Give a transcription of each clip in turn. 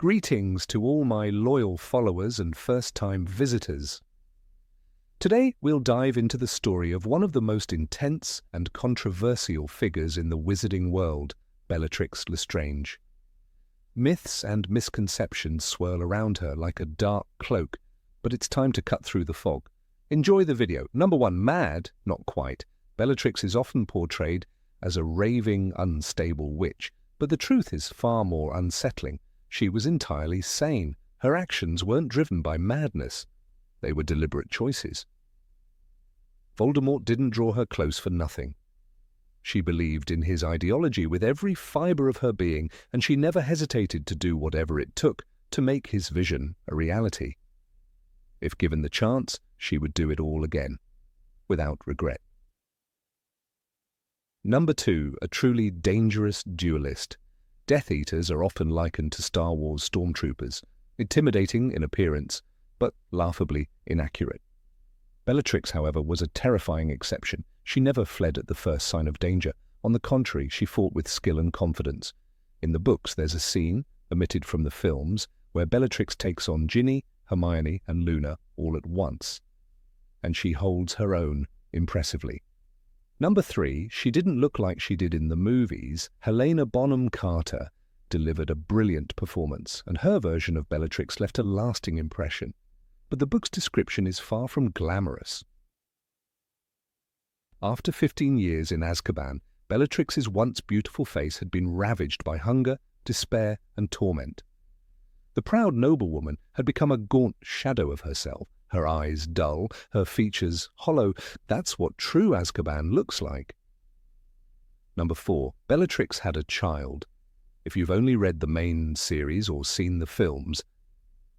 Greetings to all my loyal followers and first-time visitors. Today we'll dive into the story of one of the most intense and controversial figures in the wizarding world, Bellatrix Lestrange. Myths and misconceptions swirl around her like a dark cloak, but it's time to cut through the fog. Enjoy the video. Number 1, mad? Not quite. Bellatrix is often portrayed as a raving, unstable witch, but the truth is far more unsettling. She was entirely sane. Her actions weren't driven by madness. They were deliberate choices. Voldemort didn't draw her close for nothing. She believed in his ideology with every fibre of her being, and she never hesitated to do whatever it took to make his vision a reality. If given the chance, she would do it all again, without regret. Number 2, a truly dangerous duelist. Death Eaters are often likened to Star Wars stormtroopers, intimidating in appearance, but laughably inaccurate. Bellatrix, however, was a terrifying exception. She never fled at the first sign of danger. On the contrary, she fought with skill and confidence. In the books, there's a scene, omitted from the films, where Bellatrix takes on Ginny, Hermione, and Luna all at once. And she holds her own impressively. Number 3, she didn't look like she did in the movies. Helena Bonham Carter delivered a brilliant performance, and her version of Bellatrix left a lasting impression. But the book's description is far from glamorous. After 15 years in Azkaban, Bellatrix's once beautiful face had been ravaged by hunger, despair, and torment. The proud noblewoman had become a gaunt shadow of herself, her eyes dull, her features hollow. That's what true Azkaban looks like. Number 4, Bellatrix had a child. If you've only read the main series or seen the films,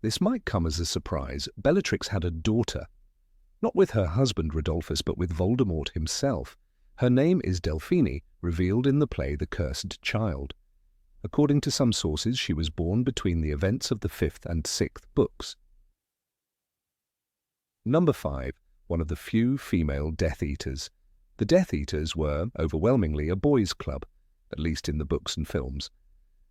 this might come as a surprise. Bellatrix had a daughter, not with her husband Rodolphus, but with Voldemort himself. Her name is Delphine, revealed in the play The Cursed Child. According to some sources, she was born between the events of the 5th and 6th books. Number 5, one of the few female Death Eaters. The Death Eaters were, overwhelmingly, a boys' club, at least in the books and films.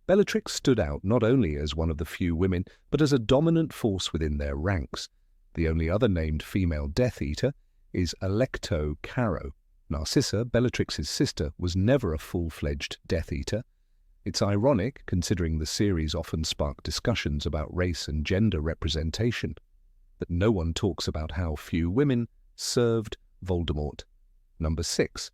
Bellatrix stood out not only as one of the few women, but as a dominant force within their ranks. The only other named female Death Eater is Alecto Caro. Narcissa, Bellatrix's sister, was never a full-fledged Death Eater. It's ironic, considering the series often sparked discussions about race and gender representation, that no one talks about how few women served Voldemort. Number 6.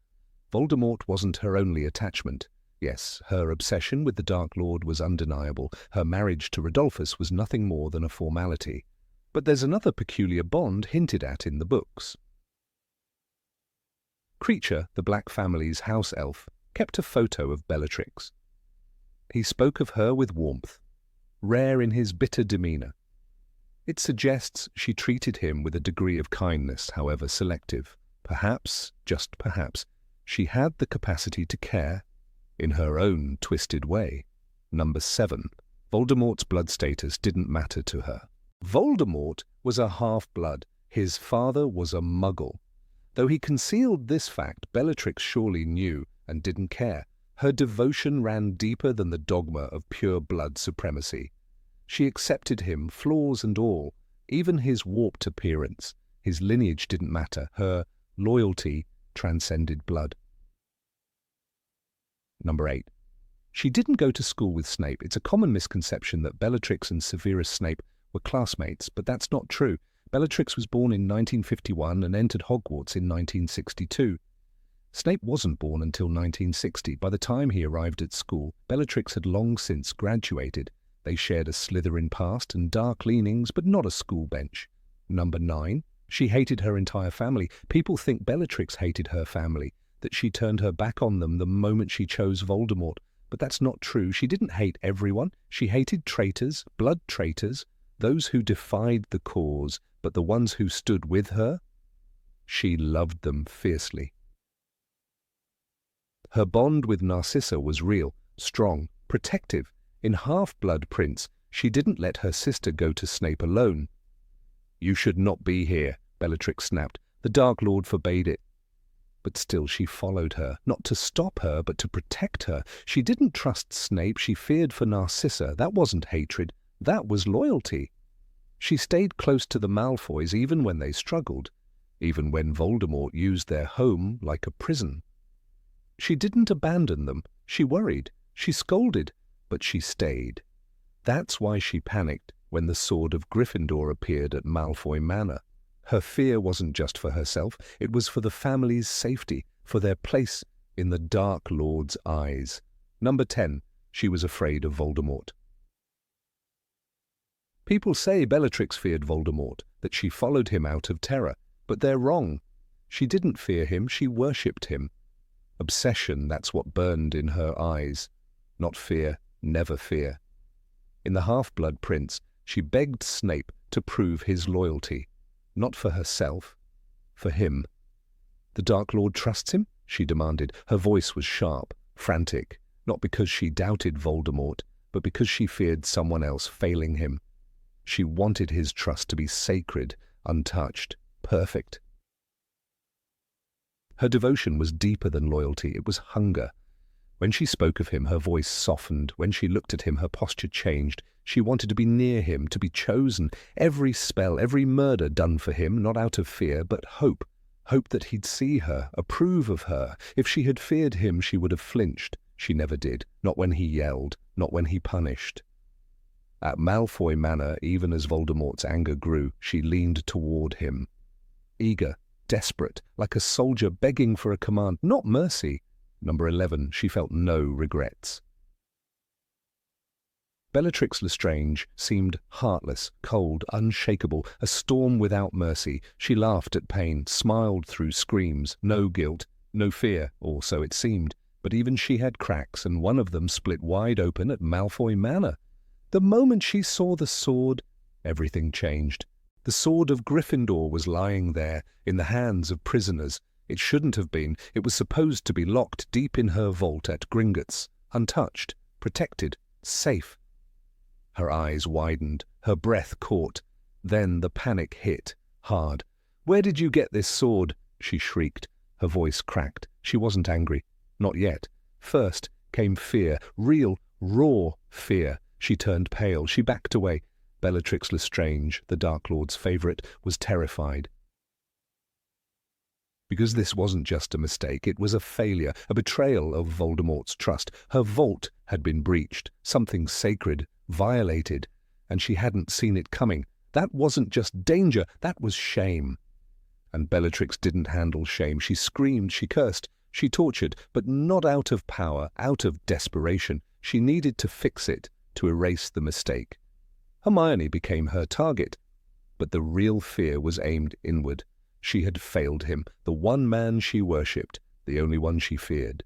Voldemort wasn't her only attachment. Yes, her obsession with the Dark Lord was undeniable. Her marriage to Rodolphus was nothing more than a formality. But there's another peculiar bond hinted at in the books. Kreacher, the Black family's house elf, kept a photo of Bellatrix. He spoke of her with warmth, rare in his bitter demeanour. It suggests she treated him with a degree of kindness, however selective. Perhaps, just perhaps, she had the capacity to care in her own twisted way. Number 7. Voldemort's blood status didn't matter to her. Voldemort was a half-blood. His father was a Muggle. Though he concealed this fact, Bellatrix surely knew and didn't care. Her devotion ran deeper than the dogma of pure blood supremacy. She accepted him, flaws and all, even his warped appearance. His lineage didn't matter. Her loyalty transcended blood. Number 8. She didn't go to school with Snape. It's a common misconception that Bellatrix and Severus Snape were classmates, but that's not true. Bellatrix was born in 1951 and entered Hogwarts in 1962. Snape wasn't born until 1960. By the time he arrived at school, Bellatrix had long since graduated. They shared a Slytherin past and dark leanings, but not a school bench. Number 9. She hated her entire family. People think Bellatrix hated her family, that she turned her back on them the moment she chose Voldemort. But that's not true. She didn't hate everyone. She hated traitors, blood traitors, those who defied the cause, but the ones who stood with her, she loved them fiercely. Her bond with Narcissa was real, strong, protective. In Half-Blood Prince, she didn't let her sister go to Snape alone. "You should not be here," Bellatrix snapped. "The Dark Lord forbade it." But still she followed her, not to stop her, but to protect her. She didn't trust Snape, she feared for Narcissa. That wasn't hatred, That was loyalty. She stayed close to the Malfoys even when they struggled, even when Voldemort used their home like a prison. She didn't abandon them. She worried. She scolded. But she stayed. That's why she panicked when the sword of Gryffindor appeared at Malfoy Manor. Her fear wasn't just for herself. It was for the family's safety, for their place in the Dark Lord's eyes. Number 10. She was afraid of Voldemort. People say Bellatrix feared Voldemort, that she followed him out of terror, but they're wrong. She didn't fear him, she worshipped him. Obsession, that's what burned in her eyes. Not fear, never fear. In The Half-Blood Prince, she begged Snape to prove his loyalty, not for herself, for him. The Dark Lord trusts him? She demanded. Her voice was sharp, frantic, not because she doubted Voldemort, but because she feared someone else failing him. She wanted his trust to be sacred, untouched, perfect. Her devotion was deeper than loyalty. It was hunger. When she spoke of him, her voice softened. When she looked at him, her posture changed. She wanted to be near him, to be chosen. Every spell, every murder done for him, not out of fear, but hope. Hope that he'd see her, approve of her. If she had feared him, she would have flinched. She never did. Not when he yelled, not when he punished. At Malfoy Manor, even as Voldemort's anger grew, she leaned toward him. Eager, desperate, like a soldier begging for a command, not mercy. Number 11, she felt no regrets. Bellatrix Lestrange seemed heartless, cold, unshakable, a storm without mercy. She laughed at pain, smiled through screams, no guilt, no fear, or so it seemed. But even she had cracks, and one of them split wide open at Malfoy Manor. The moment she saw the sword, everything changed. The sword of Gryffindor was lying there, in the hands of prisoners. It shouldn't have been. It was supposed to be locked deep in her vault at Gringotts, untouched, protected, safe. Her eyes widened, her breath caught. Then the panic hit, hard. "Where did you get this sword?" she shrieked. Her voice cracked. She wasn't angry. Not yet. First came fear, real, raw fear. She turned pale. She backed away. Bellatrix Lestrange, the Dark Lord's favourite, was terrified. Because this wasn't just a mistake, it was a failure, a betrayal of Voldemort's trust. Her vault had been breached, something sacred, violated, and she hadn't seen it coming. That wasn't just danger, that was shame. And Bellatrix didn't handle shame. She screamed, she cursed, she tortured, but not out of power, out of desperation. She needed to fix it, to erase the mistake. Hermione became her target, but the real fear was aimed inward. She had failed him, the one man she worshipped, the only one she feared.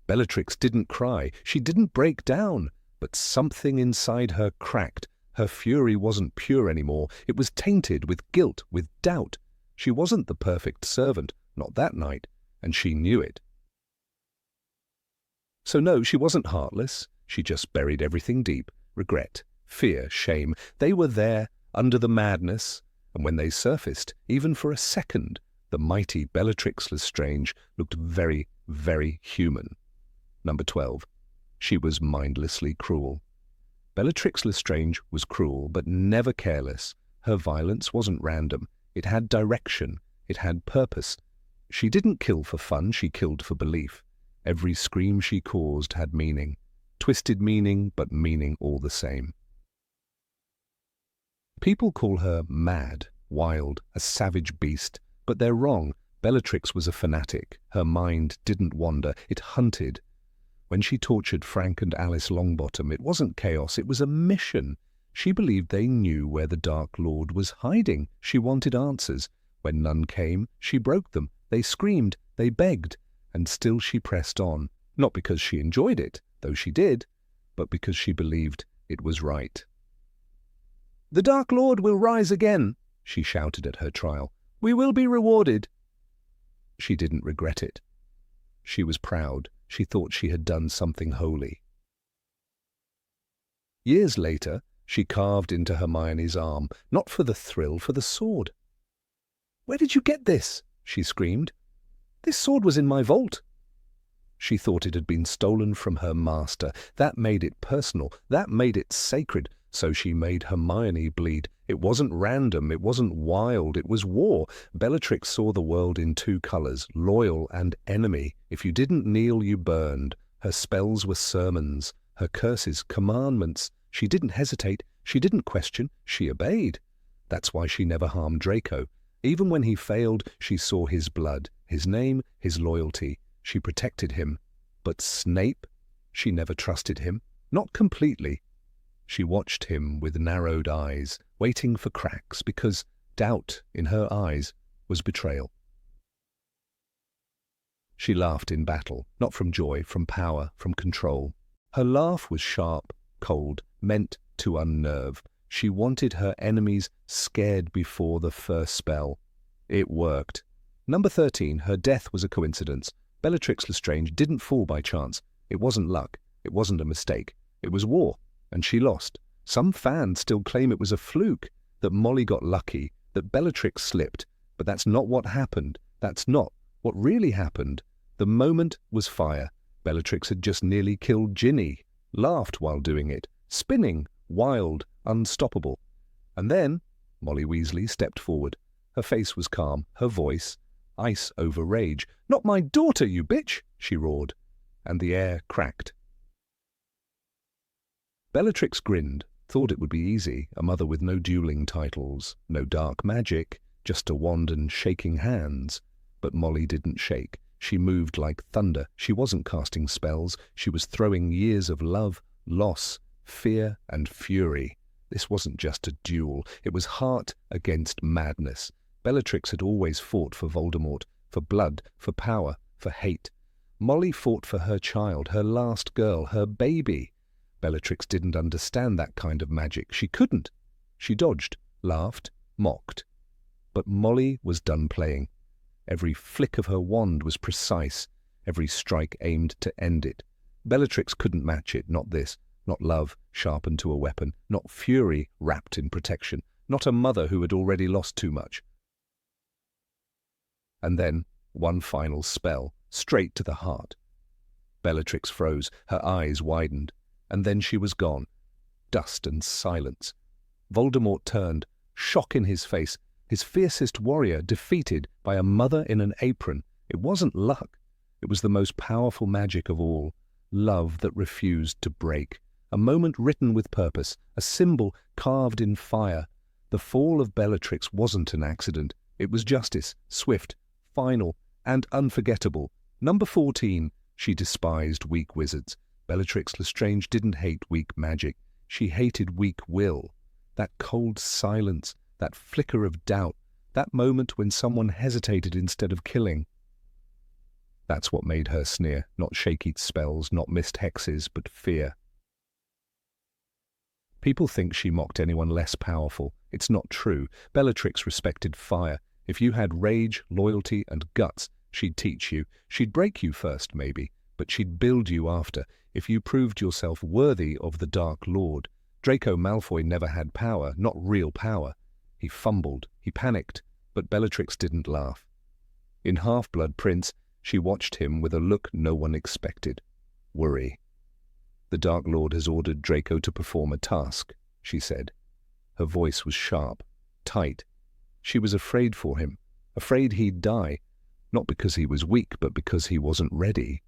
Bellatrix didn't cry, she didn't break down, but something inside her cracked. Her fury wasn't pure anymore. It was tainted with guilt, with doubt. She wasn't the perfect servant, not that night, and she knew it. So no, she wasn't heartless. She just buried everything deep. Regret, fear, shame. They were there, under the madness, and when they surfaced, even for a second, the mighty Bellatrix Lestrange looked very, very human. Number 12. She was mindlessly cruel. Bellatrix Lestrange was cruel, but never careless. Her violence wasn't random. It had direction. It had purpose. She didn't kill for fun, she killed for belief. Every scream she caused had meaning. Twisted meaning, but meaning all the same. People call her mad, wild, a savage beast, but they're wrong. Bellatrix was a fanatic. Her mind didn't wander, it hunted. When she tortured Frank and Alice Longbottom, it wasn't chaos, it was a mission. She believed they knew where the Dark Lord was hiding. She wanted answers. When none came, she broke them. They screamed, they begged, and still she pressed on, not because she enjoyed it, though she did, but because she believed it was right. "The Dark Lord will rise again," she shouted at her trial. "We will be rewarded." She didn't regret it. She was proud. She thought she had done something holy. Years later, she carved into Hermione's arm, not for the thrill, for the sword. "Where did you get this?" she screamed. "This sword was in my vault." She thought it had been stolen from her master. That made it personal. That made it sacred. So she made Hermione bleed. It wasn't random, it wasn't wild, it was war. Bellatrix saw the world in two colors, loyal and enemy. If you didn't kneel, you burned. Her spells were sermons, her curses commandments. She didn't hesitate, she didn't question, she obeyed. That's why she never harmed Draco. Even when he failed, she saw his blood, his name, his loyalty. She protected him. But Snape? She never trusted him. Not completely. She watched him with narrowed eyes, waiting for cracks, because doubt in her eyes was betrayal. She laughed in battle, not from joy, from power, from control. Her laugh was sharp, cold, meant to unnerve. She wanted her enemies scared before the first spell. It worked. Number 13, her death was a coincidence. Bellatrix Lestrange didn't fall by chance. It wasn't luck. It wasn't a mistake. It was war. And she lost. Some fans still claim it was a fluke, that Molly got lucky, that Bellatrix slipped. But that's not what happened. That's not what really happened. The moment was fire. Bellatrix had just nearly killed Ginny, laughed while doing it, spinning, wild, unstoppable. And then Molly Weasley stepped forward. Her face was calm, her voice ice over rage. "Not my daughter, you bitch!" she roared. And the air cracked. Bellatrix grinned, thought it would be easy, a mother with no dueling titles, no dark magic, just a wand and shaking hands. But Molly didn't shake. She moved like thunder. She wasn't casting spells. She was throwing years of love, loss, fear, and fury. This wasn't just a duel. It was heart against madness. Bellatrix had always fought for Voldemort, for blood, for power, for hate. Molly fought for her child, her last girl, her baby. Bellatrix didn't understand that kind of magic. She couldn't. She dodged, laughed, mocked. But Molly was done playing. Every flick of her wand was precise, every strike aimed to end it. Bellatrix couldn't match it, not this, not love sharpened to a weapon, not fury wrapped in protection, not a mother who had already lost too much. And then, one final spell, straight to the heart. Bellatrix froze, her eyes widened, and then she was gone. Dust and silence. Voldemort turned, shock in his face, his fiercest warrior defeated by a mother in an apron. It wasn't luck. It was the most powerful magic of all, love that refused to break. A moment written with purpose, a symbol carved in fire. The fall of Bellatrix wasn't an accident. It was justice, swift, final, and unforgettable. Number 14, she despised weak wizards. Bellatrix Lestrange didn't hate weak magic. She hated weak will. That cold silence, that flicker of doubt, that moment when someone hesitated instead of killing. That's what made her sneer, not shaky spells, not missed hexes, but fear. People think she mocked anyone less powerful. It's not true. Bellatrix respected fire. If you had rage, loyalty, and guts, she'd teach you. She'd break you first, maybe, but she'd build you after, if you proved yourself worthy of the Dark Lord. Draco Malfoy never had power, not real power. He fumbled, he panicked, but Bellatrix didn't laugh. In Half-Blood Prince, she watched him with a look no one expected. Worry. "The Dark Lord has ordered Draco to perform a task," she said. Her voice was sharp, tight. She was afraid for him, afraid he'd die, not because he was weak, but because he wasn't ready.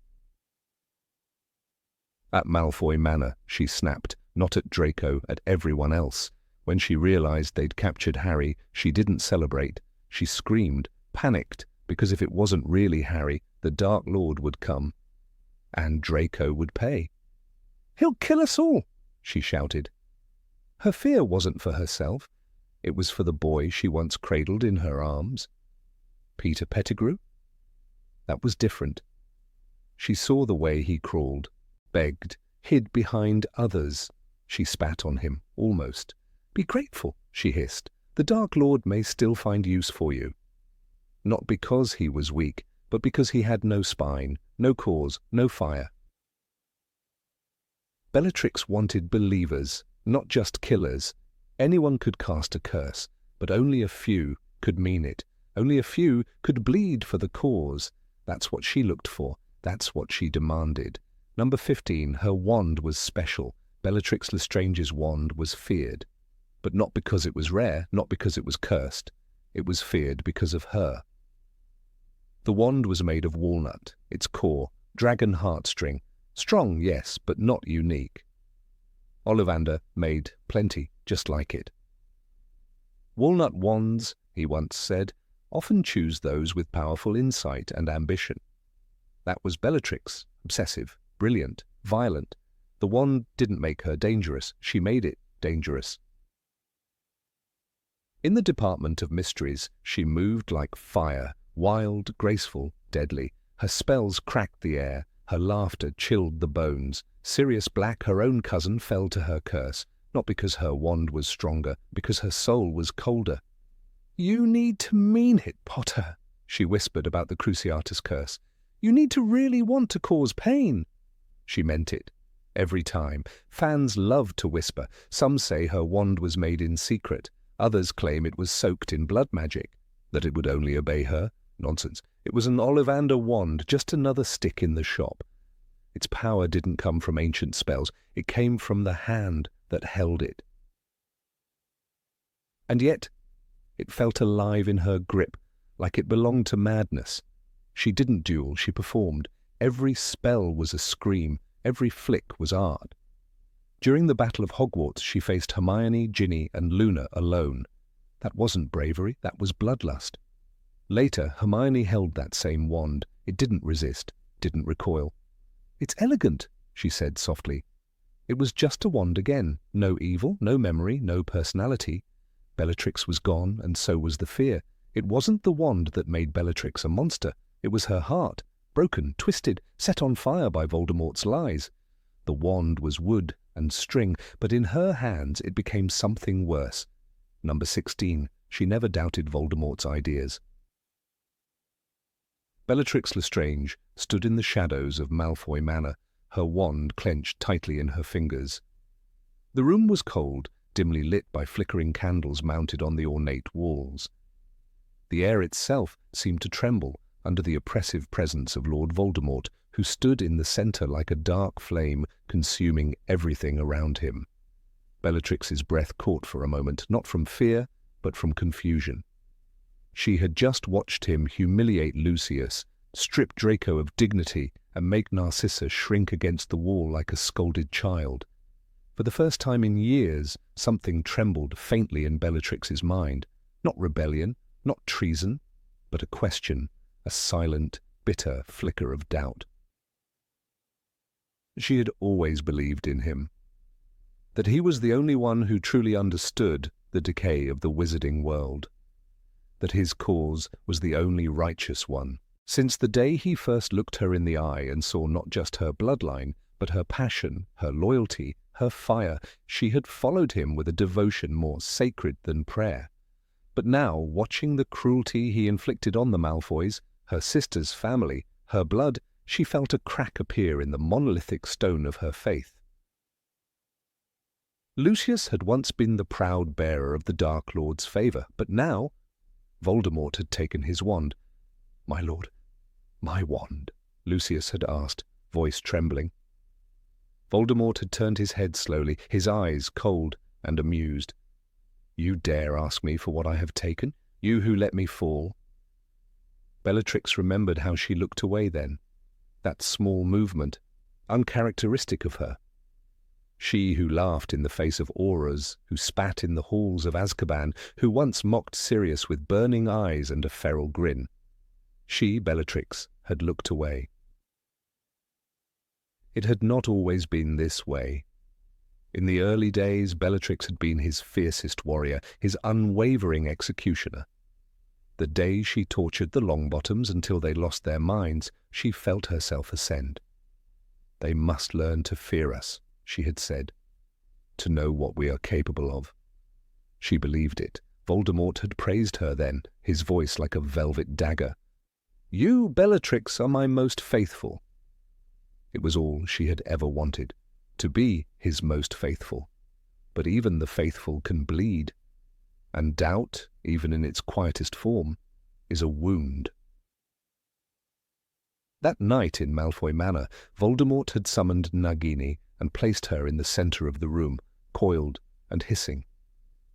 At Malfoy Manor, she snapped, not at Draco, at everyone else. When she realized they'd captured Harry, she didn't celebrate. She screamed, panicked, because if it wasn't really Harry, the Dark Lord would come. And Draco would pay. "He'll kill us all," she shouted. Her fear wasn't for herself. It was for the boy she once cradled in her arms. Peter Pettigrew? That was different. She saw the way he crawled, begged, hid behind others. She spat on him, almost. "Be grateful," she hissed. "The Dark Lord may still find use for you." Not because he was weak, but because he had no spine, no cause, no fire. Bellatrix wanted believers, not just killers. Anyone could cast a curse, but only a few could mean it. Only a few could bleed for the cause. That's what she looked for. That's what she demanded. Number 15, her wand was special. Bellatrix Lestrange's wand was feared, but not because it was rare, not because it was cursed. It was feared because of her. The wand was made of walnut, its core, dragon heartstring, strong, yes, but not unique. Ollivander made plenty just like it. Walnut wands, he once said, often choose those with powerful insight and ambition. That was Bellatrix, obsessive, brilliant, violent. The wand didn't make her dangerous, she made it dangerous. In the department of mysteries, she moved like fire, wild, graceful, deadly. Her spells cracked the air, her laughter chilled the bones. Sirius Black, her own cousin, fell to her curse, not because her wand was stronger, because her soul was colder. "You need to mean it, Potter," she whispered about the Cruciatus curse. "You need to really want to cause pain." She meant it. Every time. Fans loved to whisper. Some say her wand was made in secret. Others claim it was soaked in blood magic, that it would only obey her. Nonsense. It was an Ollivander wand, just another stick in the shop. Its power didn't come from ancient spells. It came from the hand that held it. And yet, it felt alive in her grip, like it belonged to madness. She didn't duel, she performed. Every spell was a scream, every flick was art. During the Battle of Hogwarts, she faced Hermione, Ginny, and Luna alone. That wasn't bravery, that was bloodlust. Later, Hermione held that same wand. It didn't resist, didn't recoil. "It's elegant," she said softly. It was just a wand again. No evil, no memory, no personality. Bellatrix was gone, and so was the fear. It wasn't the wand that made Bellatrix a monster. It was her heart, broken, twisted, set on fire by Voldemort's lies. The wand was wood and string, but in her hands it became something worse. Number 16. She never doubted Voldemort's ideas. Bellatrix Lestrange stood in the shadows of Malfoy Manor, her wand clenched tightly in her fingers. The room was cold, dimly lit by flickering candles mounted on the ornate walls. The air itself seemed to tremble under the oppressive presence of Lord Voldemort, who stood in the centre like a dark flame, consuming everything around him. Bellatrix's breath caught for a moment, not from fear, but from confusion. She had just watched him humiliate Lucius, strip Draco of dignity, and make Narcissa shrink against the wall like a scolded child. For the first time in years, something trembled faintly in Bellatrix's mind. Not rebellion, not treason, but a question, a silent, bitter flicker of doubt. She had always believed in him, that he was the only one who truly understood the decay of the wizarding world, that his cause was the only righteous one. Since the day he first looked her in the eye and saw not just her bloodline, but her passion, her loyalty, her fire, she had followed him with a devotion more sacred than prayer. But now, watching the cruelty he inflicted on the Malfoys, her sister's family, her blood, she felt a crack appear in the monolithic stone of her faith. Lucius had once been the proud bearer of the Dark Lord's favour, but now Voldemort had taken his wand. "My lord, my wand?" Lucius had asked, voice trembling. Voldemort had turned his head slowly, his eyes cold and amused. "You dare ask me for what I have taken? You who let me fall?" Bellatrix remembered how she looked away then. That small movement, uncharacteristic of her. She who laughed in the face of auras, who spat in the halls of Azkaban, who once mocked Sirius with burning eyes and a feral grin. She, Bellatrix, had looked away. It had not always been this way. In the early days, Bellatrix had been his fiercest warrior, his unwavering executioner. The day she tortured the Longbottoms until they lost their minds, she felt herself ascend. "They must learn to fear us," she had said, "to know what we are capable of." She believed it. Voldemort had praised her then, his voice like a velvet dagger. "You, Bellatrix, are my most faithful." It was all she had ever wanted, to be his most faithful. But even the faithful can bleed, and doubt, even in its quietest form, is a wound. That night in Malfoy Manor, Voldemort had summoned Nagini and placed her in the center of the room, coiled and hissing.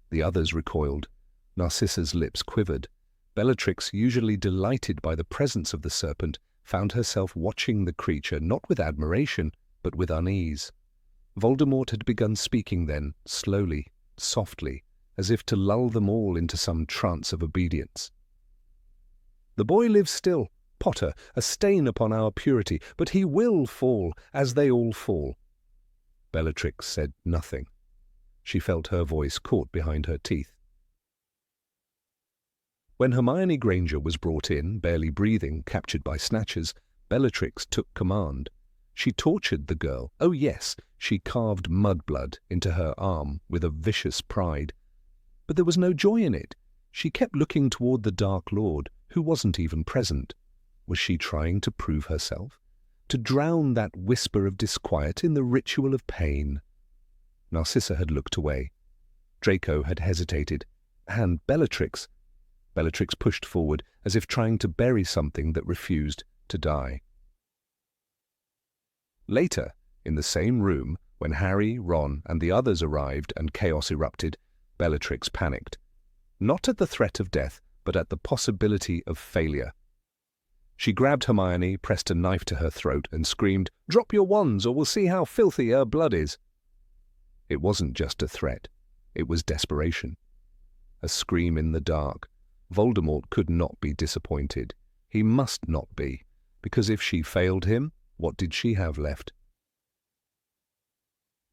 The others recoiled. Narcissa's lips quivered. Bellatrix, usually delighted by the presence of the serpent, found herself watching the creature not with admiration, but with unease. Voldemort had begun speaking then, slowly, softly, as if to lull them all into some trance of obedience. "The boy lives still, Potter, a stain upon our purity, but he will fall, as they all fall." Bellatrix said nothing. She felt her voice caught behind her teeth. When Hermione Granger was brought in, barely breathing, captured by snatchers, Bellatrix took command. She tortured the girl. Oh yes, she carved mudblood into her arm with a vicious pride. But there was no joy in it. She kept looking toward the Dark Lord, who wasn't even present. Was she trying to prove herself? To drown that whisper of disquiet in the ritual of pain? Narcissa had looked away. Draco had hesitated. And Bellatrix pushed forward, as if trying to bury something that refused to die. Later, in the same room, when Harry, Ron, and the others arrived and chaos erupted, Bellatrix panicked. Not at the threat of death, but at the possibility of failure. She grabbed Hermione, pressed a knife to her throat, and screamed, "Drop your wands, or we'll see how filthy her blood is." It wasn't just a threat. It was desperation. A scream in the dark. Voldemort could not be disappointed. He must not be, because if she failed him, what did she have left?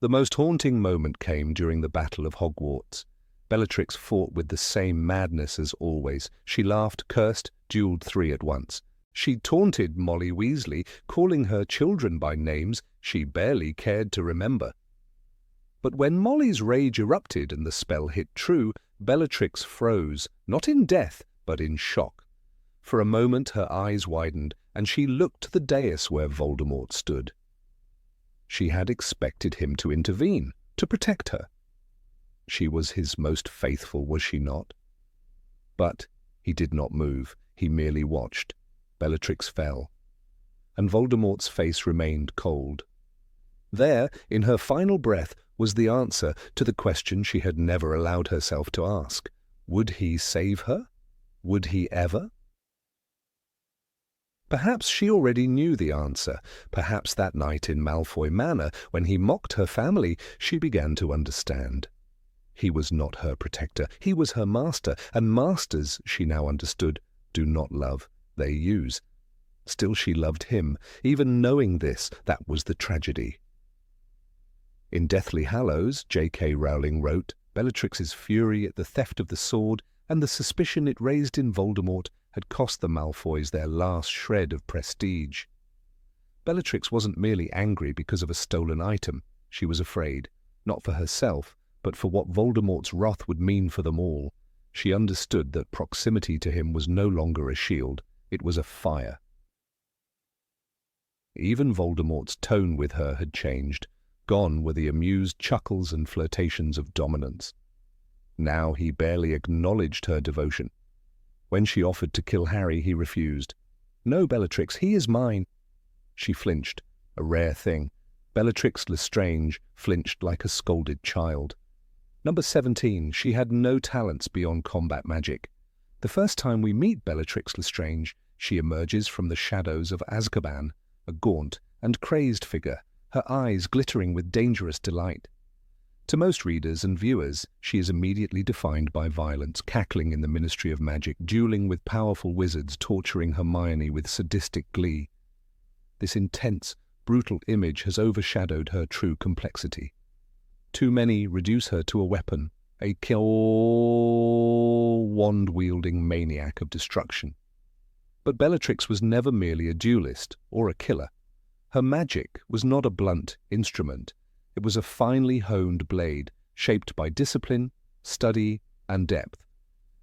The most haunting moment came during the Battle of Hogwarts. Bellatrix fought with the same madness as always. She laughed, cursed, dueled 3 at once. She taunted Molly Weasley, calling her children by names she barely cared to remember. But when Molly's rage erupted and the spell hit true, Bellatrix froze, not in death, but in shock. For a moment her eyes widened, and she looked to the dais where Voldemort stood. She had expected him to intervene, to protect her. She was his most faithful, was she not? But he did not move. He merely watched. Bellatrix fell, and Voldemort's face remained cold. There, in her final breath, was the answer to the question she had never allowed herself to ask. Would he save her? Would he ever? Perhaps she already knew the answer. Perhaps that night in Malfoy Manor, when he mocked her family, she began to understand. He was not her protector. He was her master, and masters, she now understood, do not love. They use. Still she loved him. Even knowing this, that was the tragedy. In Deathly Hallows, J.K. Rowling wrote, Bellatrix's fury at the theft of the sword and the suspicion it raised in Voldemort had cost the Malfoys their last shred of prestige. Bellatrix wasn't merely angry because of a stolen item. She was afraid, not for herself, but for what Voldemort's wrath would mean for them all. She understood that proximity to him was no longer a shield. It was a fire. Even Voldemort's tone with her had changed. Gone were the amused chuckles and flirtations of dominance. Now he barely acknowledged her devotion. When she offered to kill Harry, he refused. "No, Bellatrix, he is mine." She flinched, a rare thing. Bellatrix Lestrange flinched like a scolded child. Number 17, she had no talents beyond combat magic. The first time we meet Bellatrix Lestrange, she emerges from the shadows of Azkaban, a gaunt and crazed figure, her eyes glittering with dangerous delight. To most readers and viewers, she is immediately defined by violence, cackling in the Ministry of Magic, dueling with powerful wizards, torturing Hermione with sadistic glee. This intense, brutal image has overshadowed her true complexity. Too many reduce her to a weapon, a wand-wielding maniac of destruction. But Bellatrix was never merely a duelist or a killer. Her magic was not a blunt instrument. It was a finely honed blade, shaped by discipline, study, and depth.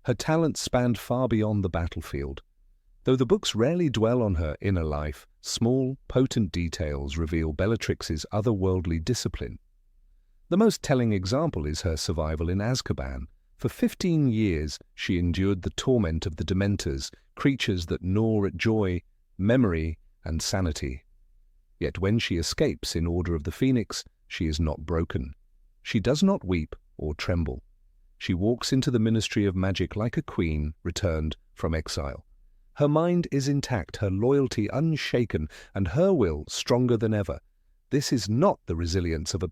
Her talents spanned far beyond the battlefield. Though the books rarely dwell on her inner life, small, potent details reveal Bellatrix's otherworldly discipline. The most telling example is her survival in Azkaban. For 15 years, she endured the torment of the Dementors, creatures that gnaw at joy, memory, and sanity. Yet when she escapes in Order of the Phoenix, she is not broken. She does not weep or tremble. She walks into the Ministry of Magic like a queen returned from exile. Her mind is intact, her loyalty unshaken, and her will stronger than ever. This is not the resilience of a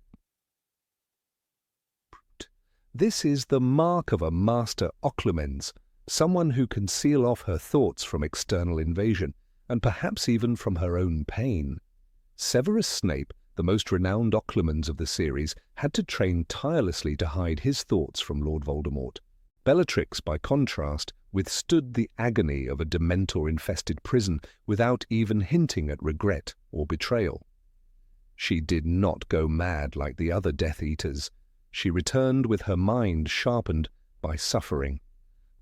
brute. This is the mark of a master occlumens, someone who can seal off her thoughts from external invasion, and perhaps even from her own pain. Severus Snape, the most renowned occlumens of the series, had to train tirelessly to hide his thoughts from Lord Voldemort. Bellatrix, by contrast, withstood the agony of a Dementor-infested prison without even hinting at regret or betrayal. She did not go mad like the other Death Eaters. She returned with her mind sharpened by suffering.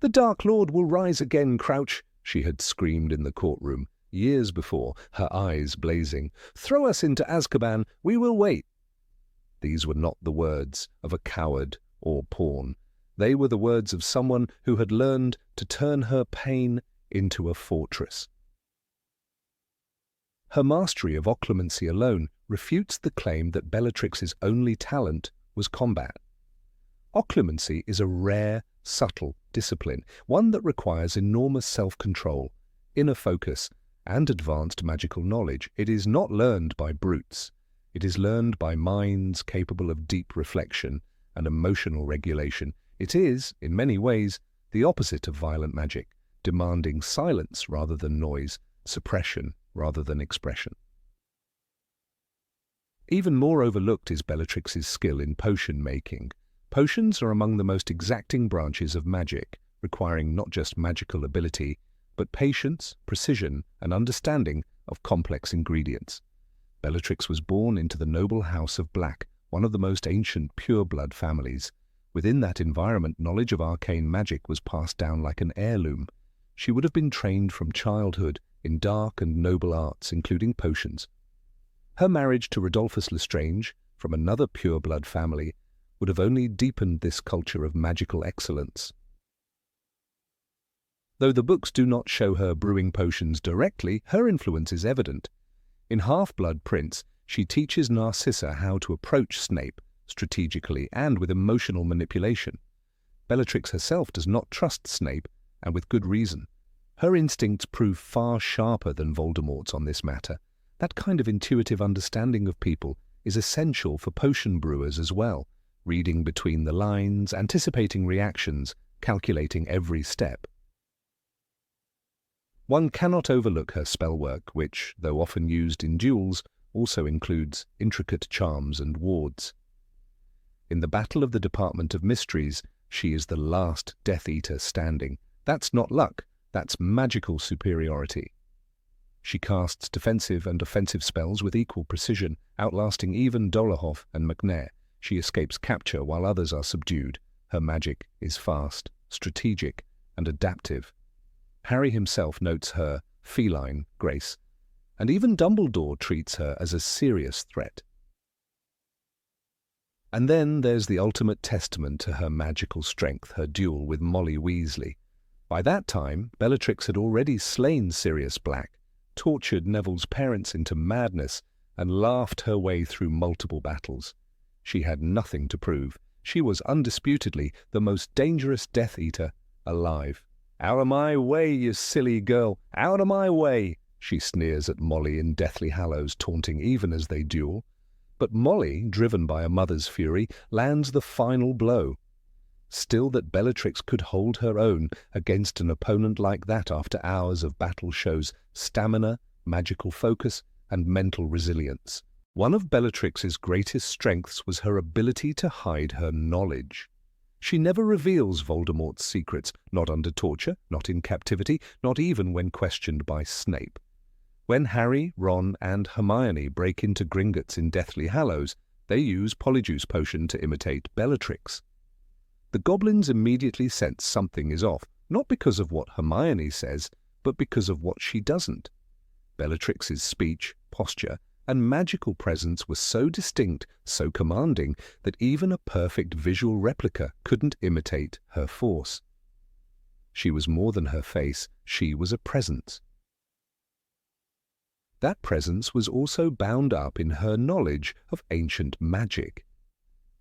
"The Dark Lord will rise again, Crouch," she had screamed in the courtroom years before, her eyes blazing. "Throw us into Azkaban, we will wait." These were not the words of a coward or pawn. They were the words of someone who had learned to turn her pain into a fortress. Her mastery of occlumency alone refutes the claim that Bellatrix's only talent was combat. Occlumency is a rare, subtle discipline, one that requires enormous self-control, inner focus, and advanced magical knowledge. It is not learned by brutes. It is learned by minds capable of deep reflection and emotional regulation. It is, in many ways, the opposite of violent magic, demanding silence rather than noise, suppression rather than expression. Even more overlooked is Bellatrix's skill in potion making. Potions are among the most exacting branches of magic, requiring not just magical ability, but patience, precision, and understanding of complex ingredients. Bellatrix was born into the noble House of Black, one of the most ancient pure-blood families. Within that environment, knowledge of arcane magic was passed down like an heirloom. She would have been trained from childhood in dark and noble arts, including potions. Her marriage to Rodolphus Lestrange, from another pure-blood family, would have only deepened this culture of magical excellence. Though the books do not show her brewing potions directly, her influence is evident. In Half-Blood Prince, she teaches Narcissa how to approach Snape strategically and with emotional manipulation. Bellatrix herself does not trust Snape, and with good reason. Her instincts prove far sharper than Voldemort's on this matter. That kind of intuitive understanding of people is essential for potion brewers as well, reading between the lines, anticipating reactions, calculating every step. One cannot overlook her spellwork, which, though often used in duels, also includes intricate charms and wards. In the Battle of the Department of Mysteries, she is the last Death Eater standing. That's not luck, that's magical superiority. She casts defensive and offensive spells with equal precision, outlasting even Dolohov and McNair. She escapes capture while others are subdued. Her magic is fast, strategic, and adaptive. Harry himself notes her feline grace, and even Dumbledore treats her as a serious threat. And then there's the ultimate testament to her magical strength, her duel with Molly Weasley. By that time, Bellatrix had already slain Sirius Black, tortured Neville's parents into madness, and laughed her way through multiple battles. She had nothing to prove. She was undisputedly the most dangerous Death Eater alive. "Out of my way, you silly girl! Out of my way!" she sneers at Molly in Deathly Hallows, taunting even as they duel. But Molly, driven by a mother's fury, lands the final blow. Still, that Bellatrix could hold her own against an opponent like that after hours of battle shows stamina, magical focus, and mental resilience. One of Bellatrix's greatest strengths was her ability to hide her knowledge. She never reveals Voldemort's secrets, not under torture, not in captivity, not even when questioned by Snape. When Harry, Ron, and Hermione break into Gringotts in Deathly Hallows, they use Polyjuice Potion to imitate Bellatrix. The goblins immediately sense something is off, not because of what Hermione says, but because of what she doesn't. Bellatrix's speech, posture, and magical presence were so distinct, so commanding, that even a perfect visual replica couldn't imitate her force. She was more than her face, she was a presence. That presence was also bound up in her knowledge of ancient magic.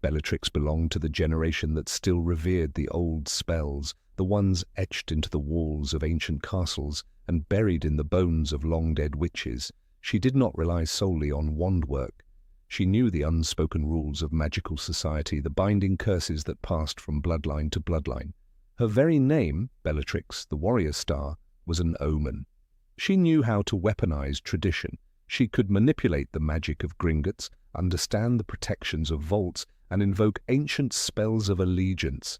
Bellatrix belonged to the generation that still revered the old spells, the ones etched into the walls of ancient castles and buried in the bones of long-dead witches. She did not rely solely on wand work. She knew the unspoken rules of magical society, the binding curses that passed from bloodline to bloodline. Her very name, Bellatrix, the warrior star, was an omen. She knew how to weaponize tradition. She could manipulate the magic of Gringotts, understand the protections of vaults, and invoke ancient spells of allegiance.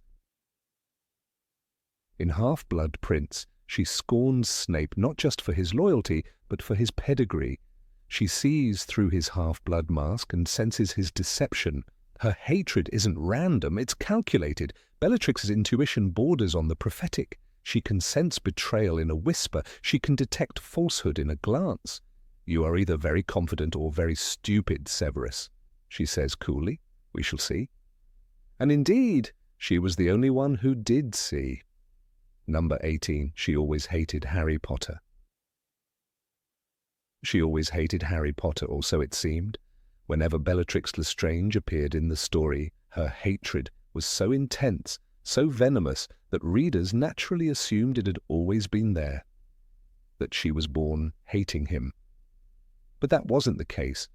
In Half-Blood Prince, she scorns Snape not just for his loyalty, but for his pedigree. She sees through his half-blood mask and senses his deception. Her hatred isn't random, it's calculated. Bellatrix's intuition borders on the prophetic. She can sense betrayal in a whisper. She can detect falsehood in a glance. "You are either very confident or very stupid, Severus," she says coolly. "We shall see." And indeed, she was the only one who did see. Number 18, she always hated Harry Potter. She always hated Harry Potter, or so it seemed. Whenever Bellatrix Lestrange appeared in the story, her hatred was so intense, so venomous, that readers naturally assumed it had always been there, that she was born hating him. But that wasn't the case.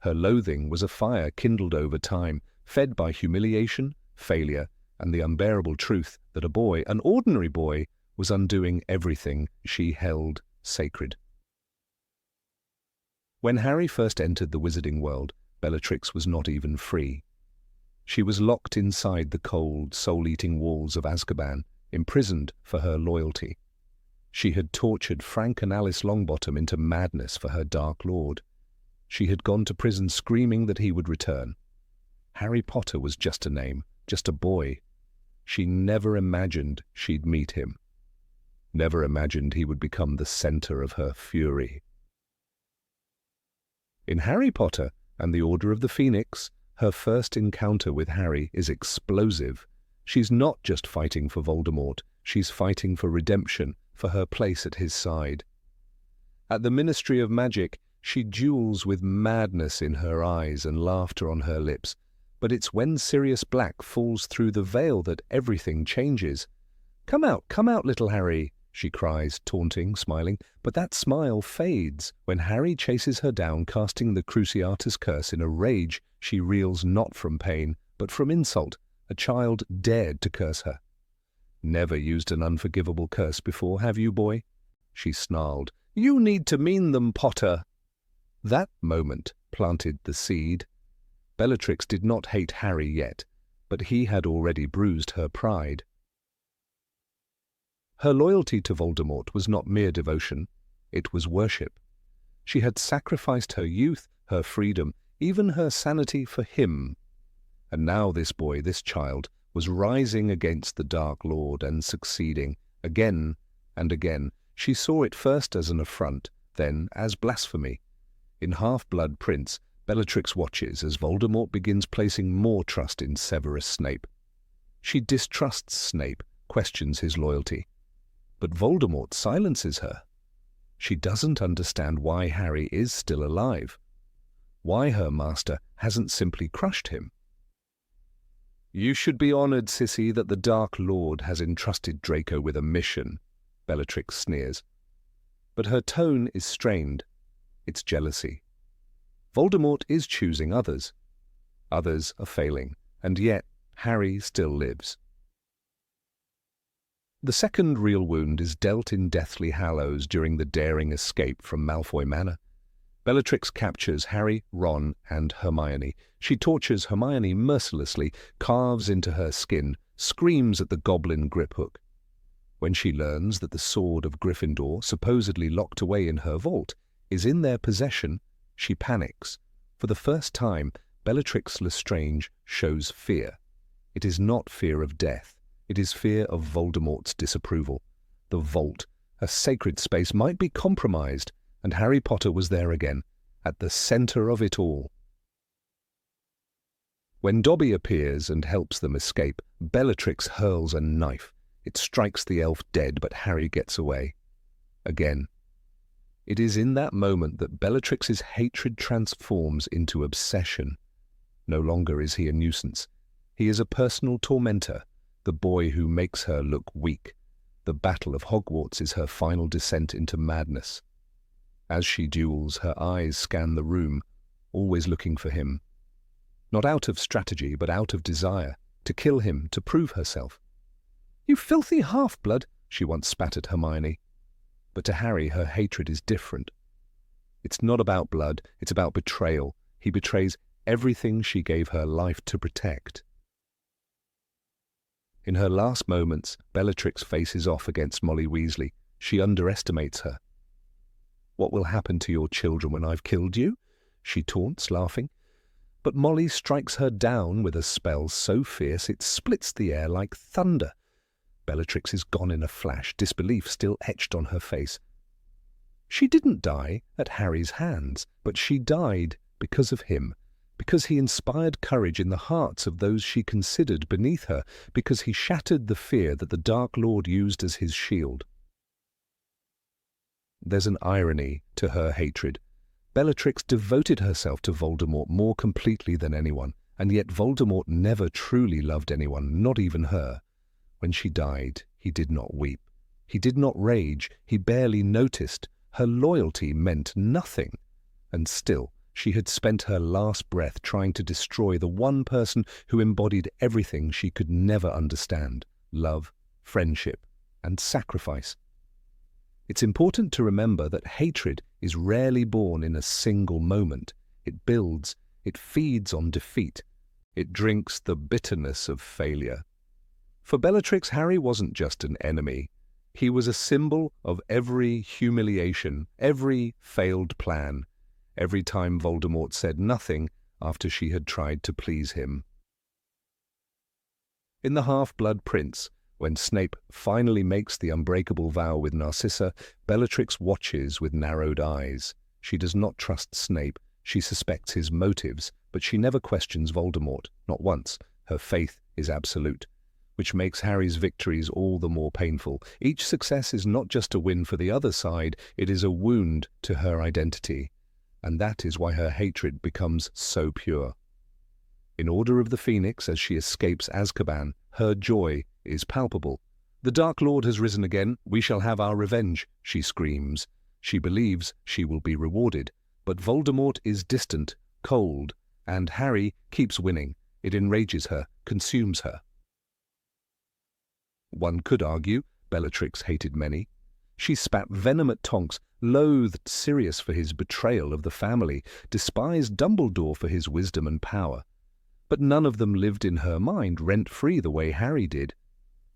Her loathing was a fire kindled over time, fed by humiliation, failure, and the unbearable truth that a boy, an ordinary boy, was undoing everything she held sacred. When Harry first entered the wizarding world, Bellatrix was not even free. She was locked inside the cold, soul-eating walls of Azkaban, imprisoned for her loyalty. She had tortured Frank and Alice Longbottom into madness for her Dark Lord. She had gone to prison screaming that he would return. Harry Potter was just a name, just a boy. She never imagined she'd meet him. Never imagined he would become the center of her fury. In Harry Potter and the Order of the Phoenix, her first encounter with Harry is explosive. She's not just fighting for Voldemort, she's fighting for redemption, for her place at his side. At the Ministry of Magic, she duels with madness in her eyes and laughter on her lips, but it's when Sirius Black falls through the veil that everything changes. Come out, little Harry," she cries, taunting, smiling, but that smile fades. When Harry chases her down, casting the Cruciatus Curse in a rage, she reels not from pain, but from insult. A child dared to curse her. "Never used an unforgivable curse before, have you, boy?" she snarled. "You need to mean them, Potter." That moment planted the seed. Bellatrix did not hate Harry yet, but he had already bruised her pride. Her loyalty to Voldemort was not mere devotion, it was worship. She had sacrificed her youth, her freedom, even her sanity for him. And now this boy, this child, was rising against the Dark Lord and succeeding, again and again. She saw it first as an affront, then as blasphemy. In Half-Blood Prince, Bellatrix watches as Voldemort begins placing more trust in Severus Snape. She distrusts Snape, questions his loyalty. But Voldemort silences her. She doesn't understand why Harry is still alive, why her master hasn't simply crushed him. "You should be honored, Sissy, that the Dark Lord has entrusted Draco with a mission," Bellatrix sneers. But her tone is strained. It's jealousy. Voldemort is choosing others. Others are failing, and yet Harry still lives. The second real wound is dealt in Deathly Hallows during the daring escape from Malfoy Manor. Bellatrix captures Harry, Ron, and Hermione. She tortures Hermione mercilessly, carves into her skin, screams at the goblin griphook. When she learns that the sword of Gryffindor, supposedly locked away in her vault, is in their possession, she panics. For the first time, Bellatrix Lestrange shows fear. It is not fear of death. It is fear of Voldemort's disapproval. The vault, a sacred space, might be compromised, and Harry Potter was there again, at the center of it all. When Dobby appears and helps them escape, Bellatrix hurls a knife. It strikes the elf dead, but Harry gets away. Again. It is in that moment that Bellatrix's hatred transforms into obsession. No longer is he a nuisance. He is a personal tormentor, the boy who makes her look weak. The Battle of Hogwarts is her final descent into madness. As she duels, her eyes scan the room, always looking for him. Not out of strategy, but out of desire, to kill him, to prove herself. "You filthy half-blood," she once spat at Hermione. But to Harry, her hatred is different. It's not about blood, it's about betrayal. He betrays everything she gave her life to protect. In her last moments, Bellatrix faces off against Molly Weasley. She underestimates her. "What will happen to your children when I've killed you?" she taunts, laughing. But Molly strikes her down with a spell so fierce it splits the air like thunder. Bellatrix is gone in a flash, disbelief still etched on her face. She didn't die at Harry's hands, but she died because of him, because he inspired courage in the hearts of those she considered beneath her, because he shattered the fear that the Dark Lord used as his shield. There's an irony to her hatred. Bellatrix devoted herself to Voldemort more completely than anyone, and yet Voldemort never truly loved anyone, not even her. When she died, he did not weep. He did not rage. He barely noticed. Her loyalty meant nothing. And still, she had spent her last breath trying to destroy the one person who embodied everything she could never understand: love, friendship, and sacrifice. It's important to remember that hatred is rarely born in a single moment. It builds, it feeds on defeat, it drinks the bitterness of failure. For Bellatrix, Harry wasn't just an enemy. He was a symbol of every humiliation, every failed plan, every time Voldemort said nothing after she had tried to please him. In The Half-Blood Prince, when Snape finally makes the unbreakable vow with Narcissa, Bellatrix watches with narrowed eyes. She does not trust Snape. She suspects his motives, but she never questions Voldemort, not once. Her faith is absolute, which makes Harry's victories all the more painful. Each success is not just a win for the other side, it is a wound to her identity. And that is why her hatred becomes so pure. In Order of the Phoenix, as she escapes Azkaban, her joy is palpable. "The Dark Lord has risen again. We shall have our revenge," she screams. She believes she will be rewarded. But Voldemort is distant, cold, and Harry keeps winning. It enrages her, consumes her. One could argue Bellatrix hated many. She spat venom at Tonks, loathed Sirius for his betrayal of the family, despised Dumbledore for his wisdom and power. But none of them lived in her mind rent-free the way Harry did.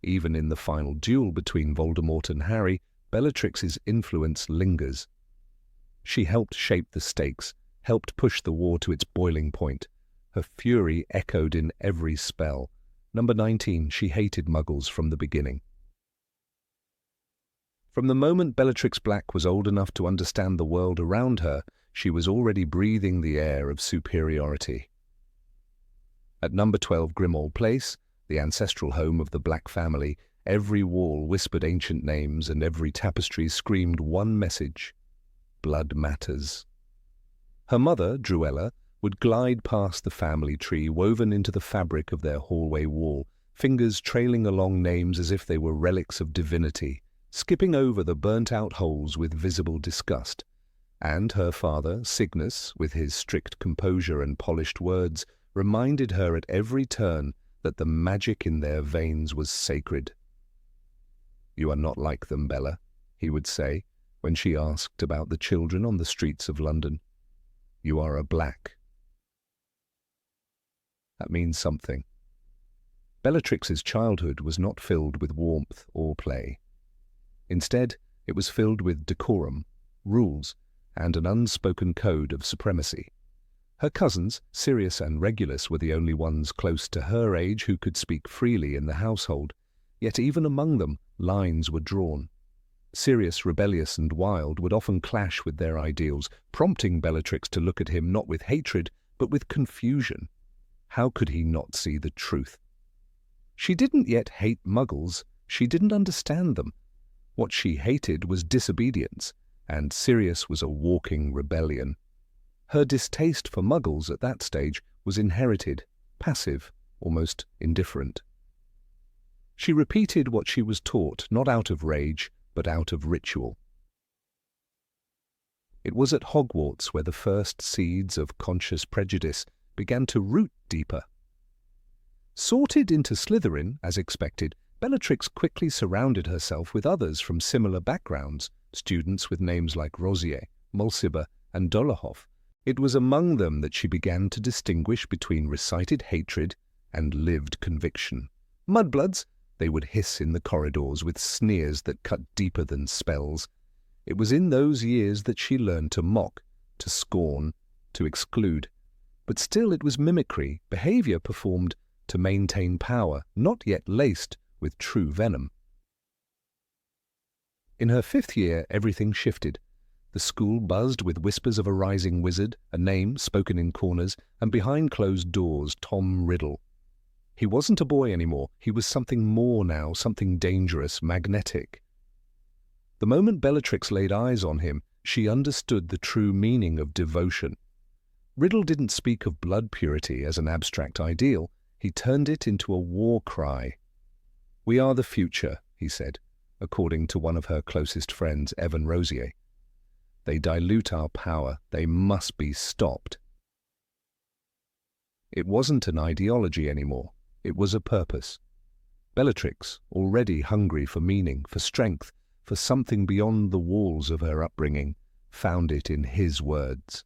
Even in the final duel between Voldemort and Harry, Bellatrix's influence lingers. She helped shape the stakes, helped push the war to its boiling point. Her fury echoed in every spell. Number 19, she hated Muggles from the beginning. From the moment Bellatrix Black was old enough to understand the world around her, she was already breathing the air of superiority. At number 12 Grimmauld Place, the ancestral home of the Black family, every wall whispered ancient names and every tapestry screamed one message: blood matters. Her mother, Druella, would glide past the family tree woven into the fabric of their hallway wall, fingers trailing along names as if they were relics of divinity, skipping over the burnt-out holes with visible disgust. And her father, Cygnus, with his strict composure and polished words, reminded her at every turn that the magic in their veins was sacred. "You are not like them, Bella," he would say, when she asked about the children on the streets of London. "You are a Black." That means something. Bellatrix's childhood was not filled with warmth or play. Instead, it was filled with decorum, rules, and an unspoken code of supremacy. Her cousins, Sirius and Regulus, were the only ones close to her age who could speak freely in the household, yet even among them lines were drawn. Sirius, rebellious and wild, would often clash with their ideals, prompting Bellatrix to look at him not with hatred, but with confusion. How could he not see the truth? She didn't yet hate Muggles, she didn't understand them. What she hated was disobedience, and Sirius was a walking rebellion. Her distaste for muggles at that stage was inherited, passive, almost indifferent. She repeated what she was taught, not out of rage, but out of ritual. It was at Hogwarts where the first seeds of conscious prejudice began to root deeper. Sorted into Slytherin, as expected, Bellatrix quickly surrounded herself with others from similar backgrounds, students with names like Rosier, Mulciber, and Dolohov. It was among them that she began to distinguish between recited hatred and lived conviction. Mudbloods, they would hiss in the corridors with sneers that cut deeper than spells. It was in those years that she learned to mock, to scorn, to exclude. But still it was mimicry, behavior performed to maintain power, not yet laced with true venom. In her 5th year, everything shifted. The school buzzed with whispers of a rising wizard, a name spoken in corners, and behind closed doors, Tom Riddle. He wasn't a boy anymore. He was something more now, something dangerous, magnetic. The moment Bellatrix laid eyes on him, she understood the true meaning of devotion. Riddle didn't speak of blood purity as an abstract ideal. He turned it into a war cry. "We are the future," he said, according to one of her closest friends, Evan Rosier. "They dilute our power. They must be stopped." It wasn't an ideology anymore. It was a purpose. Bellatrix, already hungry for meaning, for strength, for something beyond the walls of her upbringing, found it in his words.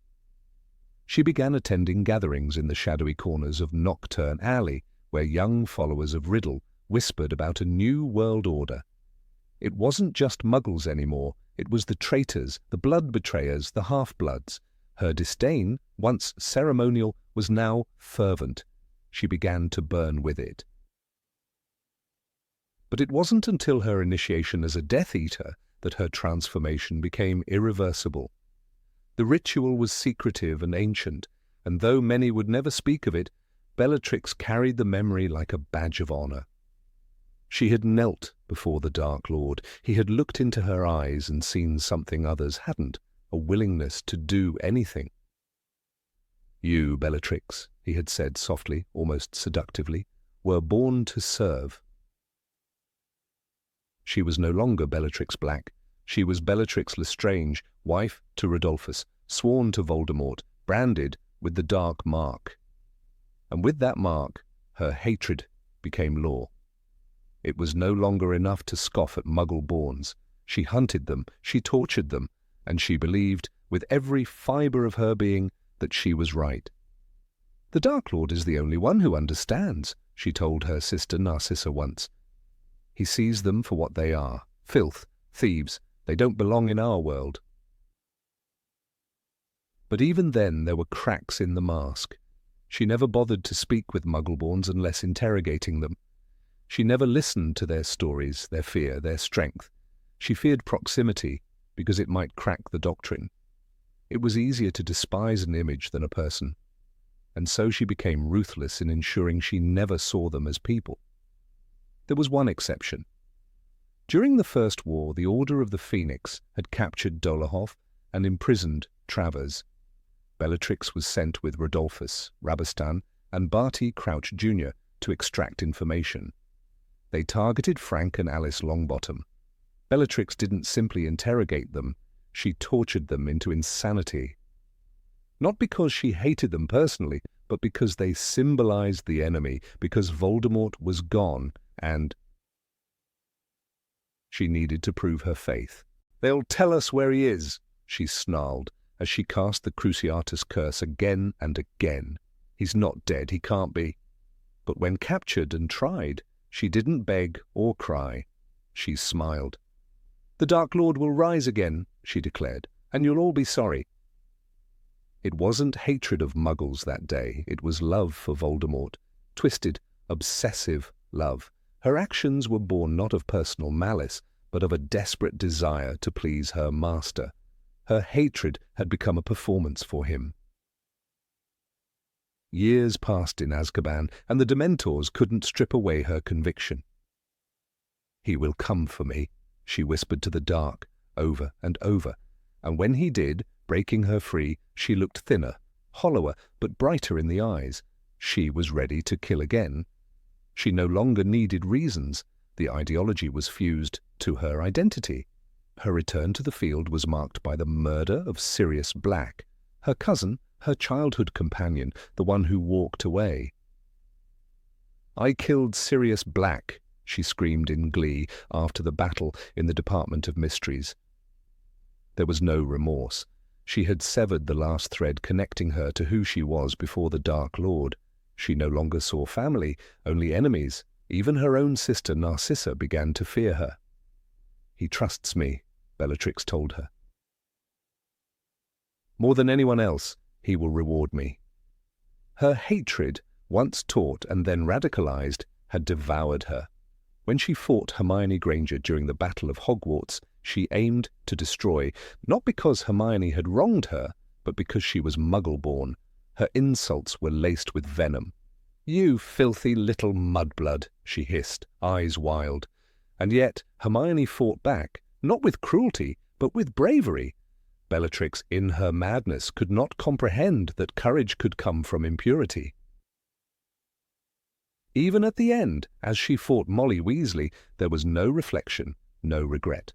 She began attending gatherings in the shadowy corners of Nocturne Alley, where young followers of Riddle whispered about a new world order. It wasn't just muggles anymore. It was the traitors, the blood betrayers, the half-bloods. Her disdain, once ceremonial, was now fervent. She began to burn with it. But it wasn't until her initiation as a Death Eater that her transformation became irreversible. The ritual was secretive and ancient, and though many would never speak of it, Bellatrix carried the memory like a badge of honor. She had knelt before the Dark Lord. He had looked into her eyes and seen something others hadn't, a willingness to do anything. "You, Bellatrix," he had said softly, almost seductively, "were born to serve." She was no longer Bellatrix Black. She was Bellatrix Lestrange, wife to Rodolphus, sworn to Voldemort, branded with the dark mark. And with that mark, her hatred became law. It was no longer enough to scoff at Muggle-borns. She hunted them, she tortured them, and she believed, with every fibre of her being, that she was right. "The Dark Lord is the only one who understands," she told her sister Narcissa once. "He sees them for what they are, filth, thieves. They don't belong in our world." But even then there were cracks in the mask. She never bothered to speak with Muggleborns unless interrogating them. She never listened to their stories, their fear, their strength. She feared proximity because it might crack the doctrine. It was easier to despise an image than a person, and so she became ruthless in ensuring she never saw them as people. There was one exception. During the First War, the Order of the Phoenix had captured Dolohov and imprisoned Travers. Bellatrix was sent with Rodolphus, Rabastan, and Barty Crouch Jr. to extract information. They targeted Frank and Alice Longbottom. Bellatrix didn't simply interrogate them, she tortured them into insanity. Not because she hated them personally, but because they symbolized the enemy, because Voldemort was gone, and she needed to prove her faith. "They'll tell us where he is," she snarled, as she cast the Cruciatus curse again and again. "He's not dead, he can't be." But when captured and tried, she didn't beg or cry. She smiled. "The Dark Lord will rise again," she declared, "and you'll all be sorry." It wasn't hatred of Muggles that day. It was love for Voldemort. Twisted, obsessive love. Her actions were born not of personal malice, but of a desperate desire to please her master. Her hatred had become a performance for him. Years passed in Azkaban, and the Dementors couldn't strip away her conviction. "He will come for me," she whispered to the dark, over and over. And when he did, breaking her free, she looked thinner, hollower, but brighter in the eyes. She was ready to kill again. She no longer needed reasons. The ideology was fused to her identity. Her return to the field was marked by the murder of Sirius Black, her cousin, her childhood companion, the one who walked away. "I killed Sirius Black," she screamed in glee after the battle in the Department of Mysteries. There was no remorse. She had severed the last thread connecting her to who she was before the Dark Lord. She no longer saw family, only enemies. Even her own sister Narcissa began to fear her. "He trusts me," Bellatrix told her. "More than anyone else, he will reward me." Her hatred, once taught and then radicalized, had devoured her. When she fought Hermione Granger during the Battle of Hogwarts, she aimed to destroy, not because Hermione had wronged her, but because she was Muggle-born. Her insults were laced with venom. "You filthy little mudblood," she hissed, eyes wild. And yet Hermione fought back, not with cruelty, but with bravery. Bellatrix, in her madness, could not comprehend that courage could come from impurity. Even at the end, as she fought Molly Weasley, there was no reflection, no regret.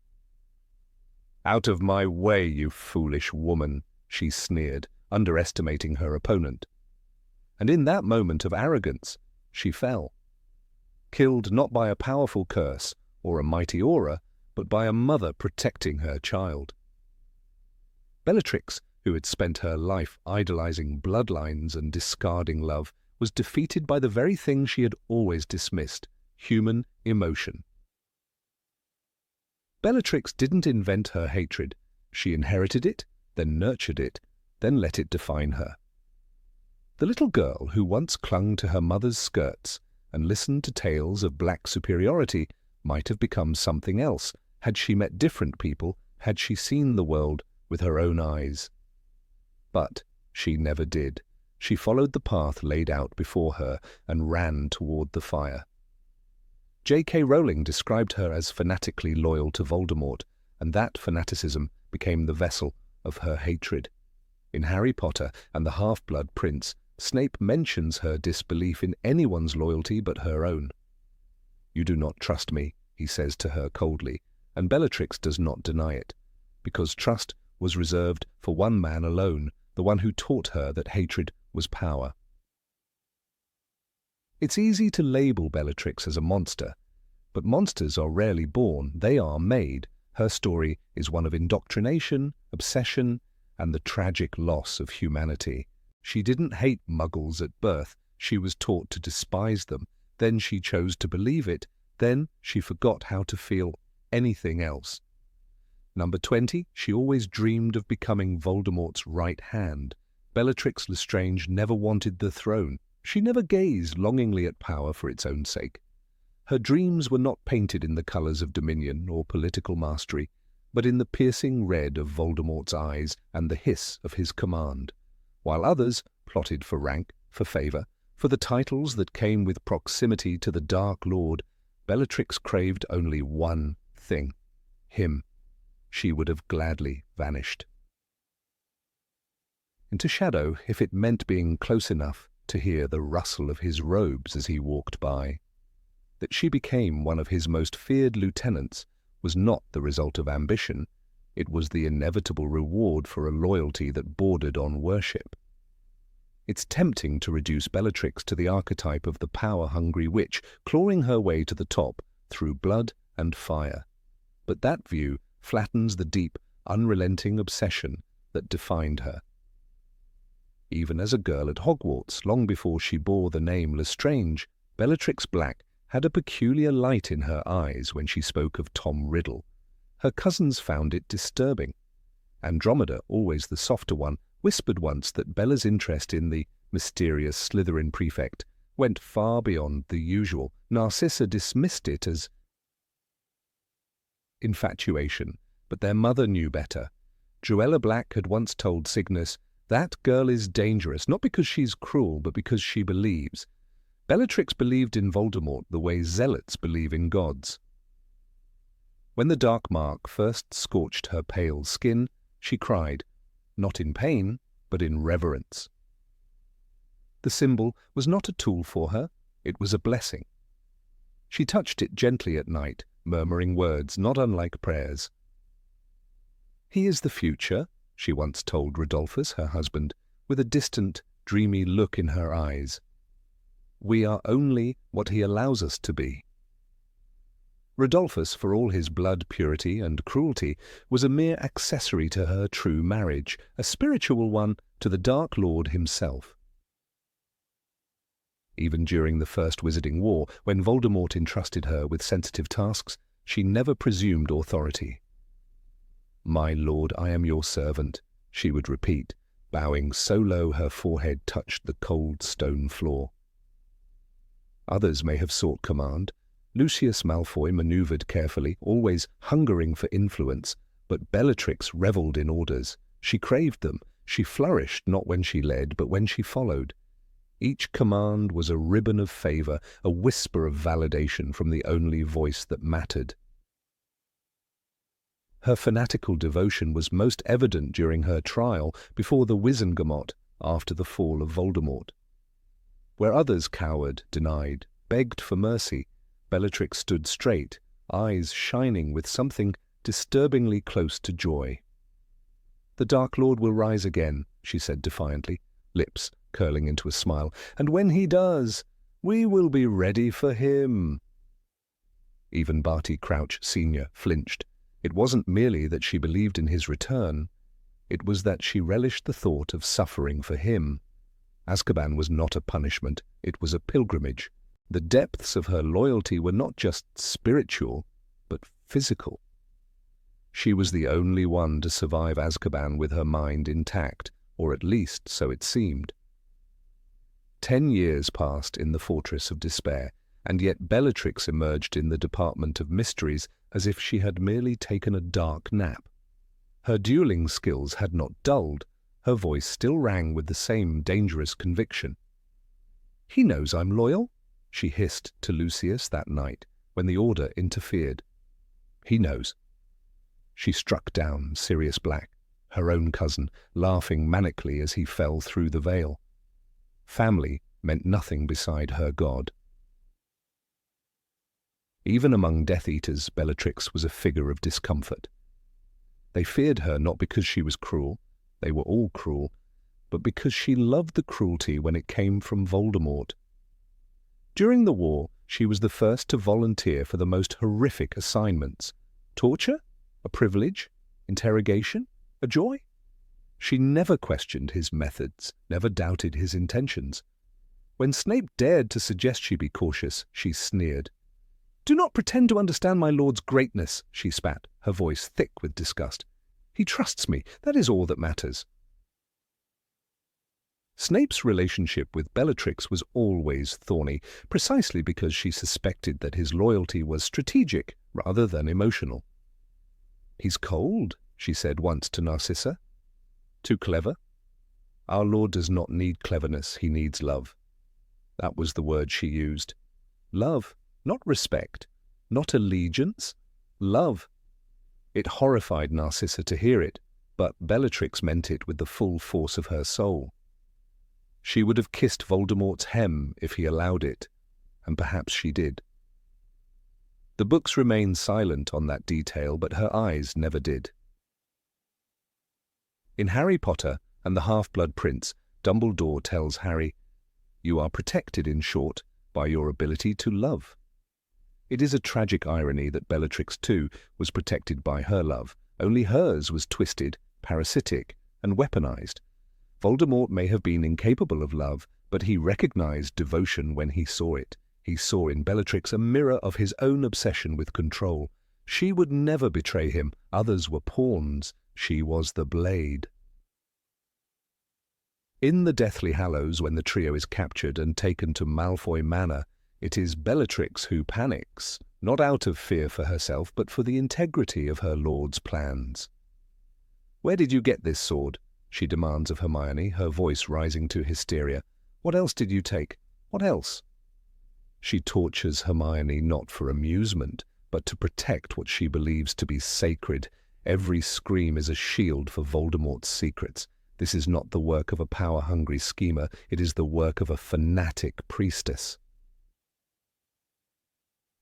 "Out of my way, you foolish woman," she sneered, underestimating her opponent. And in that moment of arrogance, she fell. Killed not by a powerful curse or a mighty aura, but by a mother protecting her child. Bellatrix, who had spent her life idolizing bloodlines and discarding love, was defeated by the very thing she had always dismissed, human emotion. Bellatrix didn't invent her hatred. She inherited it, then nurtured it, then let it define her. The little girl who once clung to her mother's skirts and listened to tales of black superiority might have become something else had she met different people, had she seen the world with her own eyes. But she never did. She followed the path laid out before her and ran toward the fire. J.K. Rowling described her as fanatically loyal to Voldemort, and that fanaticism became the vessel of her hatred. In Harry Potter and the Half-Blood Prince, Snape mentions her disbelief in anyone's loyalty but her own. "You do not trust me," he says to her coldly, and Bellatrix does not deny it, because trust was reserved for one man alone, the one who taught her that hatred was power. It's easy to label Bellatrix as a monster, but monsters are rarely born, they are made. Her story is one of indoctrination, obsession, and the tragic loss of humanity. She didn't hate Muggles at birth, she was taught to despise them, then she chose to believe it, then she forgot how to feel anything else. Number 20, she always dreamed of becoming Voldemort's right hand. Bellatrix Lestrange never wanted the throne. She never gazed longingly at power for its own sake. Her dreams were not painted in the colours of dominion or political mastery, but in the piercing red of Voldemort's eyes and the hiss of his command. While others plotted for rank, for favour, for the titles that came with proximity to the Dark Lord, Bellatrix craved only one thing: him. She would have gladly vanished into shadow if it meant being close enough to hear the rustle of his robes as he walked by. That she became one of his most feared lieutenants was not the result of ambition, it was the inevitable reward for a loyalty that bordered on worship. It's tempting to reduce Bellatrix to the archetype of the power-hungry witch, clawing her way to the top through blood and fire. But that view flattens the deep, unrelenting obsession that defined her. Even as a girl at Hogwarts, long before she bore the name Lestrange, Bellatrix Black had a peculiar light in her eyes when she spoke of Tom Riddle. Her cousins found it disturbing. Andromeda, always the softer one, whispered once that Bella's interest in the mysterious Slytherin prefect went far beyond the usual. Narcissa dismissed it as infatuation, but their mother knew better. Joella Black had once told Cygnus, "That girl is dangerous, not because she's cruel, but because she believes." Bellatrix believed in Voldemort the way zealots believe in gods. When the dark mark first scorched her pale skin, she cried, not in pain, but in reverence. The symbol was not a tool for her, it was a blessing. She touched it gently at night, murmuring words not unlike prayers. "He is the future," she once told Rodolphus, her husband, with a distant, dreamy look in her eyes. "We are only what he allows us to be." Rodolphus, for all his blood purity and cruelty, was a mere accessory to her true marriage, a spiritual one to the Dark Lord himself. Even during the First Wizarding War, when Voldemort entrusted her with sensitive tasks, she never presumed authority. "My lord, I am your servant," she would repeat, bowing so low her forehead touched the cold stone floor. Others may have sought command. Lucius Malfoy manoeuvred carefully, always hungering for influence, but Bellatrix revelled in orders. She craved them. She flourished not when she led, but when she followed. Each command was a ribbon of favour, a whisper of validation from the only voice that mattered. Her fanatical devotion was most evident during her trial before the Wizengamot after the fall of Voldemort. Where others cowered, denied, begged for mercy, Bellatrix stood straight, eyes shining with something disturbingly close to joy. "The Dark Lord will rise again," she said defiantly, lips curling into a smile, "and when he does, we will be ready for him." Even Barty Crouch Sr. flinched. It wasn't merely that she believed in his return, it was that she relished the thought of suffering for him. Azkaban was not a punishment, it was a pilgrimage. The depths of her loyalty were not just spiritual, but physical. She was the only one to survive Azkaban with her mind intact, or at least so it seemed. 10 years passed in the Fortress of Despair, and yet Bellatrix emerged in the Department of Mysteries as if she had merely taken a dark nap. Her dueling skills had not dulled, her voice still rang with the same dangerous conviction. "He knows I'm loyal," she hissed to Lucius that night, when the Order interfered. "He knows." She struck down Sirius Black, her own cousin, laughing manically as he fell through the veil. Family meant nothing beside her god. Even among Death Eaters, Bellatrix was a figure of discomfort. They feared her not because she was cruel, they were all cruel, but because she loved the cruelty when it came from Voldemort. During the war, she was the first to volunteer for the most horrific assignments. Torture? A privilege? Interrogation? A joy? She never questioned his methods, never doubted his intentions. When Snape dared to suggest she be cautious, she sneered. "Do not pretend to understand my lord's greatness," she spat, her voice thick with disgust. "He trusts me, that is all that matters." Snape's relationship with Bellatrix was always thorny, precisely because she suspected that his loyalty was strategic rather than emotional. "He's cold," she said once to Narcissa. "Too clever? Our Lord does not need cleverness, he needs love." That was the word she used. Love, not respect, not allegiance, love. It horrified Narcissa to hear it, but Bellatrix meant it with the full force of her soul. She would have kissed Voldemort's hem if he allowed it, and perhaps she did. The books remain silent on that detail, but her eyes never did. In Harry Potter and the Half-Blood Prince, Dumbledore tells Harry, "You are protected, in short, by your ability to love." It is a tragic irony that Bellatrix, too, was protected by her love, only hers was twisted, parasitic, and weaponized. Voldemort may have been incapable of love, but he recognized devotion when he saw it. He saw in Bellatrix a mirror of his own obsession with control. She would never betray him. Others were pawns. She was the blade. In the Deathly Hallows, when the trio is captured and taken to Malfoy Manor, it is Bellatrix who panics, not out of fear for herself, but for the integrity of her lord's plans. "Where did you get this sword?" she demands of Hermione, her voice rising to hysteria. "What else did you take? What else?" She tortures Hermione not for amusement, but to protect what she believes to be sacred. Every scream is a shield for Voldemort's secrets. This is not the work of a power-hungry schemer, it is the work of a fanatic priestess.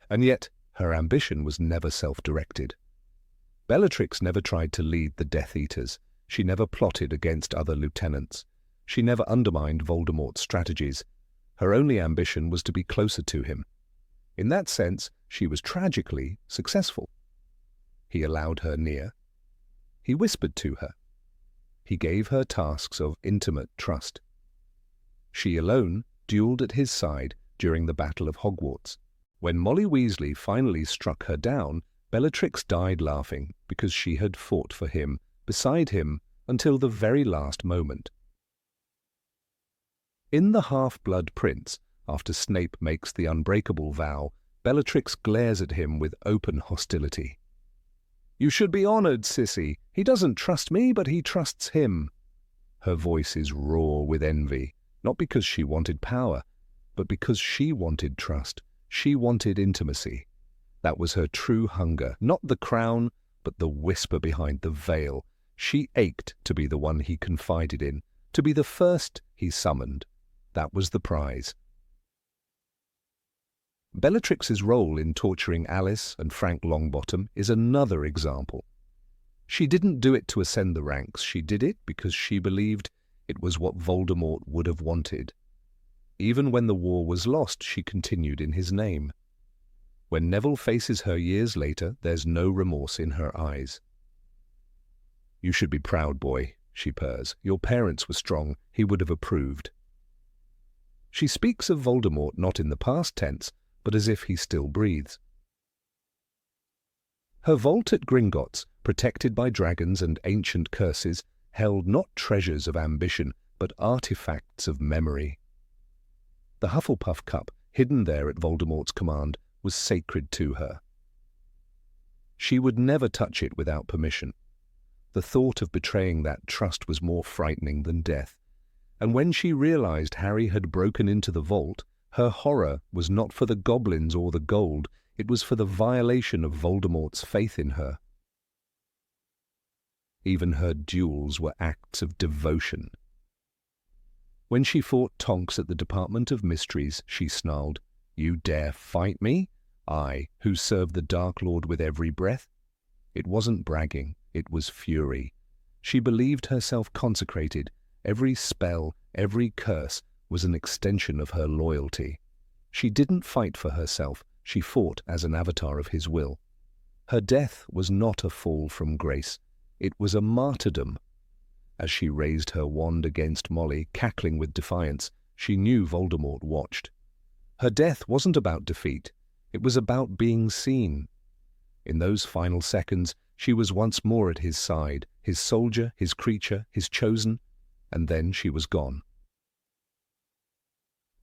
And yet, her ambition was never self-directed. Bellatrix never tried to lead the Death Eaters. She never plotted against other lieutenants. She never undermined Voldemort's strategies. Her only ambition was to be closer to him. In that sense, she was tragically successful. He allowed her near. He whispered to her. He gave her tasks of intimate trust. She alone duelled at his side during the Battle of Hogwarts. When Molly Weasley finally struck her down, Bellatrix died laughing because she had fought for him, beside him, until the very last moment. In The Half-Blood Prince, after Snape makes the unbreakable vow, Bellatrix glares at him with open hostility. "You should be honored, Sissy. He doesn't trust me, but he trusts him." Her voice is raw with envy, not because she wanted power, but because she wanted trust. She wanted intimacy. That was her true hunger, not the crown, but the whisper behind the veil. She ached to be the one he confided in, to be the first he summoned. That was the prize. Bellatrix's role in torturing Alice and Frank Longbottom is another example. She didn't do it to ascend the ranks. She did it because she believed it was what Voldemort would have wanted. Even when the war was lost, she continued in his name. When Neville faces her years later, there's no remorse in her eyes. "You should be proud, boy," she purrs. "Your parents were strong. He would have approved." She speaks of Voldemort not in the past tense, but as if he still breathes. Her vault at Gringotts, protected by dragons and ancient curses, held not treasures of ambition, but artifacts of memory. The Hufflepuff cup, hidden there at Voldemort's command, was sacred to her. She would never touch it without permission. The thought of betraying that trust was more frightening than death. And when she realized Harry had broken into the vault, her horror was not for the goblins or the gold, it was for the violation of Voldemort's faith in her. Even her duels were acts of devotion. When she fought Tonks at the Department of Mysteries, she snarled, "You dare fight me? I, who served the Dark Lord with every breath?" It wasn't bragging, it was fury. She believed herself consecrated. Every spell, every curse was an extension of her loyalty. She didn't fight for herself, she fought as an avatar of his will. Her death was not a fall from grace, it was a martyrdom. As she raised her wand against Molly, cackling with defiance, she knew Voldemort watched. Her death wasn't about defeat, it was about being seen. In those final seconds, she was once more at his side, his soldier, his creature, his chosen, and then she was gone.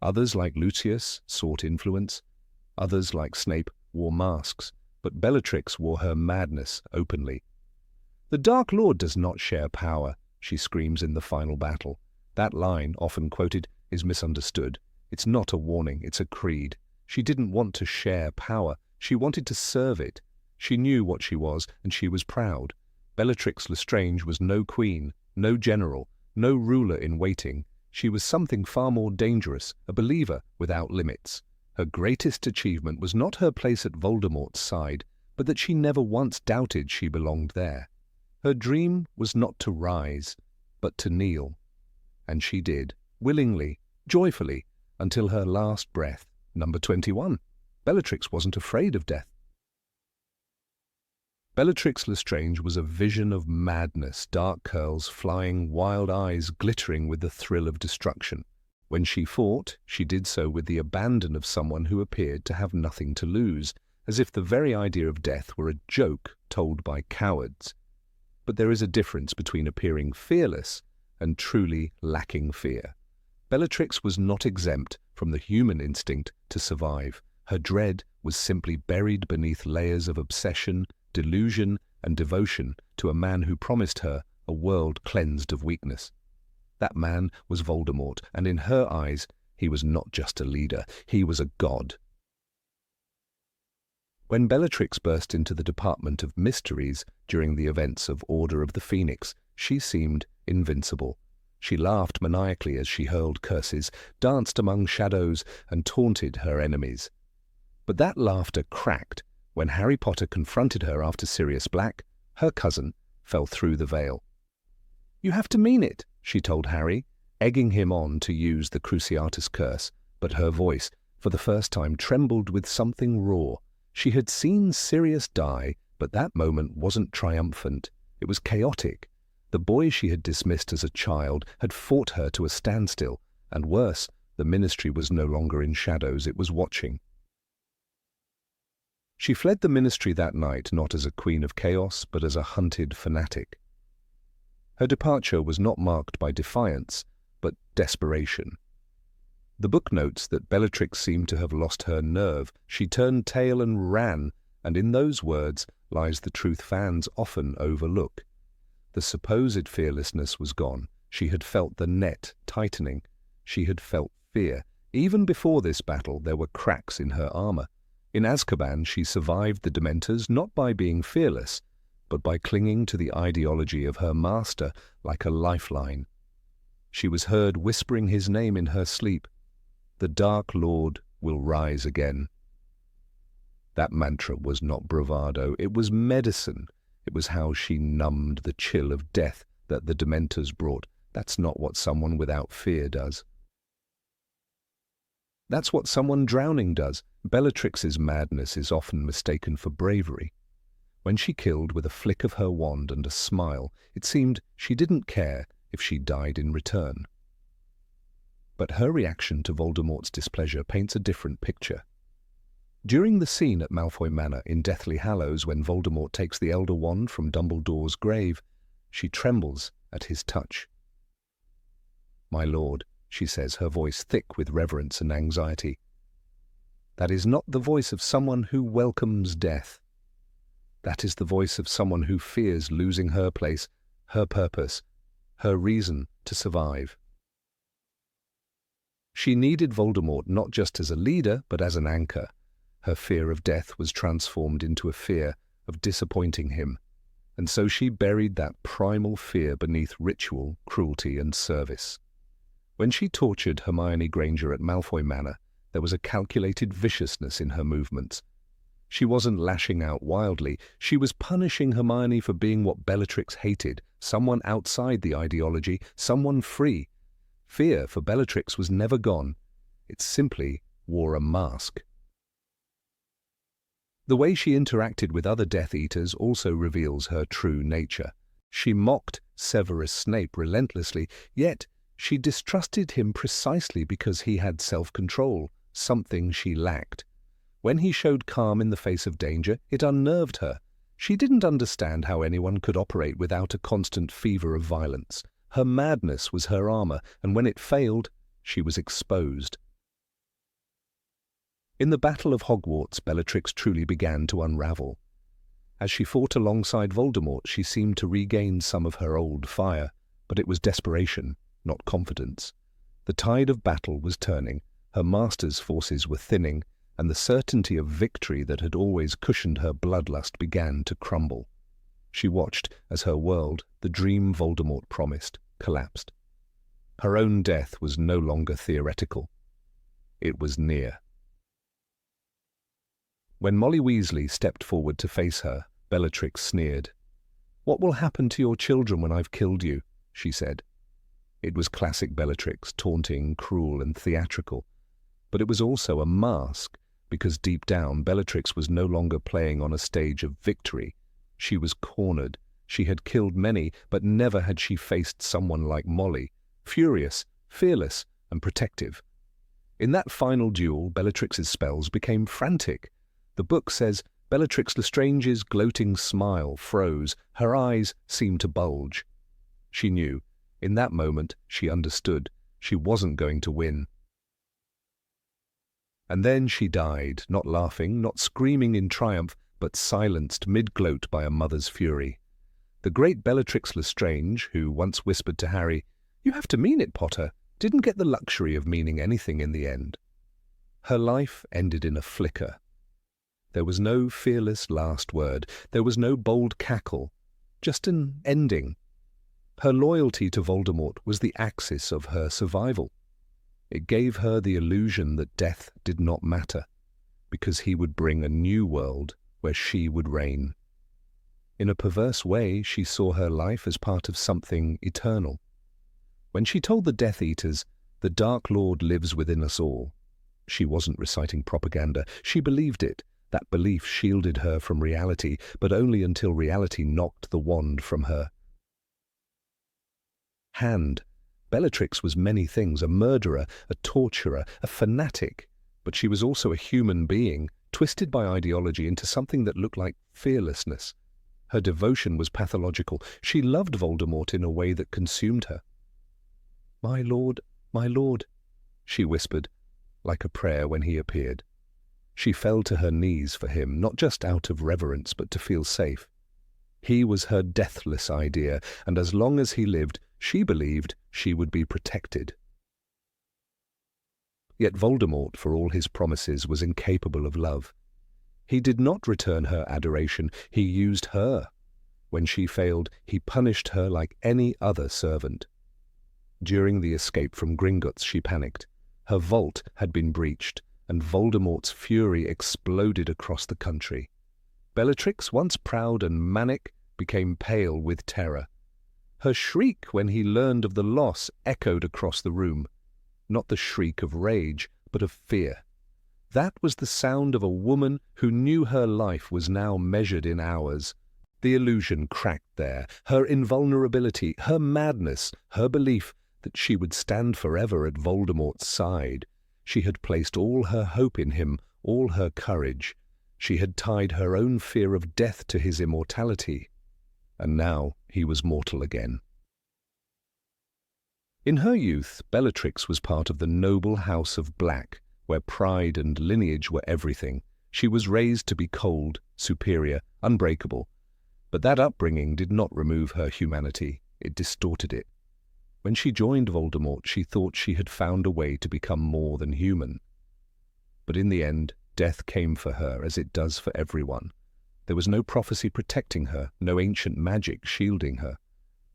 Others, like Lucius, sought influence. Others, like Snape, wore masks, but Bellatrix wore her madness openly. "The Dark Lord does not share power," she screams in the final battle. That line, often quoted, is misunderstood. It's not a warning, it's a creed. She didn't want to share power, she wanted to serve it. She knew what she was, and she was proud. Bellatrix Lestrange was no queen, no general, no ruler in waiting. She was something far more dangerous, a believer without limits. Her greatest achievement was not her place at Voldemort's side, but that she never once doubted she belonged there. Her dream was not to rise, but to kneel. And she did, willingly, joyfully, until her last breath. Number 21. Bellatrix wasn't afraid of death. Bellatrix Lestrange was a vision of madness, dark curls flying, wild eyes glittering with the thrill of destruction. When she fought, she did so with the abandon of someone who appeared to have nothing to lose, as if the very idea of death were a joke told by cowards. But there is a difference between appearing fearless and truly lacking fear. Bellatrix was not exempt from the human instinct to survive. Her dread was simply buried beneath layers of obsession, delusion, and devotion to a man who promised her a world cleansed of weakness. That man was Voldemort, and in her eyes, he was not just a leader, he was a god. When Bellatrix burst into the Department of Mysteries during the events of Order of the Phoenix, she seemed invincible. She laughed maniacally as she hurled curses, danced among shadows, and taunted her enemies. But that laughter cracked when Harry Potter confronted her after Sirius Black, her cousin, fell through the veil. "You have to mean it," she told Harry, egging him on to use the Cruciatus curse, but her voice, for the first time, trembled with something raw. She had seen Sirius die, but that moment wasn't triumphant. It was chaotic. The boy she had dismissed as a child had fought her to a standstill, and worse, the Ministry was no longer in shadows, it was watching. She fled the Ministry that night not as a queen of chaos, but as a hunted fanatic. Her departure was not marked by defiance, but desperation. The book notes that Bellatrix seemed to have lost her nerve. She turned tail and ran, and in those words lies the truth fans often overlook. The supposed fearlessness was gone. She had felt the net tightening. She had felt fear. Even before this battle, there were cracks in her armor. In Azkaban, she survived the Dementors not by being fearless, but by clinging to the ideology of her master like a lifeline. She was heard whispering his name in her sleep. "The Dark Lord will rise again." That mantra was not bravado, it was medicine. It was how she numbed the chill of death that the Dementors brought. That's not what someone without fear does. That's what someone drowning does. Bellatrix's madness is often mistaken for bravery. When she killed with a flick of her wand and a smile, it seemed she didn't care if she died in return. But her reaction to Voldemort's displeasure paints a different picture. During the scene at Malfoy Manor in Deathly Hallows, when Voldemort takes the Elder Wand from Dumbledore's grave, she trembles at his touch. "My lord," she says, her voice thick with reverence and anxiety. That is not the voice of someone who welcomes death. That is the voice of someone who fears losing her place, her purpose, her reason to survive. She needed Voldemort not just as a leader, but as an anchor. Her fear of death was transformed into a fear of disappointing him, and so she buried that primal fear beneath ritual, cruelty, and service. When she tortured Hermione Granger at Malfoy Manor, there was a calculated viciousness in her movements. She wasn't lashing out wildly. She was punishing Hermione for being what Bellatrix hated, someone outside the ideology, someone free. Fear for Bellatrix was never gone. It simply wore a mask. The way she interacted with other Death Eaters also reveals her true nature. She mocked Severus Snape relentlessly, yet she distrusted him precisely because he had self-control, something she lacked. When he showed calm in the face of danger, it unnerved her. She didn't understand how anyone could operate without a constant fever of violence. Her madness was her armor, and when it failed, she was exposed. In the Battle of Hogwarts, Bellatrix truly began to unravel. As she fought alongside Voldemort, she seemed to regain some of her old fire, but it was desperation, not confidence. The tide of battle was turning, her master's forces were thinning, and the certainty of victory that had always cushioned her bloodlust began to crumble. She watched as her world, the dream Voldemort promised, collapsed. Her own death was no longer theoretical. It was near. When Molly Weasley stepped forward to face her, Bellatrix sneered. "What will happen to your children when I've killed you?" she said. It was classic Bellatrix, taunting, cruel, and theatrical. But it was also a mask, because deep down Bellatrix was no longer playing on a stage of victory. She was cornered. She had killed many, but never had she faced someone like Molly, furious, fearless, and protective. In that final duel, Bellatrix's spells became frantic. The book says Bellatrix Lestrange's gloating smile froze, her eyes seemed to bulge. She knew. In that moment, she understood. She wasn't going to win. And then she died, not laughing, not screaming in triumph, but silenced mid-gloat by a mother's fury. The great Bellatrix Lestrange, who once whispered to Harry, "You have to mean it, Potter," didn't get the luxury of meaning anything in the end. Her life ended in a flicker. There was no fearless last word. There was no bold cackle. Just an ending. Her loyalty to Voldemort was the axis of her survival. It gave her the illusion that death did not matter, because he would bring a new world where she would reign. In a perverse way, she saw her life as part of something eternal. When she told the Death Eaters, "The Dark Lord lives within us all," she wasn't reciting propaganda. She believed it. That belief shielded her from reality, but only until reality knocked the wand from her hand. Bellatrix was many things: a murderer, a torturer, a fanatic, but she was also a human being, twisted by ideology into something that looked like fearlessness. Her devotion was pathological. She loved Voldemort in a way that consumed her. my lord," she whispered, like a prayer when he appeared. She fell to her knees for him, not just out of reverence, but to feel safe. He was her deathless idea, and as long as he lived, she believed she would be protected. Yet Voldemort, for all his promises, was incapable of love. He did not return her adoration, he used her. When she failed, he punished her like any other servant. During the escape from Gringotts, she panicked. Her vault had been breached, and Voldemort's fury exploded across the country. Bellatrix, once proud and manic, became pale with terror. Her shriek when he learned of the loss echoed across the room. Not the shriek of rage, but of fear. That was the sound of a woman who knew her life was now measured in hours. The illusion cracked there, her invulnerability, her madness, her belief that she would stand forever at Voldemort's side. She had placed all her hope in him, all her courage. She had tied her own fear of death to his immortality. And now he was mortal again. In her youth, Bellatrix was part of the noble House of Black, where pride and lineage were everything. She was raised to be cold, superior, unbreakable. But that upbringing did not remove her humanity. It distorted it. When she joined Voldemort, she thought she had found a way to become more than human. But in the end, death came for her, as it does for everyone. There was no prophecy protecting her, no ancient magic shielding her.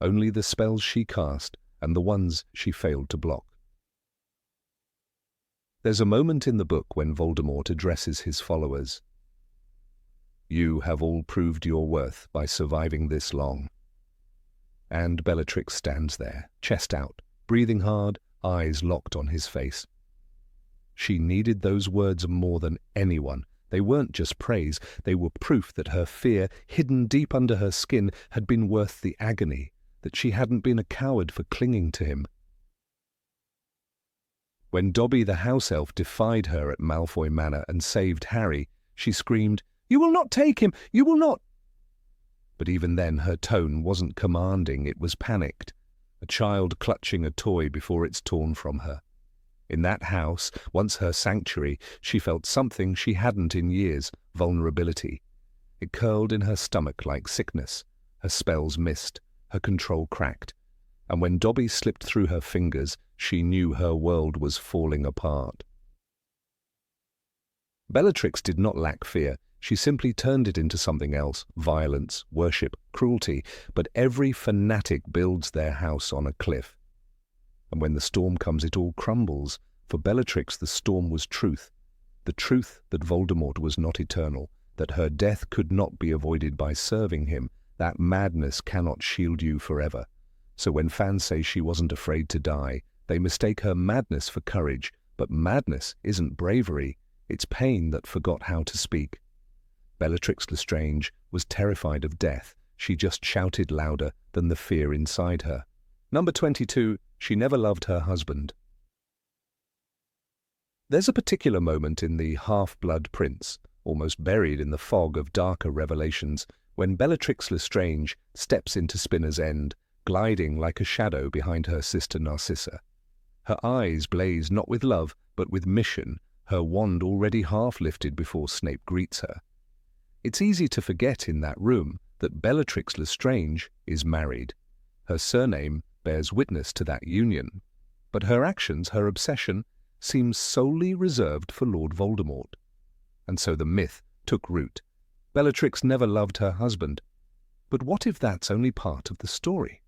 Only the spells she cast and the ones she failed to block. There's a moment in the book when Voldemort addresses his followers. "You have all proved your worth by surviving this long." And Bellatrix stands there, chest out, breathing hard, eyes locked on his face. She needed those words more than anyone. They weren't just praise, they were proof that her fear, hidden deep under her skin, had been worth the agony, that she hadn't been a coward for clinging to him. When Dobby the house elf defied her at Malfoy Manor and saved Harry, she screamed, "You will not take him! You will not!" But even then her tone wasn't commanding, it was panicked, a child clutching a toy before it's torn from her. In that house, once her sanctuary, she felt something she hadn't in years, vulnerability. It curled in her stomach like sickness. Her spells missed, her control cracked, and when Dobby slipped through her fingers, she knew her world was falling apart. Bellatrix did not lack fear. She simply turned it into something else: violence, worship, cruelty. But every fanatic builds their house on a cliff. And when the storm comes, it all crumbles. For Bellatrix, the storm was truth. The truth that Voldemort was not eternal, that her death could not be avoided by serving him. That madness cannot shield you forever. So when fans say she wasn't afraid to die, they mistake her madness for courage. But madness isn't bravery. It's pain that forgot how to speak. Bellatrix Lestrange was terrified of death. She just shouted louder than the fear inside her. Number 22, she never loved her husband. There's a particular moment in The Half-Blood Prince, almost buried in the fog of darker revelations, when Bellatrix Lestrange steps into Spinner's End, gliding like a shadow behind her sister Narcissa. Her eyes blaze not with love, but with mission, her wand already half lifted before Snape greets her. It's easy to forget in that room that Bellatrix Lestrange is married. Her surname bears witness to that union, but her actions, her obsession, seems solely reserved for Lord Voldemort. And so the myth took root. Bellatrix never loved her husband. But what if that's only part of the story?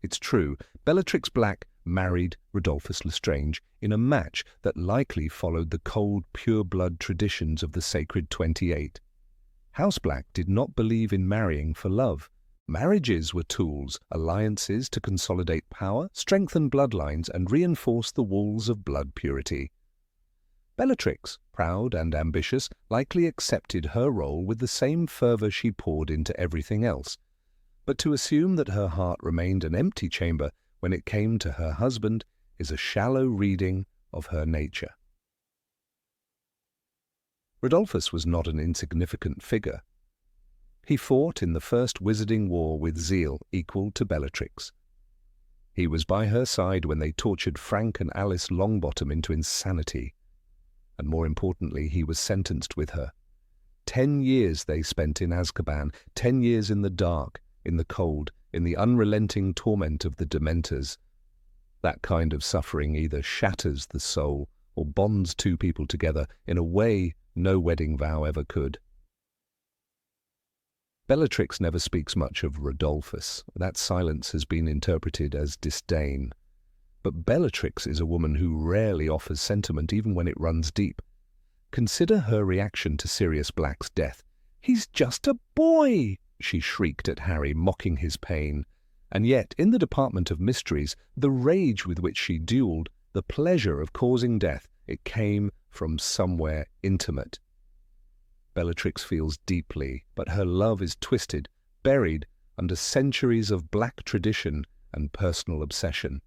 It's true, Bellatrix Black married Rodolphus Lestrange in a match that likely followed the cold, pure-blood traditions of the Sacred 28. House Black did not believe in marrying for love. Marriages were tools, alliances to consolidate power, strengthen bloodlines, and reinforce the walls of blood purity. Bellatrix, proud and ambitious, likely accepted her role with the same fervour she poured into everything else. But to assume that her heart remained an empty chamber when it came to her husband is a shallow reading of her nature. Rodolphus was not an insignificant figure. He fought in the First Wizarding War with zeal equal to Bellatrix. He was by her side when they tortured Frank and Alice Longbottom into insanity. And more importantly, he was sentenced with her. 10 years they spent in Azkaban, 10 years in the dark, in the cold, in the unrelenting torment of the Dementors. That kind of suffering either shatters the soul or bonds two people together in a way no wedding vow ever could. Bellatrix never speaks much of Rodolphus. That silence has been interpreted as disdain. But Bellatrix is a woman who rarely offers sentiment even when it runs deep. Consider her reaction to Sirius Black's death. "He's just a boy!" she shrieked at Harry, mocking his pain. And yet, in the Department of Mysteries, the rage with which she duelled, the pleasure of causing death, it came from somewhere intimate. Bellatrix feels deeply, but her love is twisted, buried under centuries of black tradition and personal obsession.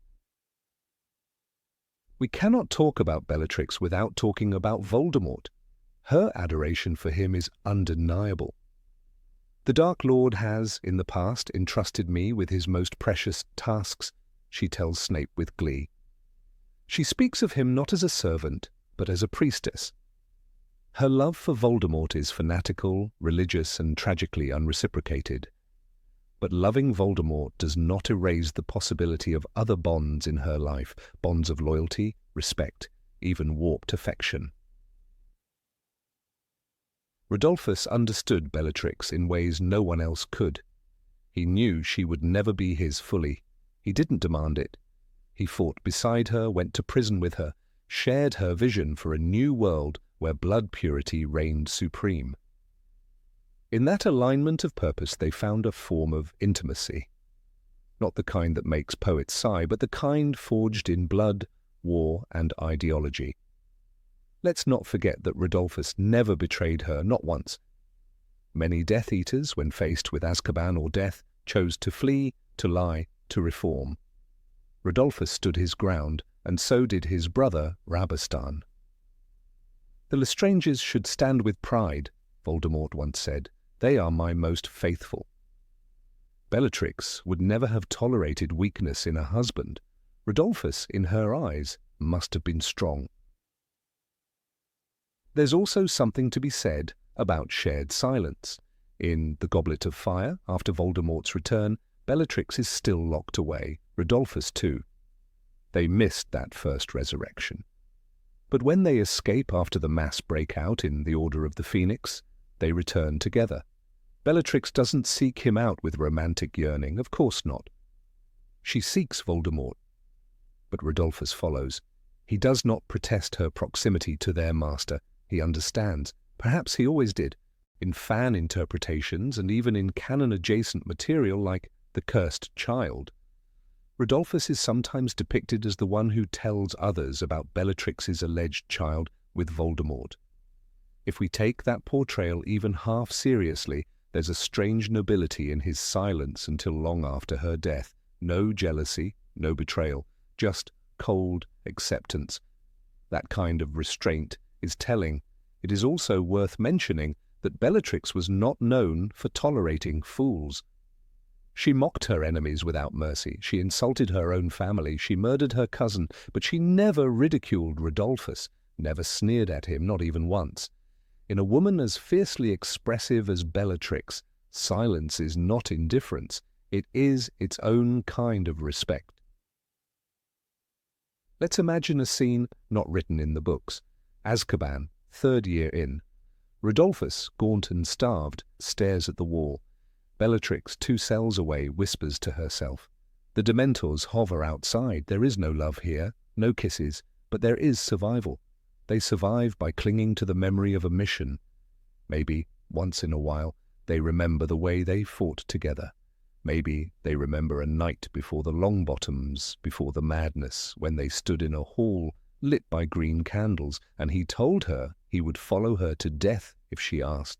We cannot talk about Bellatrix without talking about Voldemort. Her adoration for him is undeniable. "The Dark Lord has, in the past, entrusted me with his most precious tasks," she tells Snape with glee. She speaks of him not as a servant, but as a priestess. Her love for Voldemort is fanatical, religious, and tragically unreciprocated. But loving Voldemort does not erase the possibility of other bonds in her life, bonds of loyalty, respect, even warped affection. Rodolphus understood Bellatrix in ways no one else could. He knew she would never be his fully. He didn't demand it. He fought beside her, went to prison with her, shared her vision for a new world where blood purity reigned supreme. In that alignment of purpose they found a form of intimacy. Not the kind that makes poets sigh, but the kind forged in blood, war, and ideology. Let's not forget that Rodolphus never betrayed her, not once. Many Death Eaters, when faced with Azkaban or death, chose to flee, to lie, to reform. Rodolphus stood his ground, and so did his brother, Rabastan. "The Lestranges should stand with pride," Voldemort once said. "They are my most faithful." Bellatrix would never have tolerated weakness in a husband. Rodolphus, in her eyes, must have been strong. There's also something to be said about shared silence. In The Goblet of Fire, after Voldemort's return, Bellatrix is still locked away, Rodolphus too. They missed that first resurrection. But when they escape after the mass breakout in the Order of the Phoenix, they return together. Bellatrix doesn't seek him out with romantic yearning, of course not. She seeks Voldemort, but Rodolphus follows. He does not protest her proximity to their master. He understands, perhaps he always did, in fan interpretations and even in canon-adjacent material like The Cursed Child. Rodolphus is sometimes depicted as the one who tells others about Bellatrix's alleged child with Voldemort. If we take that portrayal even half seriously, there's a strange nobility in his silence until long after her death. No jealousy, no betrayal, just cold acceptance. That kind of restraint is telling. It is also worth mentioning that Bellatrix was not known for tolerating fools. She mocked her enemies without mercy. She insulted her own family. She murdered her cousin, but she never ridiculed Rodolphus, never sneered at him, not even once. In a woman as fiercely expressive as Bellatrix, silence is not indifference. It is its own kind of respect. Let's imagine a scene not written in the books. Azkaban, third year in. Rodolphus, gaunt and starved, stares at the wall. Bellatrix, 2 cells away, whispers to herself. The Dementors hover outside. There is no love here, no kisses, but there is survival. They survive by clinging to the memory of a mission. Maybe, once in a while, they remember the way they fought together. Maybe they remember a night before the Longbottoms, before the madness, when they stood in a hall lit by green candles, and he told her he would follow her to death if she asked.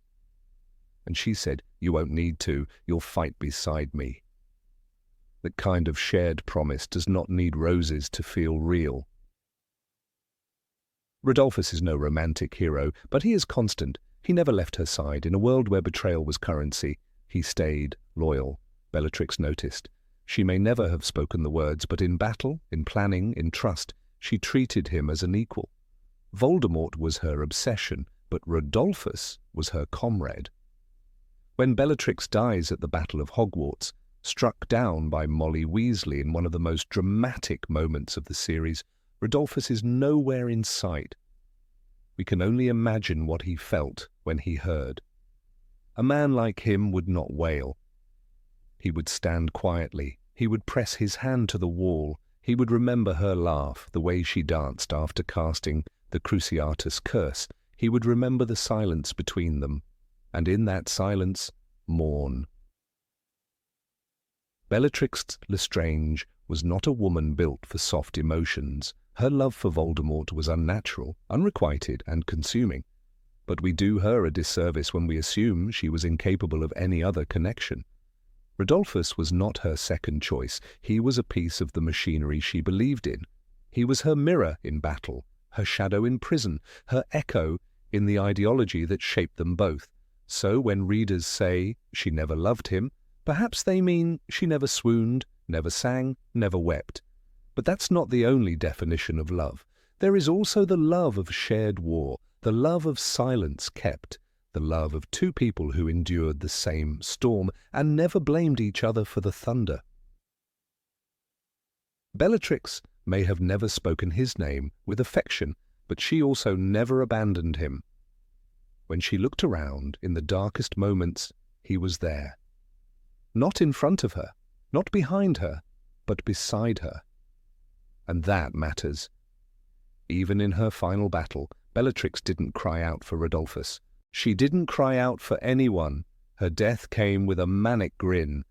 And she said, "You won't need to, you'll fight beside me." That kind of shared promise does not need roses to feel real. Rodolphus is no romantic hero, but he is constant. He never left her side. In a world where betrayal was currency, he stayed loyal. Bellatrix noticed. She may never have spoken the words, but in battle, in planning, in trust, she treated him as an equal. Voldemort was her obsession, but Rodolphus was her comrade. When Bellatrix dies at the Battle of Hogwarts, struck down by Molly Weasley in one of the most dramatic moments of the series, Rodolphus is nowhere in sight. We can only imagine what he felt when he heard. A man like him would not wail. He would stand quietly. He would press his hand to the wall. He would remember her laugh, the way she danced after casting the Cruciatus curse. He would remember the silence between them, and in that silence, mourn. Bellatrix Lestrange was not a woman built for soft emotions. Her love for Voldemort was unnatural, unrequited, and consuming. But we do her a disservice when we assume she was incapable of any other connection. Rodolphus was not her second choice. He was a piece of the machinery she believed in. He was her mirror in battle, her shadow in prison, her echo in the ideology that shaped them both. So when readers say she never loved him, perhaps they mean she never swooned, never sang, never wept. But that's not the only definition of love. There is also the love of shared war, the love of silence kept, the love of 2 people who endured the same storm and never blamed each other for the thunder. Bellatrix may have never spoken his name with affection, but she also never abandoned him. When she looked around in the darkest moments, he was there. Not in front of her, not behind her, but beside her. And that matters. Even in her final battle, Bellatrix didn't cry out for Rodolphus. She didn't cry out for anyone. Her death came with a manic grin.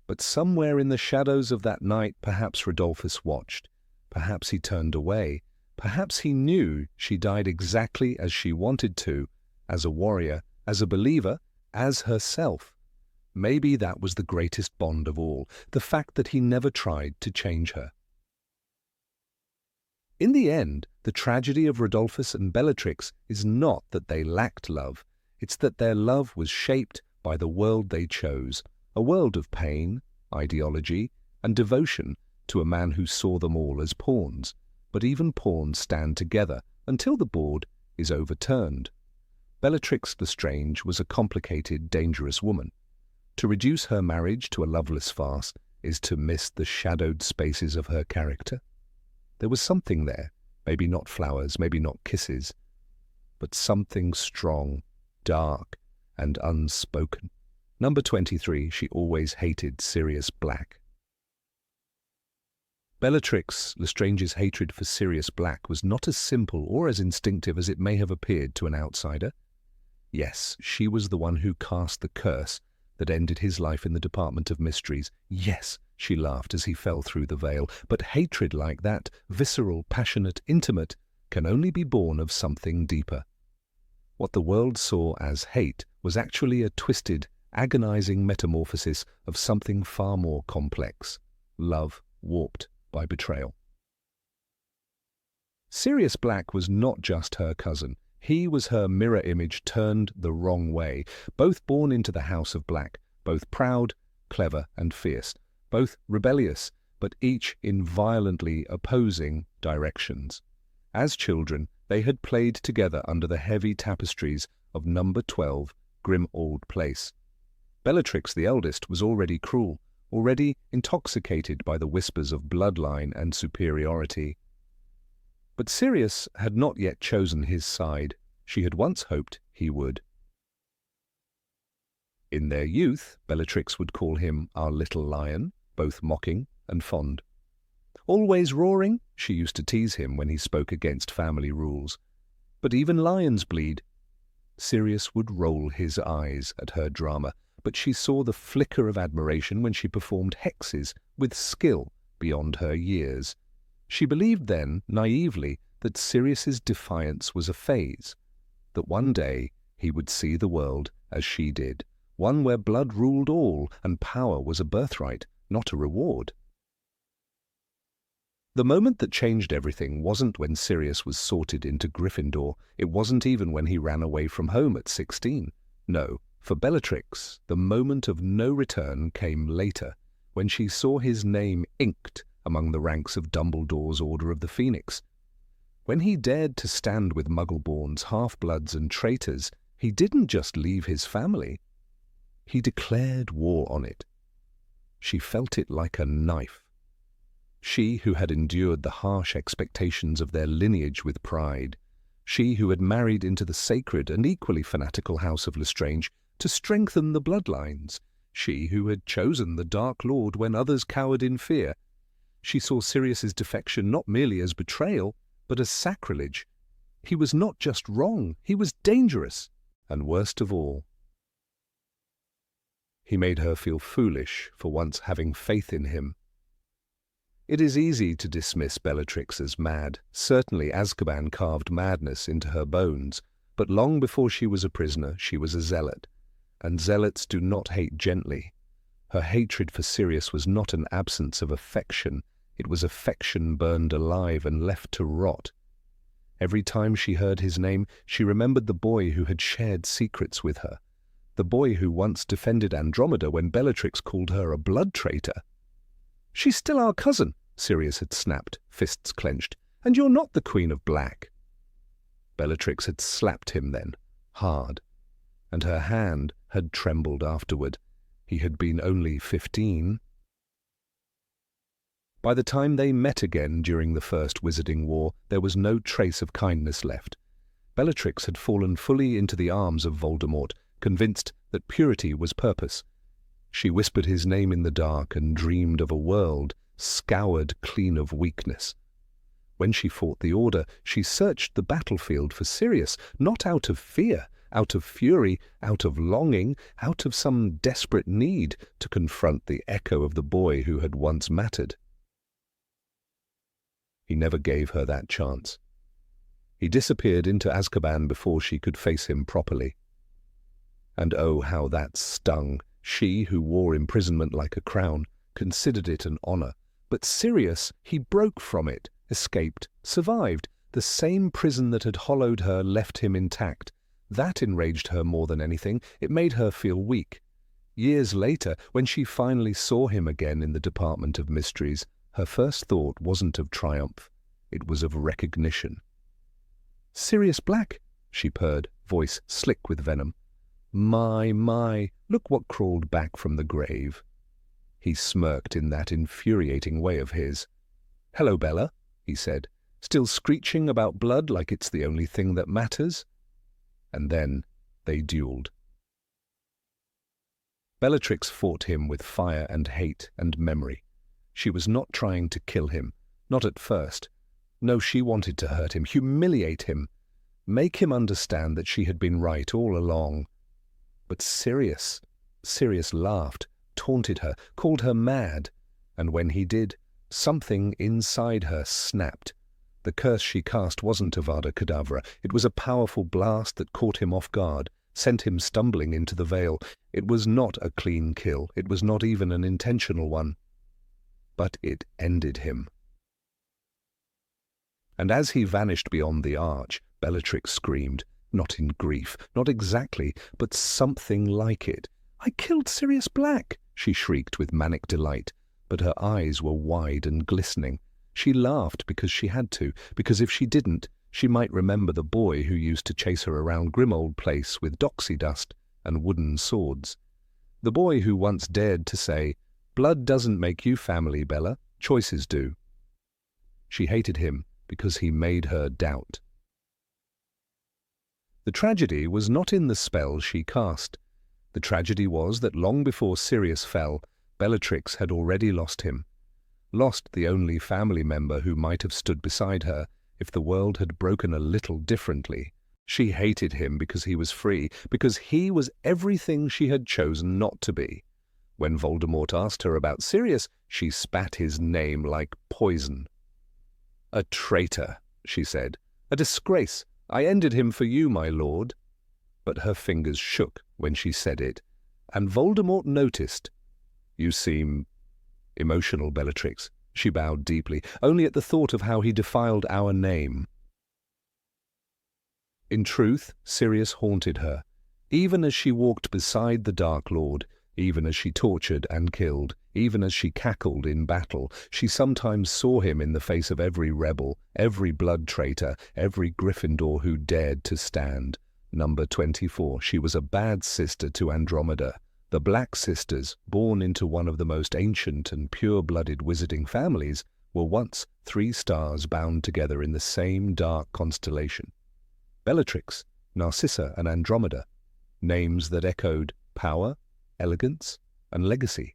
But somewhere in the shadows of that night, perhaps Rodolphus watched. Perhaps he turned away. Perhaps he knew she died exactly as she wanted to, as a warrior, as a believer, as herself. Maybe that was the greatest bond of all, the fact that he never tried to change her. In the end, the tragedy of Rodolphus and Bellatrix is not that they lacked love. It's that their love was shaped by the world they chose, a world of pain, ideology, and devotion to a man who saw them all as pawns. But even pawns stand together until the board is overturned. Bellatrix Lestrange was a complicated, dangerous woman. To reduce her marriage to a loveless farce is to miss the shadowed spaces of her character. There was something there, maybe not flowers, maybe not kisses, but something strong, dark, and unspoken. Number 23, she always hated Sirius Black. Bellatrix Lestrange's hatred for Sirius Black was not as simple or as instinctive as it may have appeared to an outsider. Yes, she was the one who cast the curse that ended his life in the Department of Mysteries. Yes, she laughed as he fell through the veil, but hatred like that, visceral, passionate, intimate, can only be born of something deeper. What the world saw as hate was actually a twisted, agonizing metamorphosis of something far more complex, love warped by betrayal. Sirius Black was not just her cousin. He was her mirror image turned the wrong way, both born into the House of Black, both proud, clever, and fierce, both rebellious, but each in violently opposing directions. As children, they had played together under the heavy tapestries of number 12, Grimmauld Place. Bellatrix, the eldest, was already cruel, already intoxicated by the whispers of bloodline and superiority. But Sirius had not yet chosen his side. she had once hoped he would. In their youth, Bellatrix would call him our little lion, both mocking and fond. Always roaring, she used to tease him when he spoke against family rules. But even lions bleed. Sirius would roll his eyes at her drama, but she saw the flicker of admiration when she performed hexes with skill beyond her years. She believed then, naively, that Sirius's defiance was a phase, that one day he would see the world as she did, one where blood ruled all and power was a birthright, not a reward. The moment that changed everything wasn't when Sirius was sorted into Gryffindor. It wasn't even when he ran away from home at 16. No, for Bellatrix, the moment of no return came later, when she saw his name inked among the ranks of Dumbledore's Order of the Phoenix. When he dared to stand with Muggleborns, half-bloods and traitors, he didn't just leave his family. He declared war on it. She felt it like a knife. She who had endured the harsh expectations of their lineage with pride, she who had married into the sacred and equally fanatical house of Lestrange to strengthen the bloodlines, she who had chosen the Dark Lord when others cowered in fear. She saw Sirius's defection not merely as betrayal, but as sacrilege. He was not just wrong, he was dangerous, and worst of all, he made her feel foolish for once having faith in him. It is easy to dismiss Bellatrix as mad. Certainly Azkaban carved madness into her bones, but long before she was a prisoner, she was a zealot, and zealots do not hate gently. Her hatred for Sirius was not an absence of affection, it was affection burned alive and left to rot. Every time she heard his name, she remembered the boy who had shared secrets with her, the boy who once defended Andromeda when Bellatrix called her a blood traitor. "She's still our cousin," Sirius had snapped, fists clenched, "and you're not the Queen of Black." Bellatrix had slapped him then, hard, and her hand had trembled afterward. He had been only 15. By the time they met again during the First Wizarding War, there was no trace of kindness left. Bellatrix had fallen fully into the arms of Voldemort, convinced that purity was purpose. She whispered his name in the dark and dreamed of a world scoured clean of weakness. When she fought the Order, she searched the battlefield for Sirius, not out of fear, out of fury, out of longing, out of some desperate need to confront the echo of the boy who had once mattered. He never gave her that chance. He disappeared into Azkaban before she could face him properly. And oh, how that stung! She, who wore imprisonment like a crown, considered it an honor. But Sirius, he broke from it, escaped, survived. The same prison that had hollowed her left him intact. That enraged her more than anything. It made her feel weak. Years later, when she finally saw him again in the Department of Mysteries, her first thought wasn't of triumph. It was of recognition. "Sirius Black," she purred, voice slick with venom. My, look what crawled back from the grave." He smirked in that infuriating way of his. "Hello, Bella," he said, "still screeching about blood like it's the only thing that matters?" And then they duelled. Bellatrix fought him with fire and hate and memory. She was not trying to kill him, not at first. No, she wanted to hurt him, humiliate him, make him understand that she had been right all along. But Sirius laughed, taunted her, called her mad, and when he did, something inside her snapped. The curse she cast wasn't Avada Kedavra. It was a powerful blast that caught him off guard, sent him stumbling into the veil. It was not a clean kill. It was not even an intentional one. But it ended him. And as he vanished beyond the arch, Bellatrix screamed, not in grief, not exactly, but something like it. "I killed Sirius Black!" she shrieked with manic delight, but her eyes were wide and glistening. She laughed because she had to, because if she didn't, she might remember the boy who used to chase her around Grimmauld Place with doxy dust and wooden swords. The boy who once dared to say, "Blood doesn't make you family, Bella. Choices do." She hated him because he made her doubt. The tragedy was not in the spell she cast. The tragedy was that long before Sirius fell, Bellatrix had already lost him. Lost the only family member who might have stood beside her if the world had broken a little differently. She hated him because he was free, because he was everything she had chosen not to be. When Voldemort asked her about Sirius, she spat his name like poison. "A traitor," she said. "A disgrace. I ended him for you, my lord." But her fingers shook when she said it, and Voldemort noticed. "You seem emotional, Bellatrix." She bowed deeply, only at the thought of how he defiled our name. In truth, Sirius haunted her, even as she walked beside the Dark Lord, even as she tortured and killed, even as she cackled in battle. She sometimes saw him in the face of every rebel, every blood traitor, every Gryffindor who dared to stand. Number 24, she was a bad sister to Andromeda. The Black Sisters, born into one of the most ancient and pure-blooded wizarding families, were once 3 stars bound together in the same dark constellation. Bellatrix, Narcissa, and Andromeda, names that echoed power, elegance, and legacy.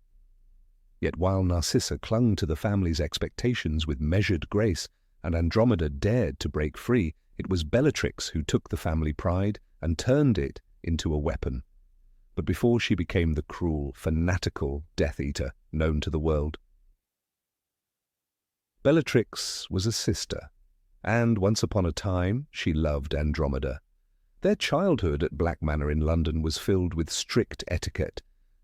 Yet while Narcissa clung to the family's expectations with measured grace, and Andromeda dared to break free, it was Bellatrix who took the family pride and turned it into a weapon. But before she became the cruel, fanatical Death Eater known to the world. Bellatrix was a sister, and once upon a time she loved Andromeda. Their childhood at Black Manor in London was filled with strict etiquette,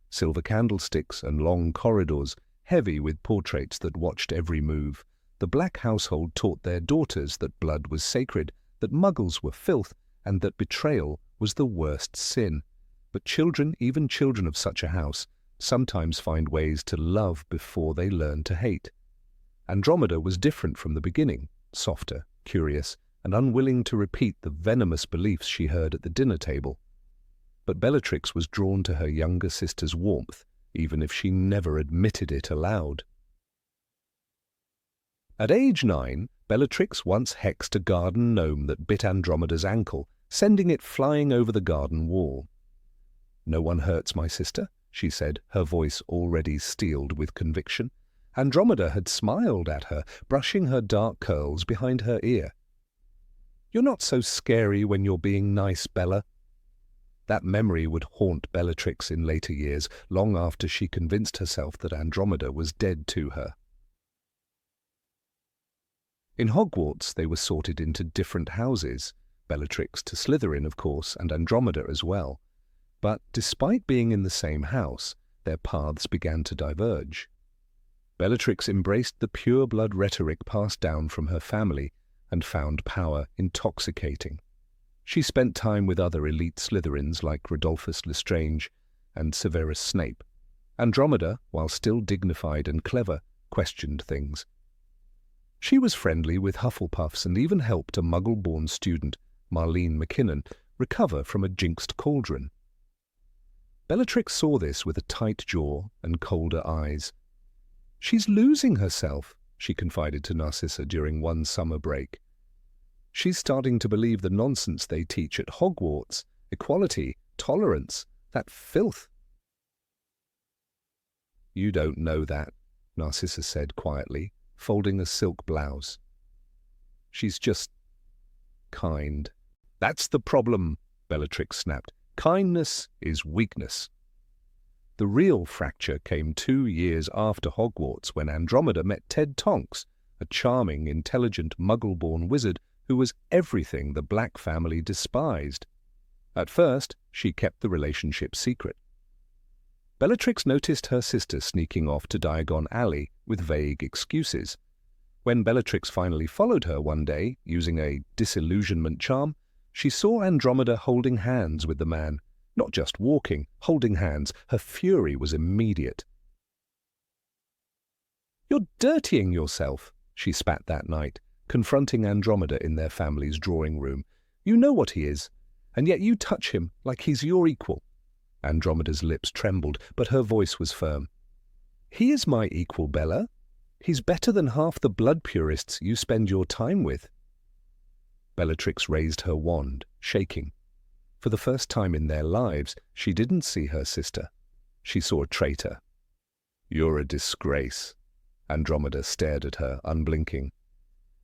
silver candlesticks and long corridors, heavy with portraits that watched every move. The Black household taught their daughters that blood was sacred, that muggles were filth, and that betrayal was the worst sin. But children, even children of such a house, sometimes find ways to love before they learn to hate. Andromeda was different from the beginning, softer, curious, and unwilling to repeat the venomous beliefs she heard at the dinner table. But Bellatrix was drawn to her younger sister's warmth, even if she never admitted it aloud. At age 9, Bellatrix once hexed a garden gnome that bit Andromeda's ankle, sending it flying over the garden wall. "No one hurts my sister," she said, her voice already steeled with conviction. Andromeda had smiled at her, brushing her dark curls behind her ear. "You're not so scary when you're being nice, Bella." That memory would haunt Bellatrix in later years, long after she convinced herself that Andromeda was dead to her. In Hogwarts they were sorted into different houses, Bellatrix to Slytherin, of course, and Andromeda as well. But despite being in the same house, their paths began to diverge. Bellatrix embraced the pure-blood rhetoric passed down from her family and found power intoxicating. She spent time with other elite Slytherins like Rodolphus Lestrange and Severus Snape. Andromeda, while still dignified and clever, questioned things. She was friendly with Hufflepuffs and even helped a Muggle-born student, Marlene McKinnon, recover from a jinxed cauldron. Bellatrix saw this with a tight jaw and colder eyes. "She's losing herself," she confided to Narcissa during one summer break. "She's starting to believe the nonsense they teach at Hogwarts, equality, tolerance, that filth." "You don't know that," Narcissa said quietly, folding a silk blouse. "She's just kind." "That's the problem," Bellatrix snapped. "Kindness is weakness." The real fracture came 2 years after Hogwarts when Andromeda met Ted Tonks, a charming, intelligent, Muggle-born wizard who was everything the Black family despised. At first, she kept the relationship secret. Bellatrix noticed her sister sneaking off to Diagon Alley with vague excuses. When Bellatrix finally followed her one day, using a disillusionment charm, she saw Andromeda holding hands with the man. Not just walking, holding hands. Her fury was immediate. "You're dirtying yourself," she spat that night, confronting Andromeda in their family's drawing room. "You know what he is, and yet you touch him like he's your equal." Andromeda's lips trembled, but her voice was firm. "He is my equal, Bella. He's better than half the blood purists you spend your time with." Bellatrix raised her wand, shaking. For the first time in their lives, she didn't see her sister. She saw a traitor. "You're a disgrace." Andromeda stared at her, unblinking.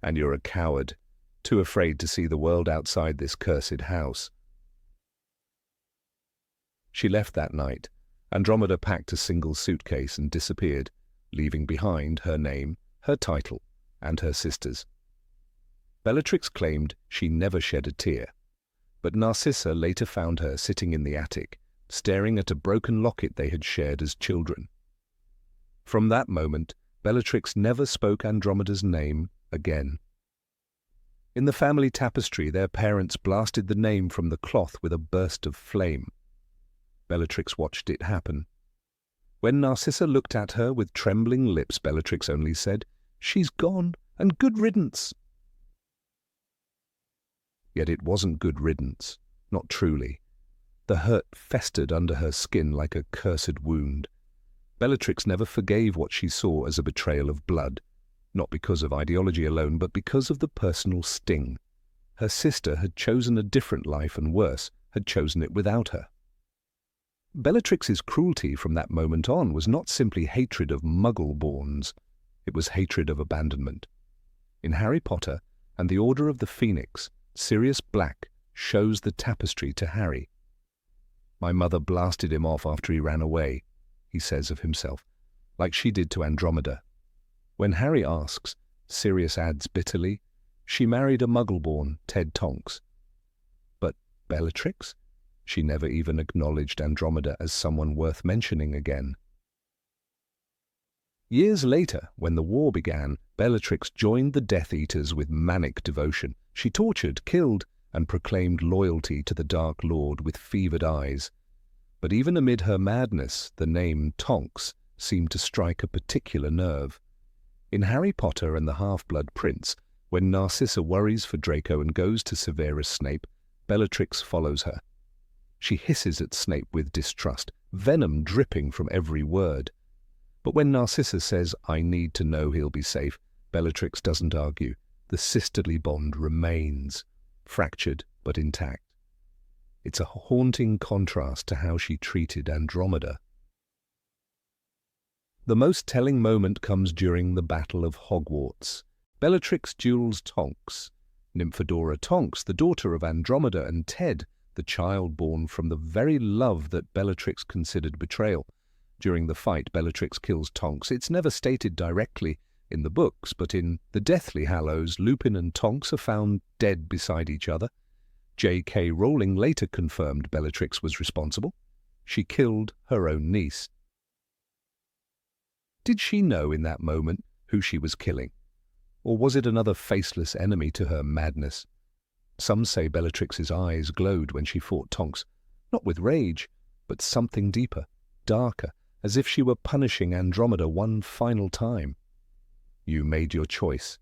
"And you're a coward, too afraid to see the world outside this cursed house." She left that night. Andromeda packed a single suitcase and disappeared, leaving behind her name, her title, and her sister's. Bellatrix claimed she never shed a tear, but Narcissa later found her sitting in the attic, staring at a broken locket they had shared as children. From that moment, Bellatrix never spoke Andromeda's name again. In the family tapestry, their parents blasted the name from the cloth with a burst of flame. Bellatrix watched it happen. When Narcissa looked at her with trembling lips, Bellatrix only said, "She's gone, and good riddance." Yet it wasn't good riddance, not truly. The hurt festered under her skin like a cursed wound. Bellatrix never forgave what she saw as a betrayal of blood, not because of ideology alone, but because of the personal sting. Her sister had chosen a different life and worse, had chosen it without her. Bellatrix's cruelty from that moment on was not simply hatred of Muggle-borns, it was hatred of abandonment. In Harry Potter and the Order of the Phoenix, Sirius Black shows the tapestry to Harry. "My mother blasted him off after he ran away," he says of himself, like she did to Andromeda. When Harry asks, Sirius adds bitterly, "She married a Muggle-born, Ted Tonks." But Bellatrix? She never even acknowledged Andromeda as someone worth mentioning again. Years later, when the war began, Bellatrix joined the Death Eaters with manic devotion. She tortured, killed, and proclaimed loyalty to the Dark Lord with fevered eyes. But even amid her madness, the name Tonks seemed to strike a particular nerve. In Harry Potter and the Half-Blood Prince, when Narcissa worries for Draco and goes to Severus Snape, Bellatrix follows her. She hisses at Snape with distrust, venom dripping from every word. But when Narcissa says, "I need to know he'll be safe," Bellatrix doesn't argue. The sisterly bond remains, fractured but intact. It's a haunting contrast to how she treated Andromeda. The most telling moment comes during the Battle of Hogwarts. Bellatrix duels Tonks. Nymphadora Tonks, the daughter of Andromeda and Ted, the child born from the very love that Bellatrix considered betrayal. During the fight, Bellatrix kills Tonks. It's never stated directly in the books, but in the Deathly Hallows, Lupin and Tonks are found dead beside each other. J.K. Rowling later confirmed Bellatrix was responsible. She killed her own niece. Did she know in that moment who she was killing? Or was it another faceless enemy to her madness? Some say Bellatrix's eyes glowed when she fought Tonks, not with rage, but something deeper, darker, as if she were punishing Andromeda one final time. "You made your choice,"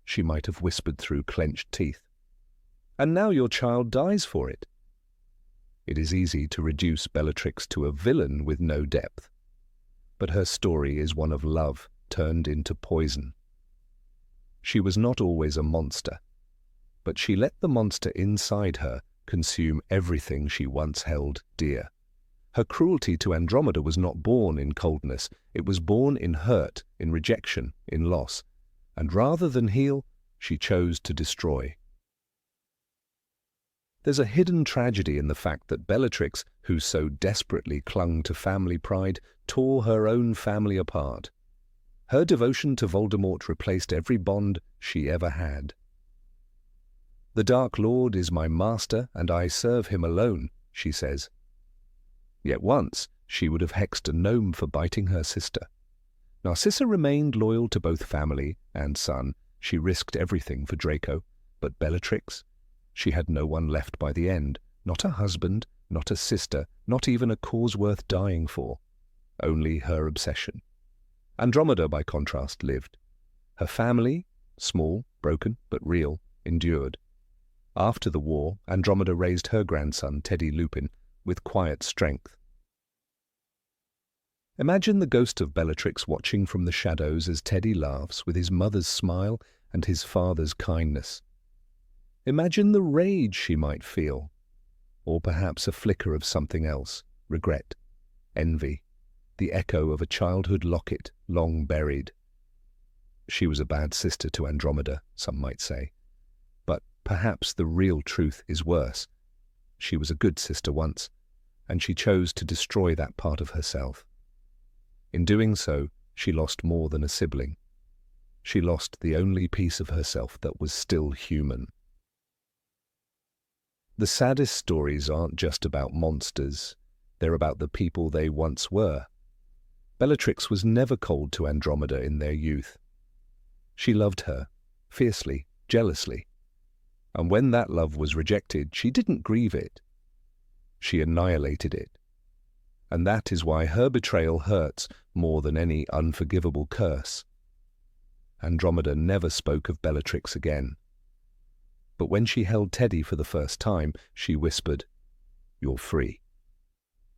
she might have whispered through clenched teeth. "And now your child dies for it." It is easy to reduce Bellatrix to a villain with no depth. But her story is one of love turned into poison. She was not always a monster, but she let the monster inside her consume everything she once held dear. Her cruelty to Andromeda was not born in coldness, it was born in hurt, in rejection, in loss, and rather than heal, she chose to destroy. There's a hidden tragedy in the fact that Bellatrix, who so desperately clung to family pride, tore her own family apart. Her devotion to Voldemort replaced every bond she ever had. "The Dark Lord is my master, and I serve him alone," she says. Yet once she would have hexed a gnome for biting her sister. Narcissa remained loyal to both family and son. She risked everything for Draco. But Bellatrix? She had no one left by the end. Not a husband, not a sister, not even a cause worth dying for. Only her obsession. Andromeda, by contrast, lived. Her family, small, broken, but real, endured. After the war, Andromeda raised her grandson, Teddy Lupin, with quiet strength. Imagine the ghost of Bellatrix watching from the shadows as Teddy laughs with his mother's smile and his father's kindness. Imagine the rage she might feel. or perhaps a flicker of something else, regret, envy, the echo of a childhood locket long buried. She was a bad sister to Andromeda, some might say. But perhaps the real truth is worse. She was a good sister once, and she chose to destroy that part of herself. In doing so, she lost more than a sibling. She lost the only piece of herself that was still human. The saddest stories aren't just about monsters. They're about the people they once were. Bellatrix was never cold to Andromeda in their youth. She loved her, fiercely, jealously. And when that love was rejected, she didn't grieve it. She annihilated it. And that is why her betrayal hurts more than any unforgivable curse. Andromeda never spoke of Bellatrix again. But when she held Teddy for the first time, she whispered, "You're free."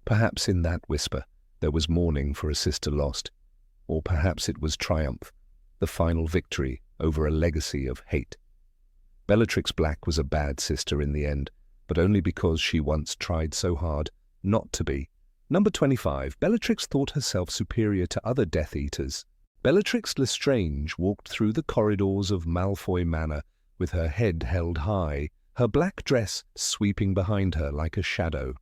Perhaps in that whisper there was mourning for a sister lost, or perhaps it was triumph, the final victory over a legacy of hate. Bellatrix Black was a bad sister in the end, but only because she once tried so hard not to be. Number 25. Bellatrix thought herself superior to other Death Eaters. Bellatrix Lestrange walked through the corridors of Malfoy Manor with her head held high, her black dress sweeping behind her like a shadow.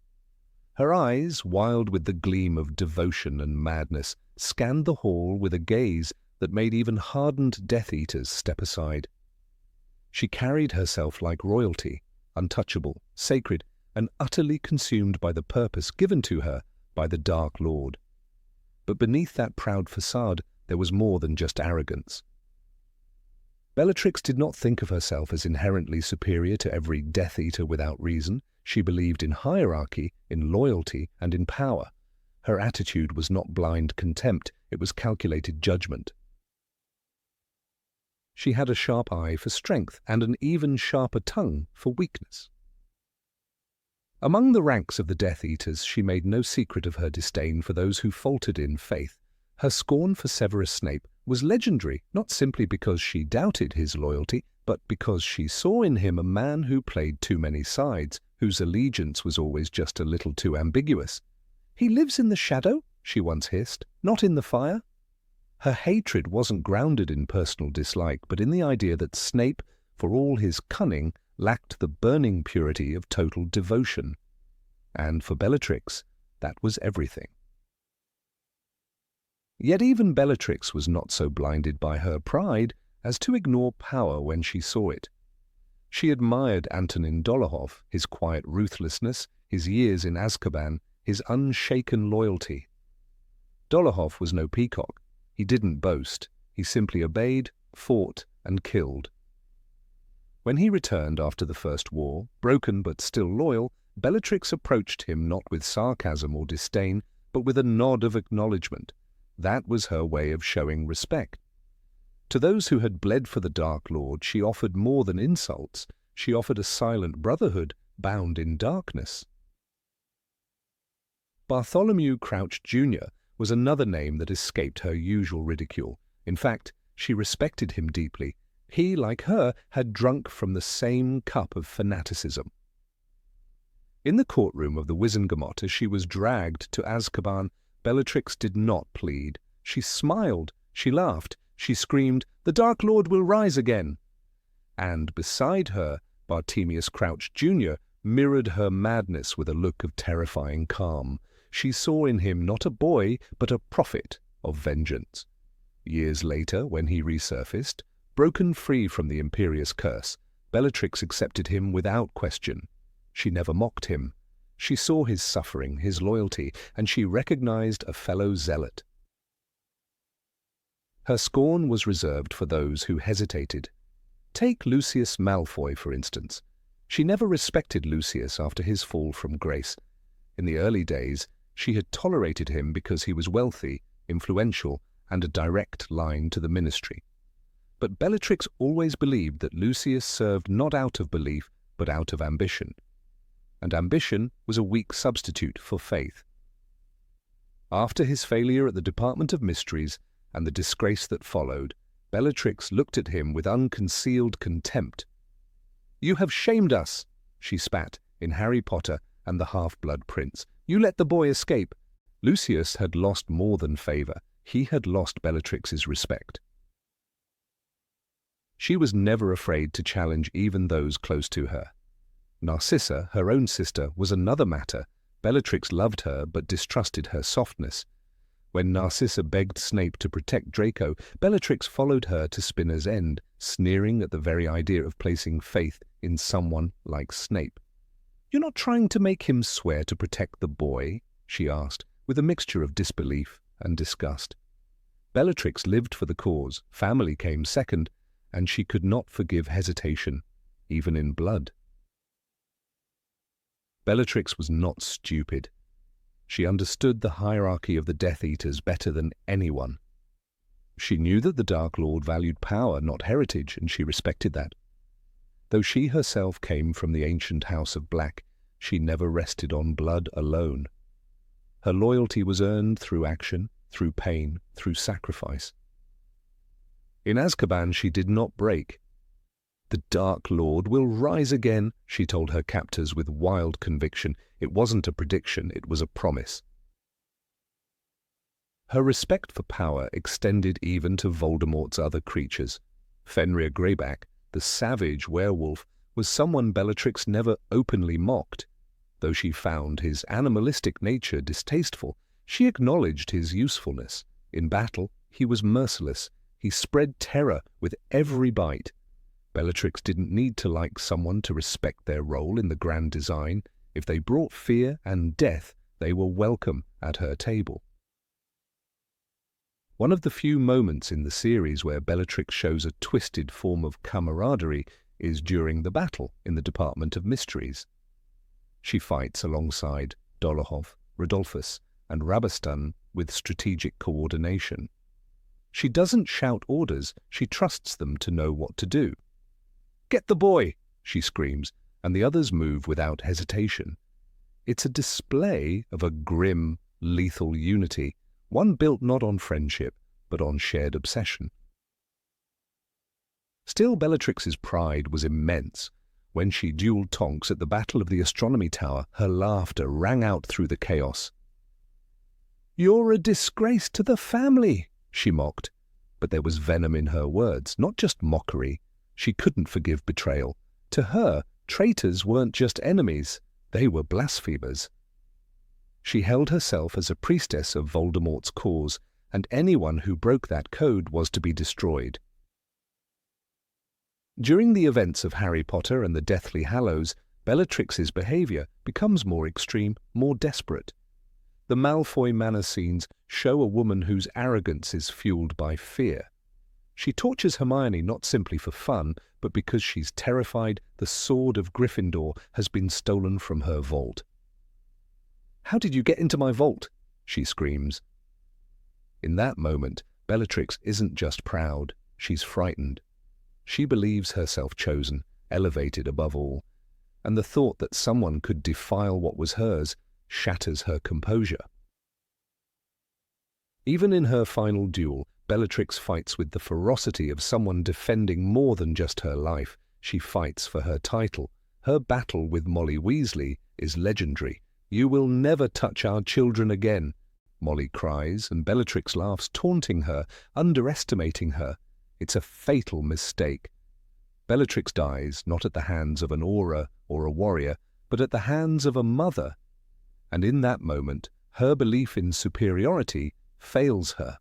Her eyes, wild with the gleam of devotion and madness, scanned the hall with a gaze that made even hardened Death Eaters step aside. She carried herself like royalty, untouchable, sacred, and utterly consumed by the purpose given to her by the Dark Lord. But beneath that proud facade there was more than just arrogance. Bellatrix did not think of herself as inherently superior to every Death Eater without reason. She believed in hierarchy, in loyalty, and in power. Her attitude was not blind contempt, it was calculated judgment. She had a sharp eye for strength and an even sharper tongue for weakness. Among the ranks of the Death Eaters, she made no secret of her disdain for those who faltered in faith. Her scorn for Severus Snape was legendary, not simply because she doubted his loyalty, but because she saw in him a man who played too many sides, whose allegiance was always just a little too ambiguous. "He lives in the shadow," she once hissed, "not in the fire." Her hatred wasn't grounded in personal dislike, but in the idea that Snape, for all his cunning, lacked the burning purity of total devotion. And for Bellatrix, that was everything. Yet even Bellatrix was not so blinded by her pride as to ignore power when she saw it. She admired Antonin Dolohov, his quiet ruthlessness, his years in Azkaban, his unshaken loyalty. Dolohov was no peacock. He didn't boast. He simply obeyed, fought, and killed. When he returned after the First War, broken but still loyal, Bellatrix approached him not with sarcasm or disdain, but with a nod of acknowledgement. That was her way of showing respect. To those who had bled for the Dark Lord, she offered more than insults. She offered a silent brotherhood bound in darkness. Bartholomew Crouch Jr. was another name that escaped her usual ridicule. In fact, she respected him deeply. He, like her, had drunk from the same cup of fanaticism. In the courtroom of the Wizengamot, as she was dragged to Azkaban, Bellatrix did not plead. She smiled, she laughed, she screamed, "The Dark Lord will rise again!" And beside her, Bartemius Crouch Jr. mirrored her madness with a look of terrifying calm. She saw in him not a boy, but a prophet of vengeance. Years later, when he resurfaced, broken free from the Imperious curse, Bellatrix accepted him without question. She never mocked him. She saw his suffering, his loyalty, and she recognized a fellow zealot. Her scorn was reserved for those who hesitated. Take Lucius Malfoy, for instance. She never respected Lucius after his fall from grace. In the early days, she had tolerated him because he was wealthy, influential, and a direct line to the ministry. But Bellatrix always believed that Lucius served not out of belief, but out of ambition. And ambition was a weak substitute for faith. After his failure at the Department of Mysteries and the disgrace that followed, Bellatrix looked at him with unconcealed contempt. "You have shamed us," she spat, in Harry Potter, and the half-blood prince. You let the boy escape. Lucius had lost more than favor. He had lost Bellatrix's respect. She was never afraid to challenge even those close to her. Narcissa, her own sister, was another matter. Bellatrix loved her but distrusted her softness. When Narcissa begged Snape to protect Draco, Bellatrix followed her to Spinner's End, sneering at the very idea of placing faith in someone like Snape. "You're not trying to make him swear to protect the boy?" she asked, with a mixture of disbelief and disgust. Bellatrix lived for the cause, family came second, and she could not forgive hesitation, even in blood. Bellatrix was not stupid. She understood the hierarchy of the Death Eaters better than anyone. She knew that the Dark Lord valued power, not heritage, and she respected that. Though she herself came from the ancient House of Black, she never rested on blood alone. Her loyalty was earned through action, through pain, through sacrifice. In Azkaban she did not break. "The Dark Lord will rise again," she told her captors with wild conviction. It wasn't a prediction, it was a promise. Her respect for power extended even to Voldemort's other creatures. Fenrir Greyback, the savage werewolf, was someone Bellatrix never openly mocked. Though she found his animalistic nature distasteful, she acknowledged his usefulness. In battle, he was merciless. He spread terror with every bite. Bellatrix didn't need to like someone to respect their role in the grand design. If they brought fear and death, they were welcome at her table. One of the few moments in the series where Bellatrix shows a twisted form of camaraderie is during the battle in the Department of Mysteries. She fights alongside Dolohov, Rodolphus, and Rabastan with strategic coordination. She doesn't shout orders, she trusts them to know what to do. "Get the boy!" she screams, and the others move without hesitation. It's a display of a grim, lethal unity, one built not on friendship, but on shared obsession. Still, Bellatrix's pride was immense. When she dueled Tonks at the Battle of the Astronomy Tower, her laughter rang out through the chaos. "You're a disgrace to the family," she mocked. But there was venom in her words, not just mockery. She couldn't forgive betrayal. To her, traitors weren't just enemies, they were blasphemers. She held herself as a priestess of Voldemort's cause, and anyone who broke that code was to be destroyed. During the events of Harry Potter and the Deathly Hallows, Bellatrix's behavior becomes more extreme, more desperate. The Malfoy Manor scenes show a woman whose arrogance is fueled by fear. She tortures Hermione not simply for fun, but because she's terrified the sword of Gryffindor has been stolen from her vault. "How did you get into my vault?" she screams. In that moment, Bellatrix isn't just proud, she's frightened. She believes herself chosen, elevated above all, and the thought that someone could defile what was hers shatters her composure. Even in her final duel, Bellatrix fights with the ferocity of someone defending more than just her life. She fights for her title. Her battle with Molly Weasley is legendary. "You will never touch our children again," Molly cries, and Bellatrix laughs, taunting her, underestimating her. It's a fatal mistake. Bellatrix dies not at the hands of an aura or a warrior, but at the hands of a mother. And in that moment, her belief in superiority fails her.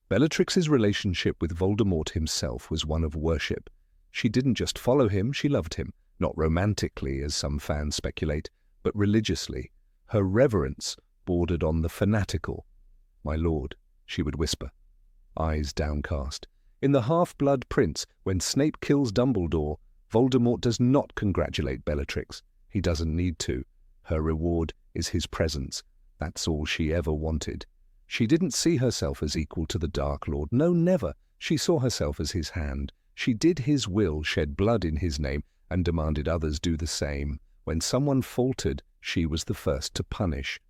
Bellatrix's relationship with Voldemort himself was one of worship. She didn't just follow him, she loved him, not romantically as some fans speculate, but religiously. Her reverence bordered on the fanatical. "My lord," she would whisper, eyes downcast. In The Half-Blood Prince, when Snape kills Dumbledore, Voldemort does not congratulate Bellatrix. He doesn't need to. Her reward is his presence. That's all she ever wanted. She didn't see herself as equal to the Dark Lord. No, never. She saw herself as his hand. She did his will, shed blood in his name, and demanded others do the same. When someone faltered, she was the first to punish.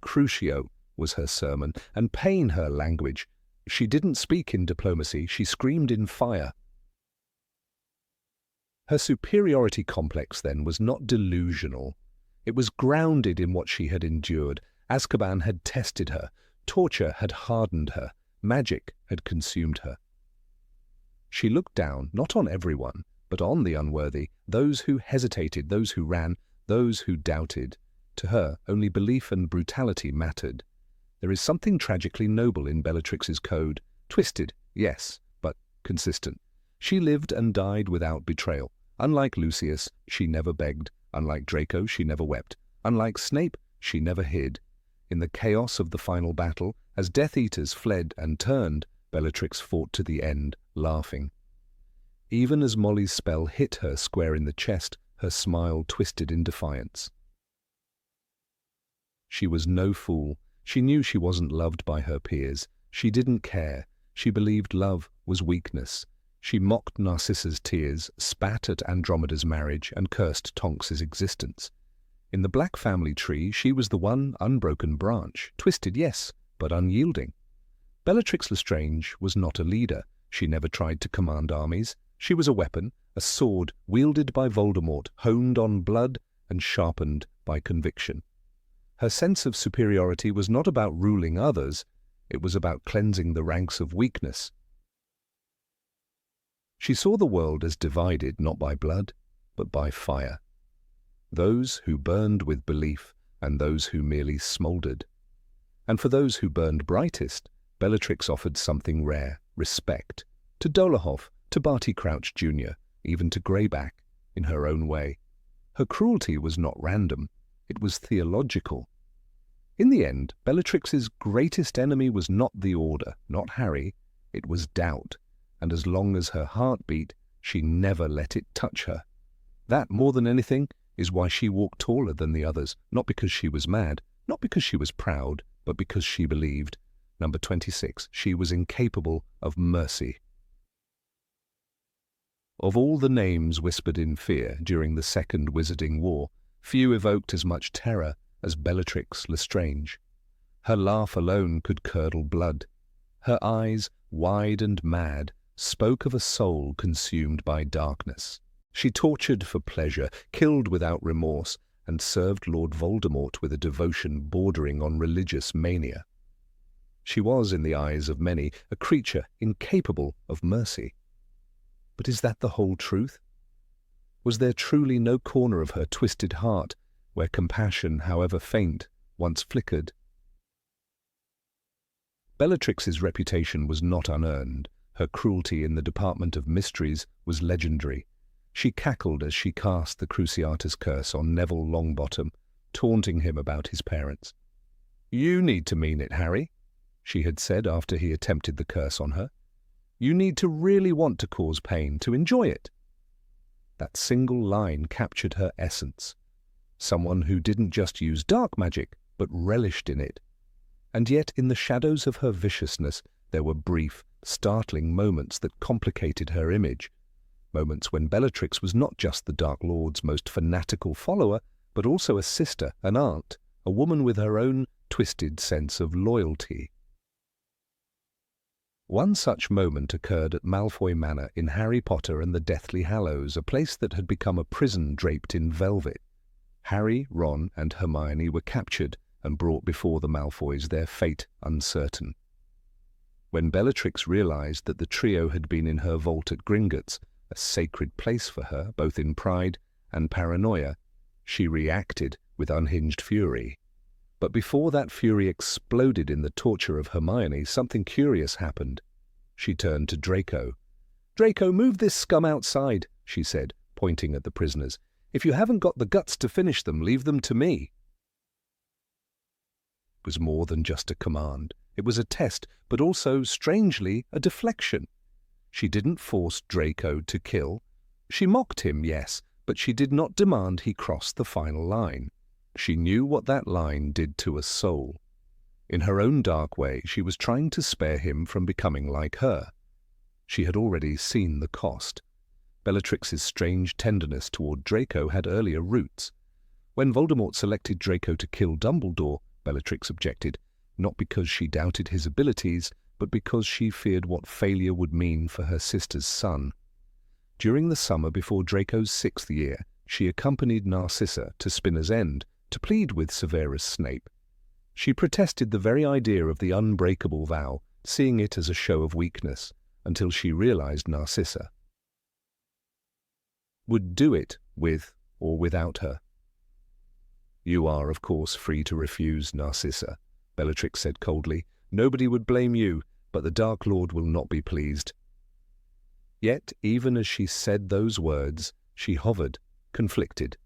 Crucio was her sermon, and pain her language. She didn't speak in diplomacy, she screamed in fire. Her superiority complex, then, was not delusional. It was grounded in what she had endured. Azkaban had tested her. Torture had hardened her. Magic had consumed her. She looked down, not on everyone, but on the unworthy, those who hesitated, those who ran, those who doubted. To her, only belief and brutality mattered. There is something tragically noble in Bellatrix's code. Twisted, yes, but consistent. She lived and died without betrayal. Unlike Lucius, she never begged. Unlike Draco, she never wept. Unlike Snape, she never hid. In the chaos of the final battle, as Death Eaters fled and turned, Bellatrix fought to the end, laughing. Even as Molly's spell hit her square in the chest, her smile twisted in defiance. She was no fool. She knew she wasn't loved by her peers. She didn't care. She believed love was weakness. She mocked Narcissa's tears, spat at Andromeda's marriage, and cursed Tonks's existence. In the Black family tree, she was the one unbroken branch, twisted, yes, but unyielding. Bellatrix Lestrange was not a leader. She never tried to command armies. She was a weapon, a sword wielded by Voldemort, honed on blood and sharpened by conviction. Her sense of superiority was not about ruling others. It was about cleansing the ranks of weakness. She saw the world as divided not by blood, but by fire. Those who burned with belief and those who merely smouldered. And for those who burned brightest, Bellatrix offered something rare, respect. To Dolohov, to Barty Crouch Jr., even to Greyback, in her own way. Her cruelty was not random, it was theological. In the end, Bellatrix's greatest enemy was not the Order, not Harry, it was doubt. And as long as her heart beat, she never let it touch her. That, more than anything, is why she walked taller than the others, not because she was mad, not because she was proud, but because she believed. Number 26, she was incapable of mercy. Of all the names whispered in fear during the Second Wizarding War, few evoked as much terror as Bellatrix Lestrange. Her laugh alone could curdle blood. Her eyes, wide and mad, spoke of a soul consumed by darkness. She tortured for pleasure, killed without remorse, and served Lord Voldemort with a devotion bordering on religious mania. She was, in the eyes of many, a creature incapable of mercy. But is that the whole truth? Was there truly no corner of her twisted heart where compassion, however faint, once flickered? Bellatrix's reputation was not unearned. Her cruelty in the Department of Mysteries was legendary. She cackled as she cast the Cruciatus curse on Neville Longbottom, taunting him about his parents. "You need to mean it, Harry," she had said after he attempted the curse on her. "You need to really want to cause pain, to enjoy it." That single line captured her essence. Someone who didn't just use dark magic, but relished in it. And yet, in the shadows of her viciousness, there were brief, startling moments that complicated her image. Moments when Bellatrix was not just the Dark Lord's most fanatical follower, but also a sister, an aunt, a woman with her own twisted sense of loyalty. One such moment occurred at Malfoy Manor in Harry Potter and the Deathly Hallows, a place that had become a prison draped in velvet. Harry, Ron, and Hermione were captured and brought before the Malfoys, their fate uncertain. When Bellatrix realized that the trio had been in her vault at Gringotts, a sacred place for her, both in pride and paranoia, she reacted with unhinged fury. But before that fury exploded in the torture of Hermione, something curious happened. She turned to Draco. "Draco, move this scum outside," she said, pointing at the prisoners. "If you haven't got the guts to finish them, leave them to me." It was more than just a command. It was a test, but also, strangely, a deflection. She didn't force Draco to kill. She mocked him, yes, but she did not demand he cross the final line. She knew what that line did to a soul. In her own dark way, she was trying to spare him from becoming like her. She had already seen the cost. Bellatrix's strange tenderness toward Draco had earlier roots. When Voldemort selected Draco to kill Dumbledore, Bellatrix objected, not because she doubted his abilities, but because she feared what failure would mean for her sister's son. During the summer before Draco's 6th year, she accompanied Narcissa to Spinner's End to plead with Severus Snape. She protested the very idea of the unbreakable vow, seeing it as a show of weakness, until she realized Narcissa would do it with or without her. "You are, of course, free to refuse, Narcissa," Bellatrix said coldly. "Nobody would blame you, but the Dark Lord will not be pleased." Yet, even as she said those words, she hovered, conflicted.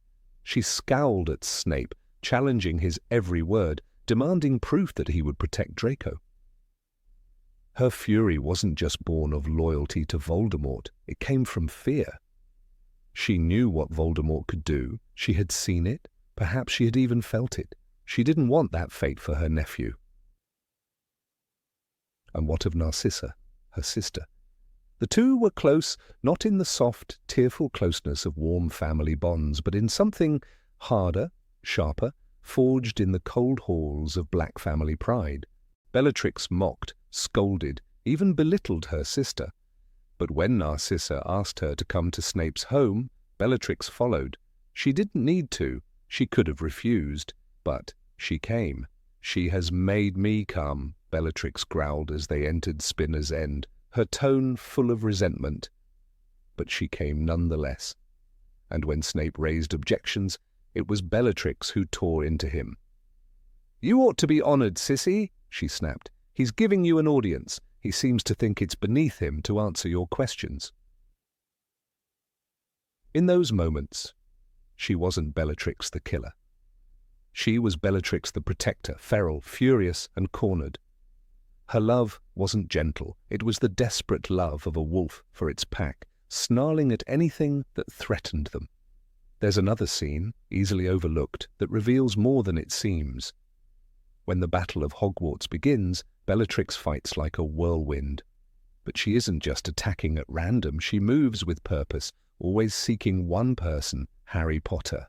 She scowled at Snape, challenging his every word, demanding proof that he would protect Draco. Her fury wasn't just born of loyalty to Voldemort, it came from fear. She knew what Voldemort could do, she had seen it, perhaps she had even felt it. She didn't want that fate for her nephew. And what of Narcissa, her sister? The two were close, not in the soft, tearful closeness of warm family bonds, but in something harder, sharper, forged in the cold halls of black family pride. Bellatrix mocked, scolded, even belittled her sister. But when Narcissa asked her to come to Snape's home, Bellatrix followed. She didn't need to. She could have refused. But she came. "She has made me come," Bellatrix growled as they entered Spinner's End, her tone full of resentment. But she came nonetheless. And when Snape raised objections, it was Bellatrix who tore into him. "You ought to be honored, sissy," she snapped. "He's giving you an audience. He seems to think it's beneath him to answer your questions." In those moments, she wasn't Bellatrix the killer. She was Bellatrix the protector, feral, furious, and cornered. Her love wasn't gentle. It was the desperate love of a wolf for its pack, snarling at anything that threatened them. There's another scene, easily overlooked, that reveals more than it seems. When the Battle of Hogwarts begins, Bellatrix fights like a whirlwind. But she isn't just attacking at random, she moves with purpose, always seeking one person, Harry Potter.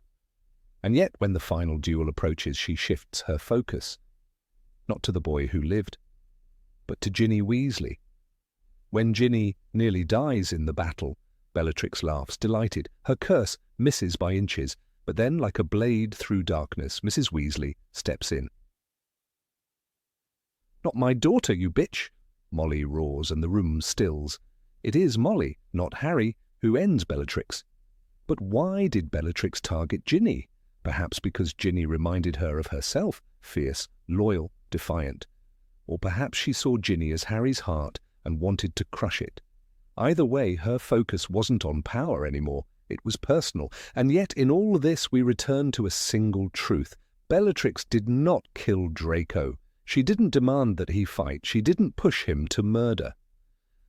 And yet when the final duel approaches, she shifts her focus. Not to the boy who lived, but to Ginny Weasley. When Ginny nearly dies in the battle, Bellatrix laughs, delighted. Her curse misses by inches, but then, like a blade through darkness, Mrs. Weasley steps in. "Not my daughter, you bitch!" Molly roars, and the room stills. It is Molly, not Harry, who ends Bellatrix. But why did Bellatrix target Ginny? Perhaps because Ginny reminded her of herself, fierce, loyal, defiant. Or perhaps she saw Ginny as Harry's heart and wanted to crush it. Either way, her focus wasn't on power anymore. It was personal. And yet in all this we return to a single truth. Bellatrix did not kill Draco. She didn't demand that he fight. She didn't push him to murder.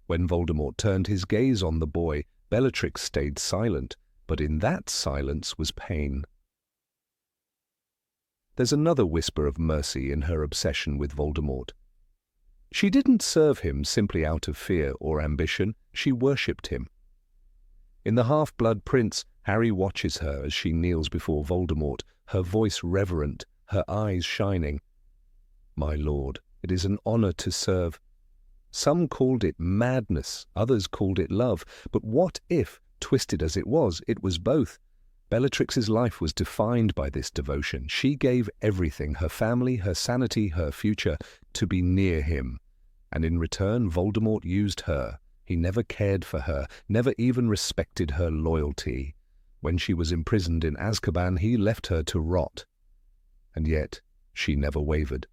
When Voldemort turned his gaze on the boy, Bellatrix stayed silent, but in that silence was pain. There's another whisper of mercy in her obsession with Voldemort. She didn't serve him simply out of fear or ambition. She worshipped him. In The Half-Blood Prince, Harry watches her as she kneels before Voldemort, her voice reverent, her eyes shining. "My lord, it is an honor to serve." Some called it madness, others called it love. But what if, twisted as it was both? Bellatrix's life was defined by this devotion. She gave everything, her family, her sanity, her future, to be near him. And in return, Voldemort used her. He never cared for her, never even respected her loyalty. When she was imprisoned in Azkaban, he left her to rot. And yet, she never wavered.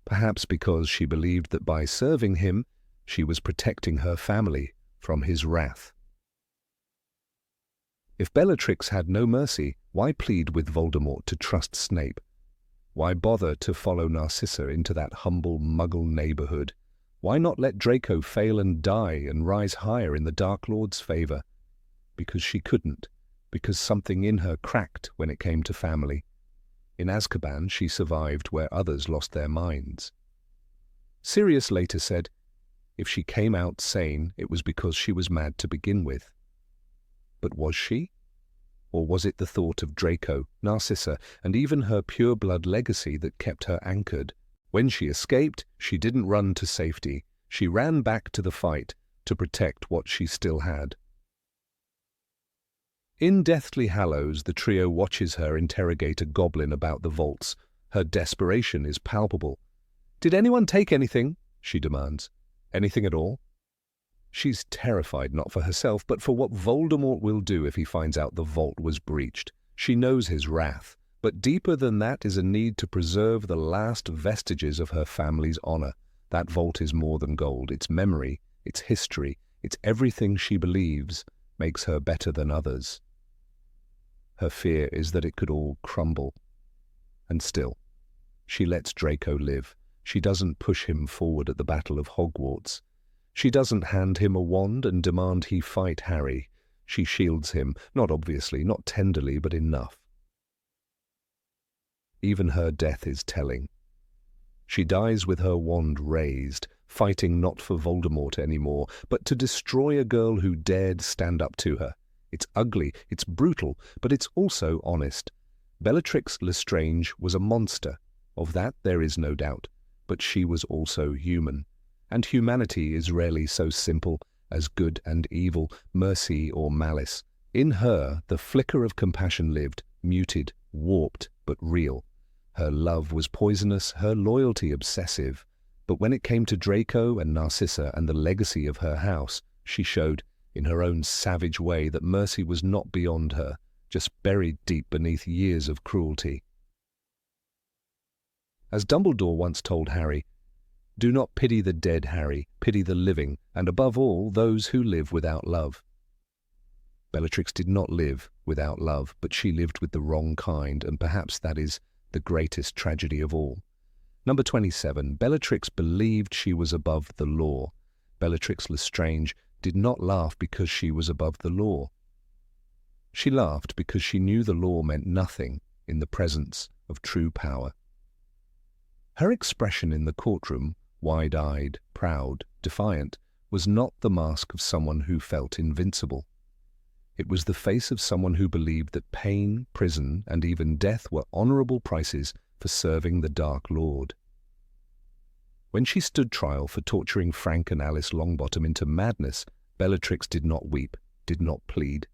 Perhaps because she believed that by serving him, she was protecting her family from his wrath. If Bellatrix had no mercy, why plead with Voldemort to trust Snape? Why bother to follow Narcissa into that humble Muggle neighborhood? Why not let Draco fail and die and rise higher in the Dark Lord's favor? Because she couldn't. Because something in her cracked when it came to family. In Azkaban, she survived where others lost their minds. Sirius later said, if she came out sane, it was because she was mad to begin with. But was she? Or was it the thought of Draco, Narcissa, and even her pure-blood legacy that kept her anchored? When she escaped, she didn't run to safety. She ran back to the fight to protect what she still had. In Deathly Hallows, the trio watches her interrogate a goblin about the vaults. Her desperation is palpable. "Did anyone take anything?" she demands. "Anything at all?" She's terrified not for herself, but for what Voldemort will do if he finds out the vault was breached. She knows his wrath, but deeper than that is a need to preserve the last vestiges of her family's honor. That vault is more than gold. Its memory, its history, its everything she believes makes her better than others. Her fear is that it could all crumble. And still, she lets Draco live. She doesn't push him forward at the Battle of Hogwarts. She doesn't hand him a wand and demand he fight Harry. She shields him, not obviously, not tenderly, but enough. Even her death is telling. She dies with her wand raised, fighting not for Voldemort anymore, but to destroy a girl who dared stand up to her. It's ugly, it's brutal, but it's also honest. Bellatrix Lestrange was a monster. Of that there is no doubt. But she was also human. And humanity is rarely so simple as good and evil, mercy or malice. In her, the flicker of compassion lived, muted, warped, but real. Her love was poisonous, her loyalty obsessive. But when it came to Draco and Narcissa and the legacy of her house, she showed, in her own savage way, that mercy was not beyond her, just buried deep beneath years of cruelty. As Dumbledore once told Harry, "Do not pity the dead, Harry, pity the living, and above all, those who live without love." Bellatrix did not live without love, but she lived with the wrong kind, and perhaps that is the greatest tragedy of all. Number 27. Bellatrix believed she was above the law. Bellatrix Lestrange did not laugh because she was above the law. She laughed because she knew the law meant nothing in the presence of true power. Her expression in the courtroom, wide-eyed, proud, defiant, was not the mask of someone who felt invincible. It was the face of someone who believed that pain, prison, and even death were honorable prices for serving the Dark Lord. When she stood trial for torturing Frank and Alice Longbottom into madness, Bellatrix did not weep, did not plead,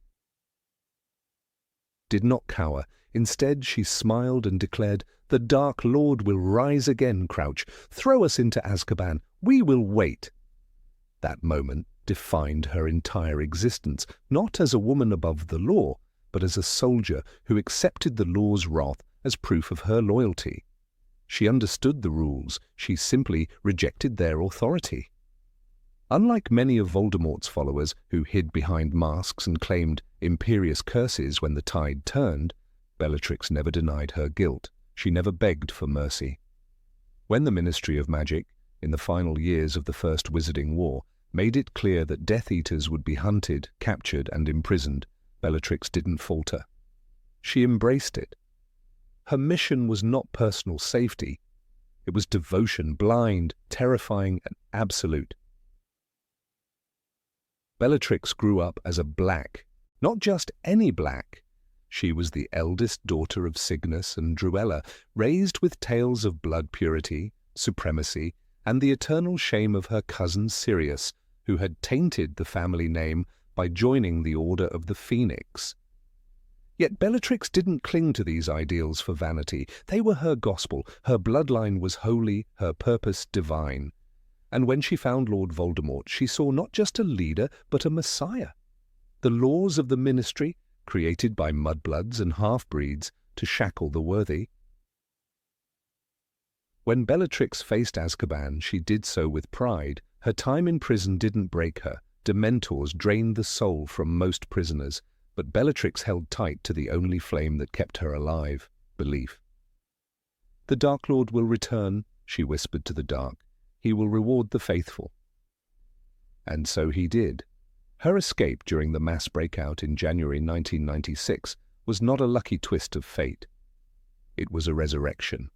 did not cower. Instead, she smiled and declared, "The Dark Lord will rise again, Crouch. Throw us into Azkaban. We will wait." That moment defined her entire existence, not as a woman above the law, but as a soldier who accepted the law's wrath as proof of her loyalty. She understood the rules, she simply rejected their authority. Unlike many of Voldemort's followers who hid behind masks and claimed imperious curses when the tide turned, Bellatrix never denied her guilt. She never begged for mercy. When the Ministry of Magic, in the final years of the First Wizarding War, made it clear that Death Eaters would be hunted, captured, and imprisoned, Bellatrix didn't falter. She embraced it. Her mission was not personal safety. It was devotion, blind, terrifying, and absolute. Bellatrix grew up as a Black, not just any Black. She was the eldest daughter of Cygnus and Druella, raised with tales of blood purity, supremacy, and the eternal shame of her cousin Sirius, who had tainted the family name by joining the Order of the Phoenix. Yet Bellatrix didn't cling to these ideals for vanity. They were her gospel. Her bloodline was holy, her purpose divine. And when she found Lord Voldemort, she saw not just a leader, but a messiah. The laws of the ministry, created by mudbloods and half-breeds to shackle the worthy. When Bellatrix faced Azkaban, she did so with pride. Her time in prison didn't break her. Dementors drained the soul from most prisoners, but Bellatrix held tight to the only flame that kept her alive, belief. "The Dark Lord will return," she whispered to the dark. "He will reward the faithful." And so he did. Her escape during the mass breakout in January 1996 was not a lucky twist of fate. It was a resurrection.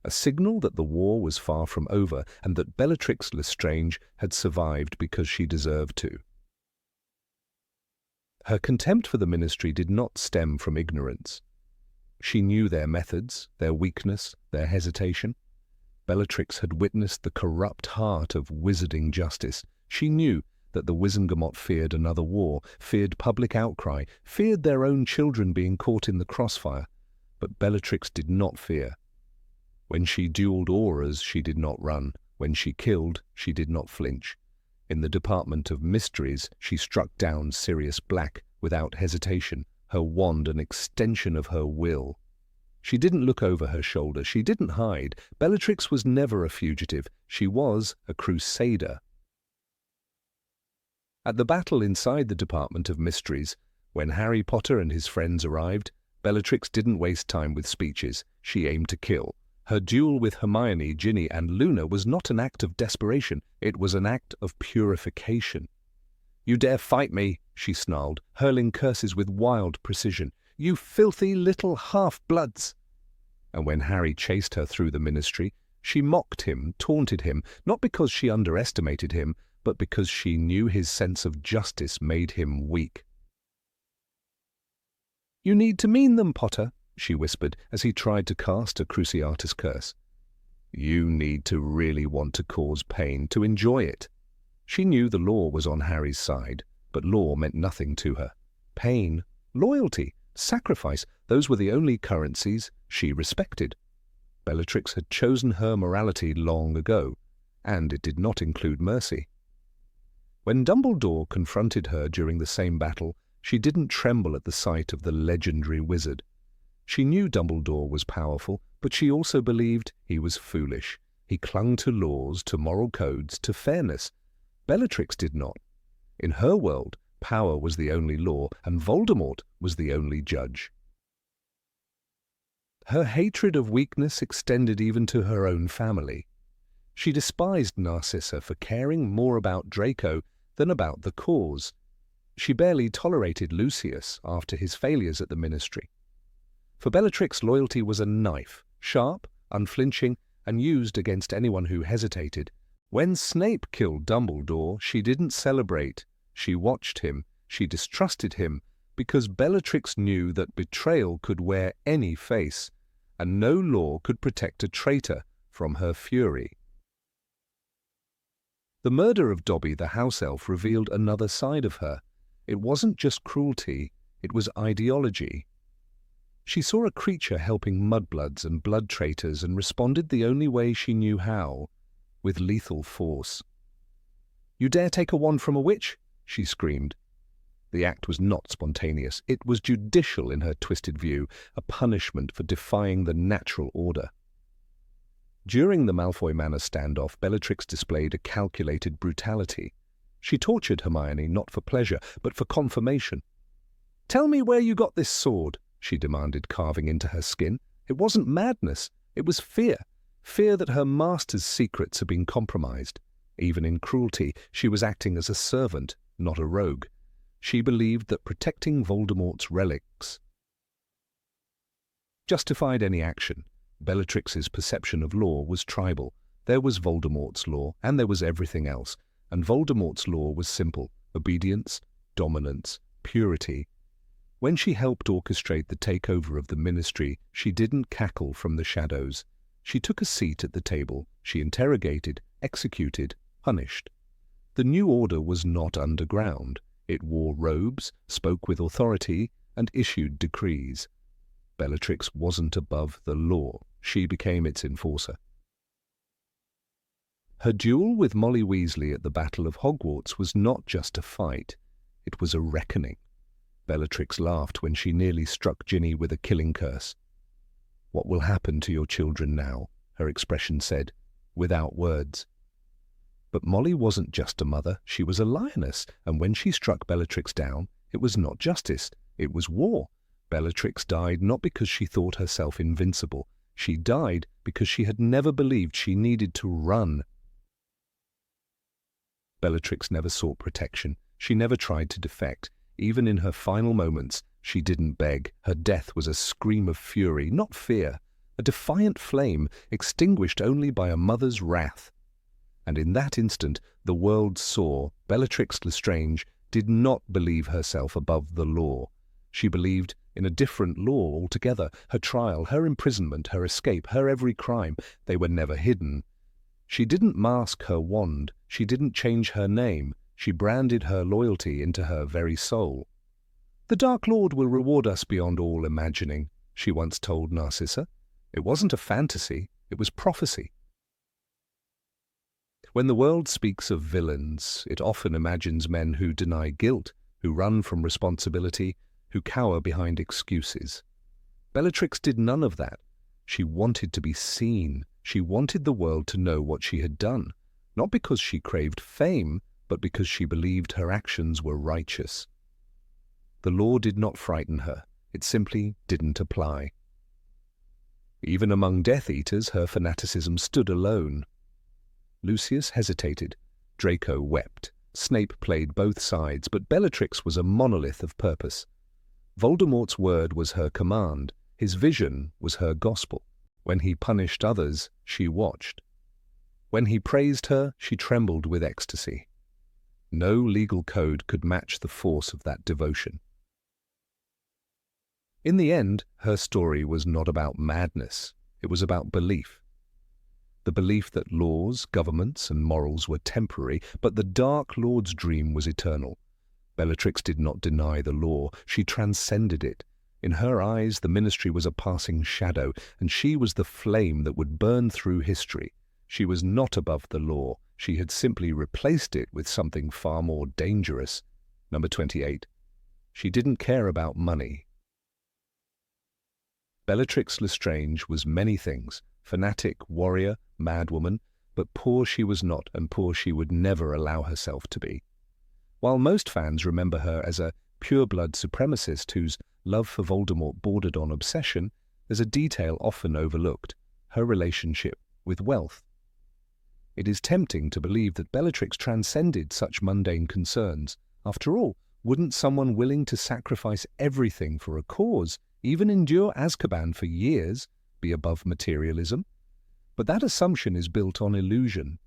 A signal that the war was far from over and that Bellatrix Lestrange had survived because she deserved to. Her contempt for the ministry did not stem from ignorance. She knew their methods, their weakness, their hesitation. Bellatrix had witnessed the corrupt heart of wizarding justice. She knew that the Wizengamot feared another war, feared public outcry, feared their own children being caught in the crossfire. But Bellatrix did not fear. When she duelled auras, she did not run. When she killed, she did not flinch. In the Department of Mysteries, she struck down Sirius Black without hesitation, her wand an extension of her will. She didn't look over her shoulder. She didn't hide. Bellatrix was never a fugitive. She was a crusader. At the battle inside the Department of Mysteries, when Harry Potter and his friends arrived, Bellatrix didn't waste time with speeches. She aimed to kill. Her duel with Hermione, Ginny, and Luna was not an act of desperation. It was an act of purification. "You dare fight me," she snarled, hurling curses with wild precision. "You filthy little half-bloods!" And when Harry chased her through the ministry, she mocked him, taunted him, not because she underestimated him, but because she knew his sense of justice made him weak. "You need to mean them, Potter," she whispered as he tried to cast a Cruciatus curse. "You need to really want to cause pain, to enjoy it." She knew the law was on Harry's side, but law meant nothing to her. Pain, loyalty, sacrifice, those were the only currencies she respected. Bellatrix had chosen her morality long ago, and it did not include mercy. When Dumbledore confronted her during the same battle, she didn't tremble at the sight of the legendary wizard. She knew Dumbledore was powerful, but she also believed he was foolish. He clung to laws, to moral codes, to fairness. Bellatrix did not. In her world, power was the only law, and Voldemort was the only judge. Her hatred of weakness extended even to her own family. She despised Narcissa for caring more about Draco than about the cause. She barely tolerated Lucius after his failures at the ministry. For Bellatrix, loyalty was a knife, sharp, unflinching, and used against anyone who hesitated. When Snape killed Dumbledore, she didn't celebrate. She watched him. She distrusted him, because Bellatrix knew that betrayal could wear any face, and no law could protect a traitor from her fury. The murder of Dobby the house elf revealed another side of her. It wasn't just cruelty, it was ideology. She saw a creature helping mudbloods and blood traitors and responded the only way she knew how, with lethal force. "You dare take a wand from a witch?" she screamed. The act was not spontaneous. It was judicial in her twisted view, a punishment for defying the natural order. During the Malfoy Manor standoff, Bellatrix displayed a calculated brutality. She tortured Hermione not for pleasure, but for confirmation. "Tell me where you got this sword," she demanded, carving into her skin. It wasn't madness. It was fear. Fear that her master's secrets had been compromised. Even in cruelty, she was acting as a servant, not a rogue. She believed that protecting Voldemort's relics justified any action. Bellatrix's perception of law was tribal. There was Voldemort's law, and there was everything else. And Voldemort's law was simple: obedience, dominance, purity. When she helped orchestrate the takeover of the ministry, she didn't cackle from the shadows. She took a seat at the table. She interrogated, executed, punished. The new order was not underground. It wore robes, spoke with authority, and issued decrees. Bellatrix wasn't above the law. She became its enforcer. Her duel with Molly Weasley at the Battle of Hogwarts was not just a fight. It was a reckoning. Bellatrix laughed when she nearly struck Ginny with a killing curse. "What will happen to your children now?" her expression said, without words. But Molly wasn't just a mother, she was a lioness, and when she struck Bellatrix down, it was not justice, it was war. Bellatrix died not because she thought herself invincible. She died because she had never believed she needed to run. Bellatrix never sought protection. She never tried to defect. Even in her final moments, she didn't beg. Her death was a scream of fury, not fear, a defiant flame extinguished only by a mother's wrath. And in that instant, the world saw Bellatrix Lestrange did not believe herself above the law. She believed in a different law altogether. Her trial, her imprisonment, her escape, her every crime, they were never hidden. She didn't mask her wand. She didn't change her name. She branded her loyalty into her very soul. "The Dark Lord will reward us beyond all imagining," she once told Narcissa. It wasn't a fantasy, it was prophecy. When the world speaks of villains, it often imagines men who deny guilt, who run from responsibility, who cower behind excuses. Bellatrix did none of that. She wanted to be seen. She wanted the world to know what she had done, not because she craved fame, but because she believed her actions were righteous. The law did not frighten her. It simply didn't apply. Even among Death Eaters, her fanaticism stood alone. Lucius hesitated. Draco wept. Snape played both sides, but Bellatrix was a monolith of purpose. Voldemort's word was her command. His vision was her gospel. When he punished others, she watched. When he praised her, she trembled with ecstasy. No legal code could match the force of that devotion. In the end, her story was not about madness. It was about belief. The belief that laws, governments, and morals were temporary, but the Dark Lord's dream was eternal. Bellatrix did not deny the law. She transcended it. In her eyes, the Ministry was a passing shadow, and she was the flame that would burn through history. She was not above the law. She had simply replaced it with something far more dangerous. Number 28. She didn't care about money. Bellatrix Lestrange was many things: fanatic, warrior, madwoman, but poor she was not, and poor she would never allow herself to be. While most fans remember her as a pure-blood supremacist whose love for Voldemort bordered on obsession, there's a detail often overlooked: her relationship with wealth. It is tempting to believe that Bellatrix transcended such mundane concerns. After all, wouldn't someone willing to sacrifice everything for a cause, even endure Azkaban for years, be above materialism? But that assumption is built on illusion.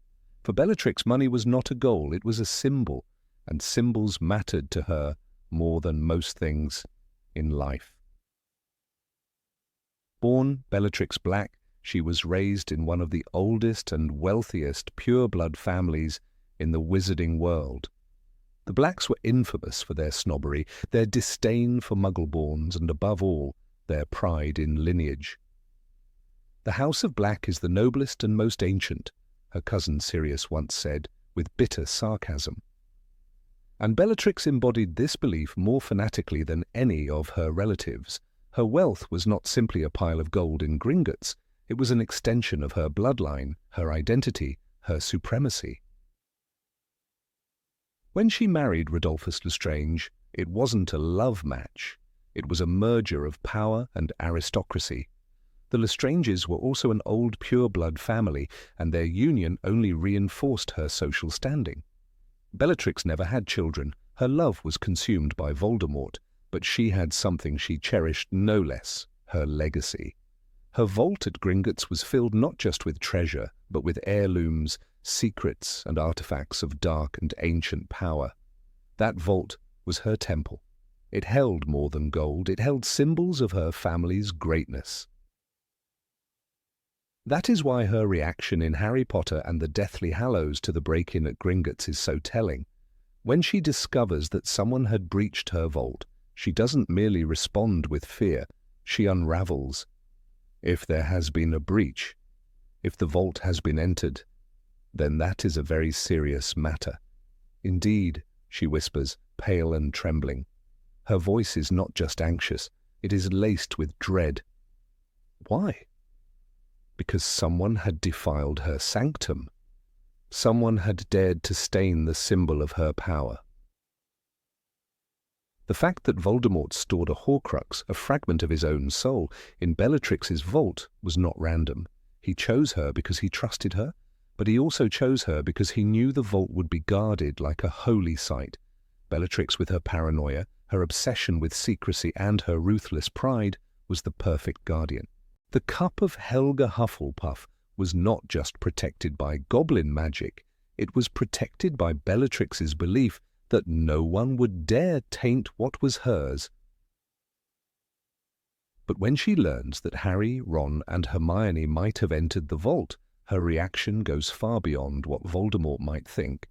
For Bellatrix, money was not a goal, it was a symbol, and symbols mattered to her more than most things in life. Born Bellatrix Black, she was raised in one of the oldest and wealthiest pure-blood families in the wizarding world. The Blacks were infamous for their snobbery, their disdain for Muggle-borns, and above all, their pride in lineage. "The House of Black is the noblest and most ancient," her cousin Sirius once said, with bitter sarcasm. And Bellatrix embodied this belief more fanatically than any of her relatives. Her wealth was not simply a pile of gold in Gringotts. It was an extension of her bloodline, her identity, her supremacy. When she married Rodolphus Lestrange, it wasn't a love match. It was a merger of power and aristocracy. The Lestranges were also an old pure-blood family, and their union only reinforced her social standing. Bellatrix never had children. Her love was consumed by Voldemort, but she had something she cherished no less: her legacy. Her vault at Gringotts was filled not just with treasure, but with heirlooms, secrets, and artifacts of dark and ancient power. That vault was her temple. It held more than gold. It held symbols of her family's greatness. That is why her reaction in Harry Potter and the Deathly Hallows to the break-in at Gringotts is so telling. When she discovers that someone had breached her vault, she doesn't merely respond with fear, she unravels. If there has been a breach, if the vault has been entered, then that is a very serious matter. Indeed, she whispers, pale and trembling. Her voice is not just anxious, it is laced with dread. Why? Because someone had defiled her sanctum. Someone had dared to stain the symbol of her power. The fact that Voldemort stored a Horcrux, a fragment of his own soul, in Bellatrix's vault was not random. He chose her because he trusted her, but he also chose her because he knew the vault would be guarded like a holy site. Bellatrix, with her paranoia, her obsession with secrecy, and her ruthless pride, was the perfect guardian. The cup of Helga Hufflepuff was not just protected by goblin magic, it was protected by Bellatrix's belief that no one would dare taint what was hers. But when she learns that Harry, Ron, and Hermione might have entered the vault, her reaction goes far beyond what Voldemort might think.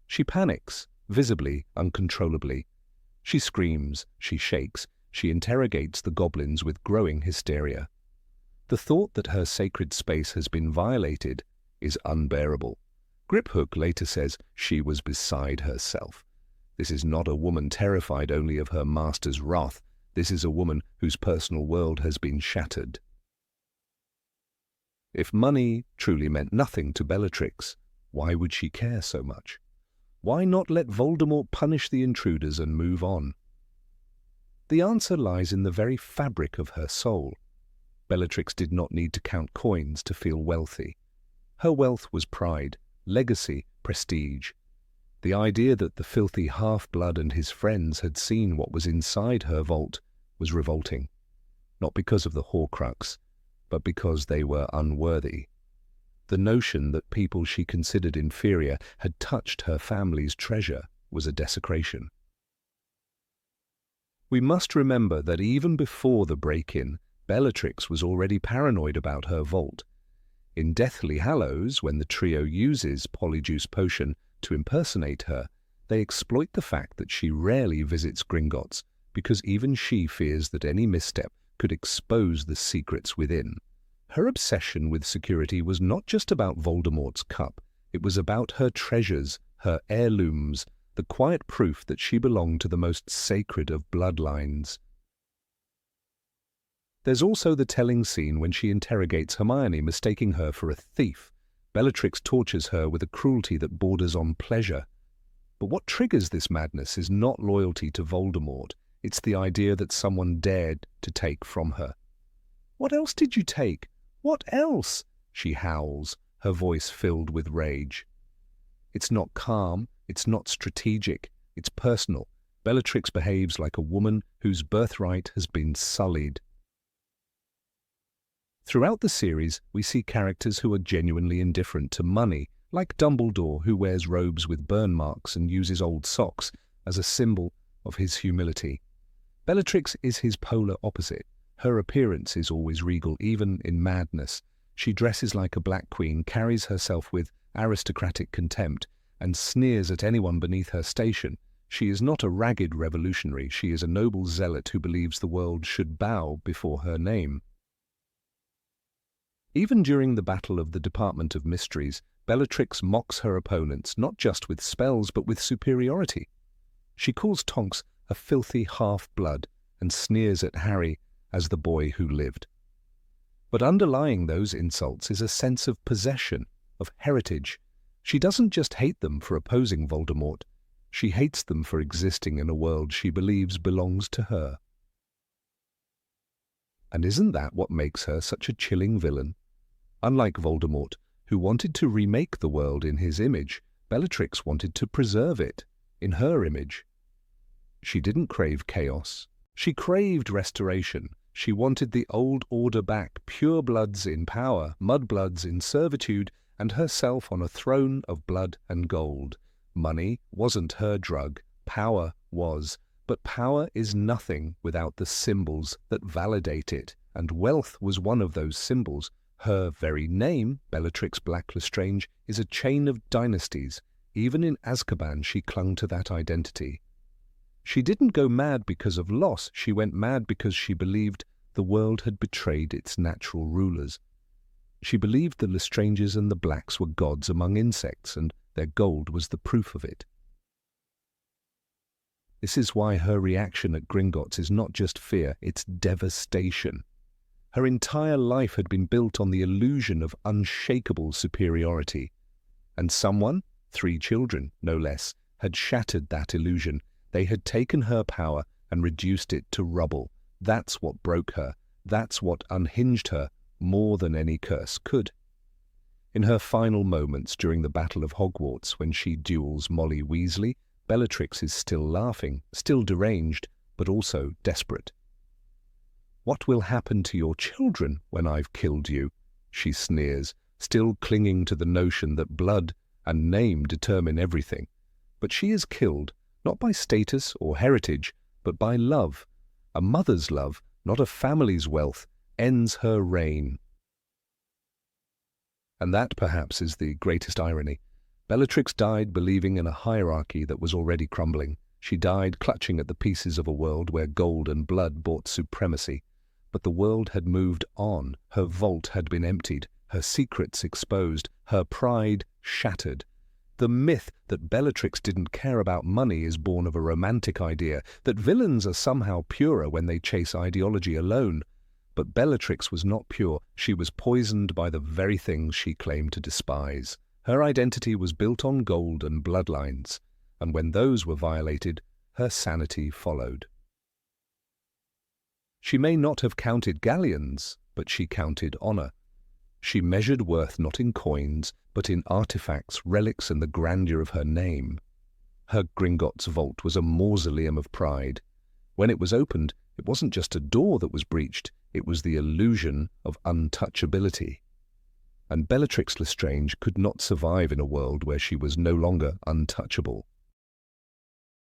She panics, visibly, uncontrollably. She screams, she shakes, she interrogates the goblins with growing hysteria. The thought that her sacred space has been violated is unbearable. Griphook later says she was beside herself. This is not a woman terrified only of her master's wrath. This is a woman whose personal world has been shattered. If money truly meant nothing to Bellatrix, why would she care so much? Why not let Voldemort punish the intruders and move on? The answer lies in the very fabric of her soul. Bellatrix did not need to count coins to feel wealthy. Her wealth was pride, legacy, prestige. The idea that the filthy half-blood and his friends had seen what was inside her vault was revolting, not because of the Horcrux, but because they were unworthy. The notion that people she considered inferior had touched her family's treasure was a desecration. We must remember that even before the break-in, Bellatrix was already paranoid about her vault. In Deathly Hallows, when the trio uses Polyjuice Potion to impersonate her, they exploit the fact that she rarely visits Gringotts, because even she fears that any misstep could expose the secrets within. Her obsession with security was not just about Voldemort's cup, it was about her treasures, her heirlooms, the quiet proof that she belonged to the most sacred of bloodlines. There's also the telling scene when she interrogates Hermione, mistaking her for a thief. Bellatrix tortures her with a cruelty that borders on pleasure. But what triggers this madness is not loyalty to Voldemort, it's the idea that someone dared to take from her. "What else did you take? What else?" she howls, her voice filled with rage. It's not calm, it's not strategic, it's personal. Bellatrix behaves like a woman whose birthright has been sullied. Throughout the series, we see characters who are genuinely indifferent to money, like Dumbledore, who wears robes with burn marks and uses old socks as a symbol of his humility. Bellatrix is his polar opposite. Her appearance is always regal, even in madness. She dresses like a black queen, carries herself with aristocratic contempt, and sneers at anyone beneath her station. She is not a ragged revolutionary, she is a noble zealot who believes the world should bow before her name. Even during the Battle of the Department of Mysteries, Bellatrix mocks her opponents not just with spells but with superiority. She calls Tonks a filthy half-blood and sneers at Harry as the boy who lived. But underlying those insults is a sense of possession, of heritage. She doesn't just hate them for opposing Voldemort, she hates them for existing in a world she believes belongs to her. And isn't that what makes her such a chilling villain? Unlike Voldemort, who wanted to remake the world in his image, Bellatrix wanted to preserve it in her image. She didn't crave chaos. She craved restoration. She wanted the old order back, pure bloods in power, mudbloods in servitude, and herself on a throne of blood and gold. Money wasn't her drug, power was. But power is nothing without the symbols that validate it, and wealth was one of those symbols. Her very name, Bellatrix Black Lestrange, is a chain of dynasties. Even in Azkaban she clung to that identity. She didn't go mad because of loss, she went mad because she believed the world had betrayed its natural rulers. She believed the Lestranges and the Blacks were gods among insects, and their gold was the proof of it. This is why her reaction at Gringotts is not just fear, it's devastation. Her entire life had been built on the illusion of unshakable superiority. And someone, 3 children, no less, had shattered that illusion. They had taken her power and reduced it to rubble. That's what broke her. That's what unhinged her more than any curse could. In her final moments during the Battle of Hogwarts, when she duels Molly Weasley, Bellatrix is still laughing, still deranged, but also desperate. "What will happen to your children when I've killed you?" she sneers, still clinging to the notion that blood and name determine everything. But she is killed, not by status or heritage, but by love. A mother's love, not a family's wealth, ends her reign. And that, perhaps, is the greatest irony. Bellatrix died believing in a hierarchy that was already crumbling. She died clutching at the pieces of a world where gold and blood bought supremacy. But the world had moved on. Her vault had been emptied, her secrets exposed, her pride shattered. The myth that Bellatrix didn't care about money is born of a romantic idea that villains are somehow purer when they chase ideology alone. But Bellatrix was not pure. She was poisoned by the very things she claimed to despise. Her identity was built on gold and bloodlines, and when those were violated, her sanity followed. She may not have counted galleons, but she counted honor. She measured worth not in coins, but in artifacts, relics, and the grandeur of her name. Her Gringotts vault was a mausoleum of pride. When it was opened, it wasn't just a door that was breached, it was the illusion of untouchability. And Bellatrix Lestrange could not survive in a world where she was no longer untouchable.